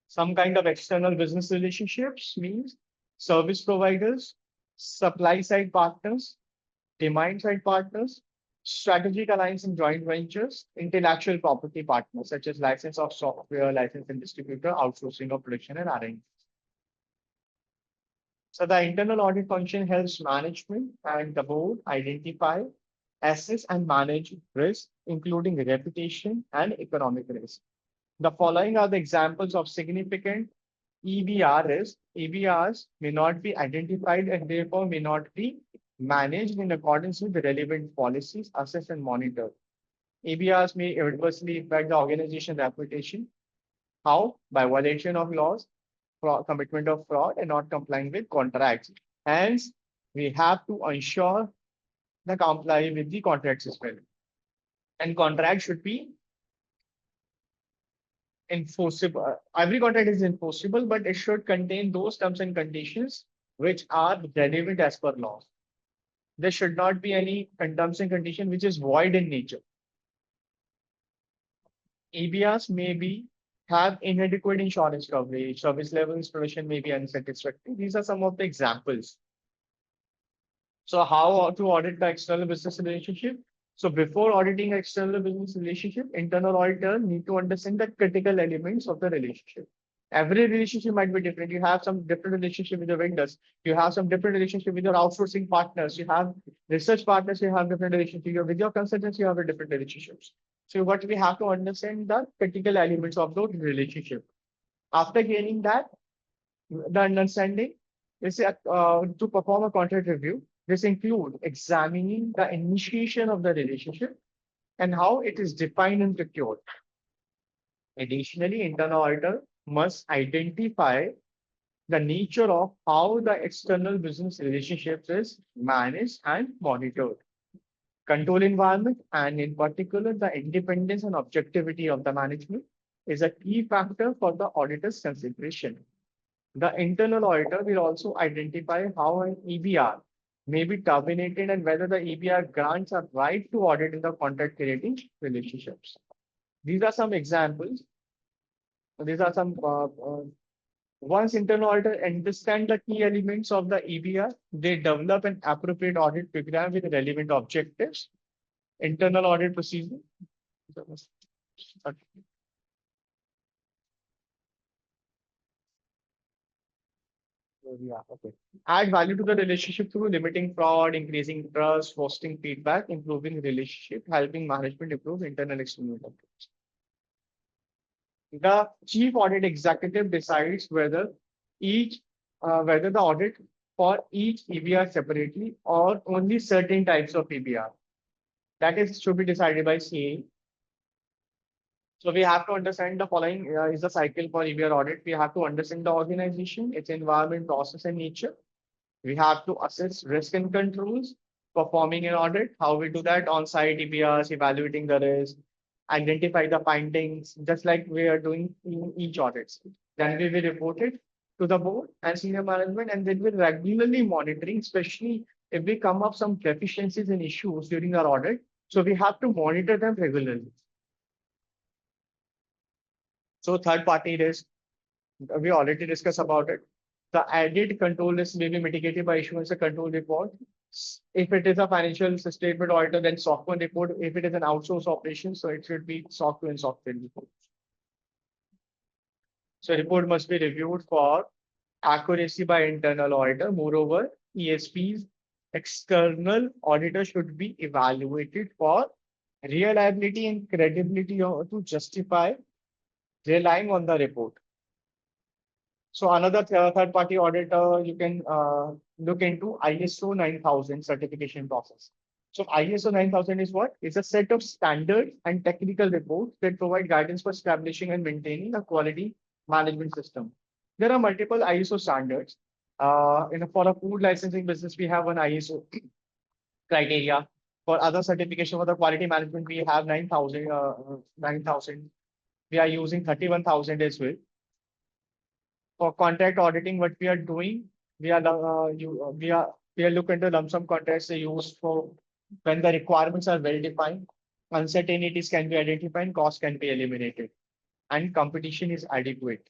Some kind of external business relationships means service providers, supply side partners, demand side partners, strategic alliance and joint ventures, intellectual property partners such as license of software, license and distributor, outsourcing of production and R&D. So the internal audit function helps management and the board identify, assess and manage risk, including reputation and economic risk. The following are the examples of significant EBR risk. EBRs may not be identified and therefore may not be managed in accordance with the relevant policies, assessed and monitored. EBRs may adversely impact the organization's reputation. How? By violation of laws, commitment of fraud, and not complying with contracts. Hence, we have to ensure the comply with the contracts as well. And contract should be enforceable. Every contract is enforceable, but it should contain those terms and conditions which are relevant as per law. There should not be any terms and condition which is void in nature. EBRs may have inadequate insurance coverage, service level installation may be unsatisfactory. These are some of the examples. So how to audit the external business relationship? So before auditing external business relationship, internal auditor need to understand the critical elements of the relationship. Every relationship might be different. You have some different relationship with your vendors. You have some different relationship with your outsourcing partners. You have research partners. You have different relationship. With your consultants, you have a different relationships. So what we have to understand the critical elements of those relationship. After gaining that, the understanding is to perform a contract review. This includes examining the initiation of the relationship and how it is defined and procured. Additionally, internal auditor must identify the nature of how the external business relationships is managed and monitored. Control environment, and in particular, the independence and objectivity of the management is a key factor for the auditor's consideration. The internal auditor will also identify how an EBR may be terminated and whether the EBR grants a right to audit in the contract creating relationships. These are some examples. These are some Once internal auditor understand the key elements of the EBR, they develop an appropriate audit program with relevant objectives, internal audit procedure. Yeah, okay. Add value to the relationship through limiting fraud, increasing trust, fostering feedback, improving relationship, helping management improve internal external controls. The chief audit executive decides whether the audit for each EBR separately or only certain types of EBR. That is should be decided by CA. So we have to understand the following is the cycle for EBR audit. We have to understand the organization, its environment, process, and nature. We have to assess risk and controls, performing an audit, how we do that on-site EBRs, evaluating the risk, identify the findings, just like we are doing in each audits. Then we will report it to the board and senior management, and then we're regularly monitoring, especially if we come up some deficiencies and issues during our audit. So we have to monitor them regularly. So third party risk, we already discussed about it. The added control risk may be mitigated by issuance a control report. If it is a financial statement auditor, then SOC 1 report. If it is an outsourced operation, so it should be SOC 2 and SOC 3 report. So report must be reviewed for accuracy by internal auditor. Moreover, ESP's external auditor should be evaluated for reliability and credibility to justify relying on the report. So another third party auditor, you can look into ISO 9000 certification process. So ISO 9000 is what? It's a set of standards and technical reports that provide guidance for establishing and maintaining a quality management system. There are multiple ISO standards. For a food licensing business, we have one ISO criteria. For other certification for the quality management, we have 9000. We are using 31,000 as well. For contract auditing, what we are doing, we are looking into lump sum contracts they use for when the requirements are well defined, uncertainties can be identified, costs can be eliminated, and competition is adequate.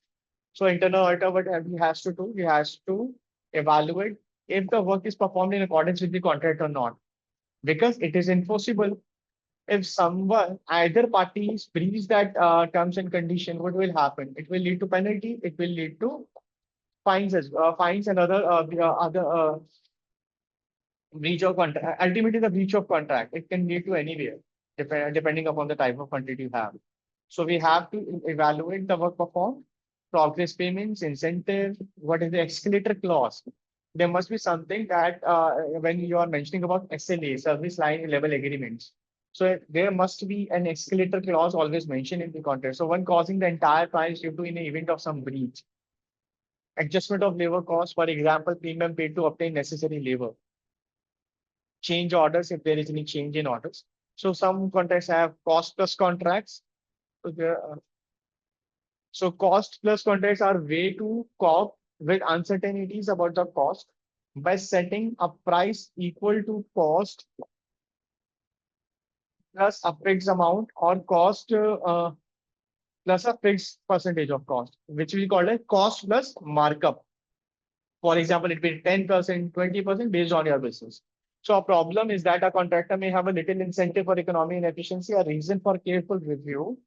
So internal auditor, what he has to do, he has to evaluate if the work is performed in accordance with the contract or not, because it is enforceable. If someone, either parties breach that terms and condition, what will happen? It will lead to penalty. It will lead to fines and other breach of contract. Ultimately, the breach of contract, it can lead to anywhere, depending upon the type of contract you have. So we have to evaluate the work performed, progress payments, incentive. What is the escalator clause? There must be something that when you are mentioning about SLA, service line level agreements. So there must be an escalator clause always mentioned in the contract. So one causing the entire price due to in the event of some breach. Adjustment of labor costs, for example, premium paid to obtain necessary labor. Change orders if there is any change in orders. So some contracts have cost plus contracts. So cost plus contracts are way to cope with uncertainties about the cost by setting a price equal to cost plus a fixed amount or cost plus a fixed percentage of cost, which we call a cost plus markup. For example, it will be 10%, 20% based on your business. So a problem is that a contractor may have a little incentive for economy and efficiency, a reason for careful review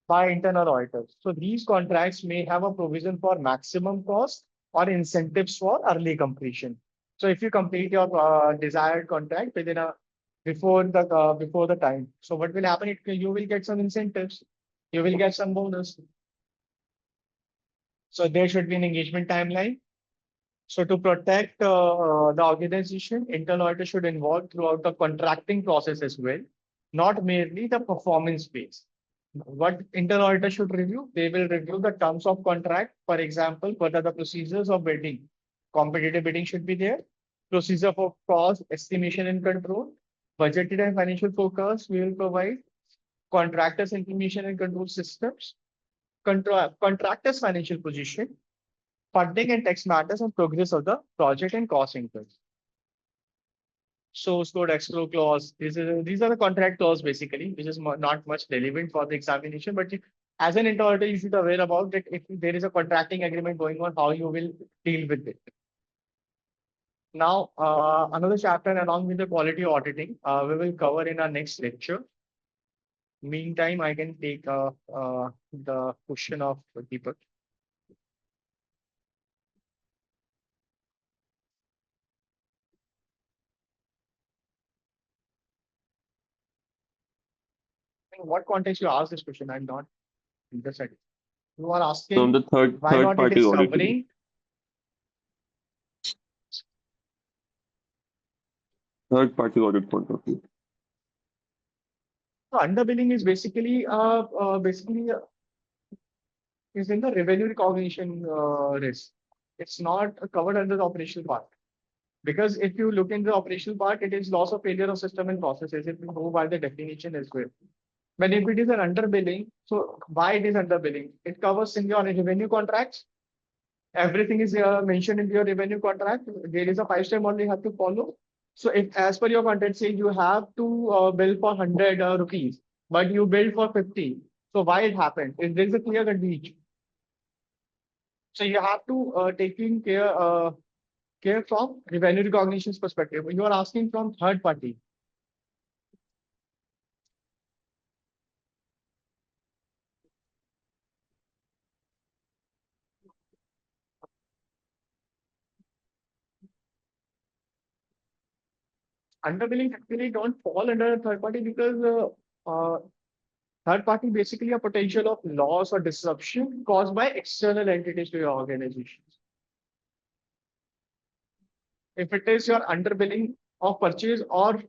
by internal auditors. So these contracts may have a provision for maximum cost or incentives for early completion. So if you complete your desired contract before the time, so what will happen? You will get some incentives, you will get some bonus. So there should be an engagement timeline. So to protect the organization, internal auditor should involve throughout the contracting process as well, not merely the performance phase. What internal auditor should review? They will review the terms of contract. For example, what are the procedures of bidding? Competitive bidding should be there. Procedure for cost estimation and control. Budgeted and financial forecast we will provide. Contractors information and control systems. Contractors financial position. Funding and tax matters and progress of the project and cost incurs. Source code escrow clause. These are the contract clause basically, which is not much relevant for the examination, but as an internal auditor, you should be aware about that if there is a contracting agreement going on, how you will deal with it. Now, another chapter along with the quality auditing, we will cover in our next lecture. Meantime, I can take the question of Deepak. In what context you ask this question? I'm not interested. You are asking From the why third not it party is auditing. covering. Third party audit point of view. So underbilling is basically is in the revenue recognition risk. It's not covered under the operational part. Because if you look in the operational part, it is loss of failure of system and processes. If you go by the definition as well. But if it is an underbilling, so why it is underbilling? It covers in your revenue contracts. Everything is mentioned in your revenue contract. There is a 5-step model you have to follow. So if as per your contract say you have to bill for 100 rupees, but you bill for 50. So why it happened? If there is a clear breach. So you have to taking care from revenue recognition's perspective. You are asking from third party. Underbilling actually don't fall under third party because third party basically a potential of loss or disruption caused by external entities to your organization. If it is your underbilling of purchase or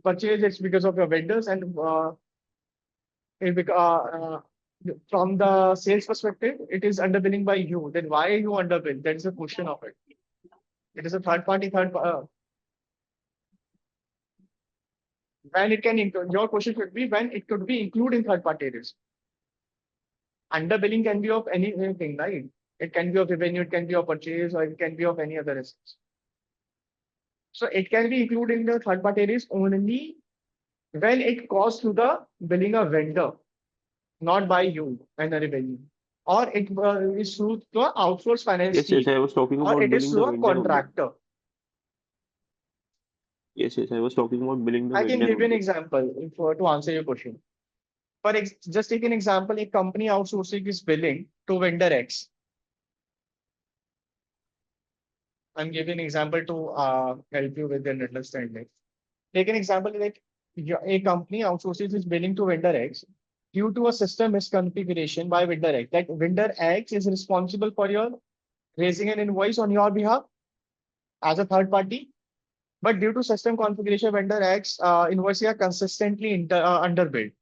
purchase, it's because of your vendors and from the sales perspective, it is underbilling by you. Then why are you underbill? That is a question of it. It is a third party. When it can include, your question should be when it could be included in third party risk. Underbilling can be of anything, right? It can be of revenue, it can be of purchase, or it can be of any other risks. So it can be included in the third party risk only when it costs to the billing a vendor, not by you and the revenue. Or it is through the outsourced finance Yes, team. yes, I was talking Or about it is billing through the a vendor only. contractor. Yes, yes, I was talking about billing the I can vendor give you an only. example to answer your question. Just take an example, a company outsourcing is billing to vendor X. I'm giving an example to help you with an understanding. Take an example like a company outsources its billing to vendor X due to a system misconfiguration by vendor X. That vendor X is responsible for your raising an invoice on your behalf as a third party. But due to system configuration, vendor X invoices are consistently underbilled.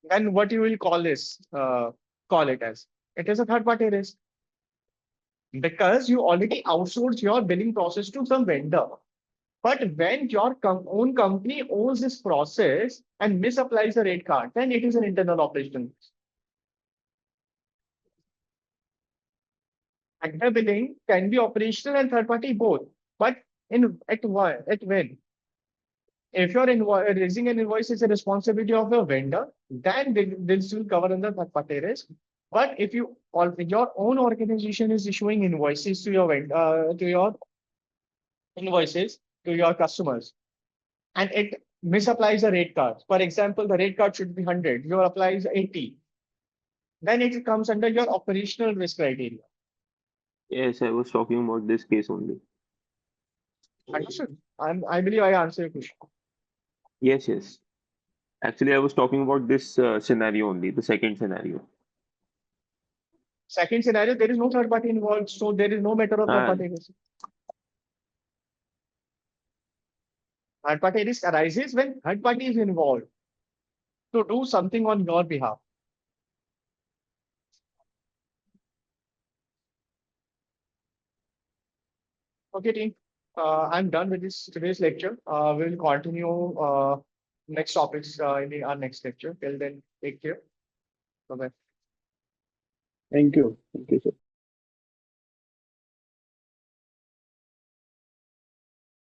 Then what you will call this? Call it as it is a third party risk because you already outsourced your billing process to some vendor. But when your own company owns this process and misapplies the rate card, then it is an internal operational risk. Underbilling can be operational and third party both. But at when? If you're raising an invoice is a responsibility of your vendor, then this will cover under third party risk. But if your own organization is issuing invoices to your customers, and it misapplies the rate card. For example, the rate card should be 100, you applies 80. Then it comes under your operational risk criteria. Yes, I was talking about this case only. Understood? I believe I answered your question. Yes, yes. Actually, I was talking about this scenario only, the second scenario. Second scenario, there is no third party involved, so there is no matter of third party risk. Third party risk arises when third party is involved to do something on your behalf. Okay, team. I'm done with today's lecture. We'll continue next topics in our next lecture. Till then, take care. Bye bye. Thank you. Thank you, sir.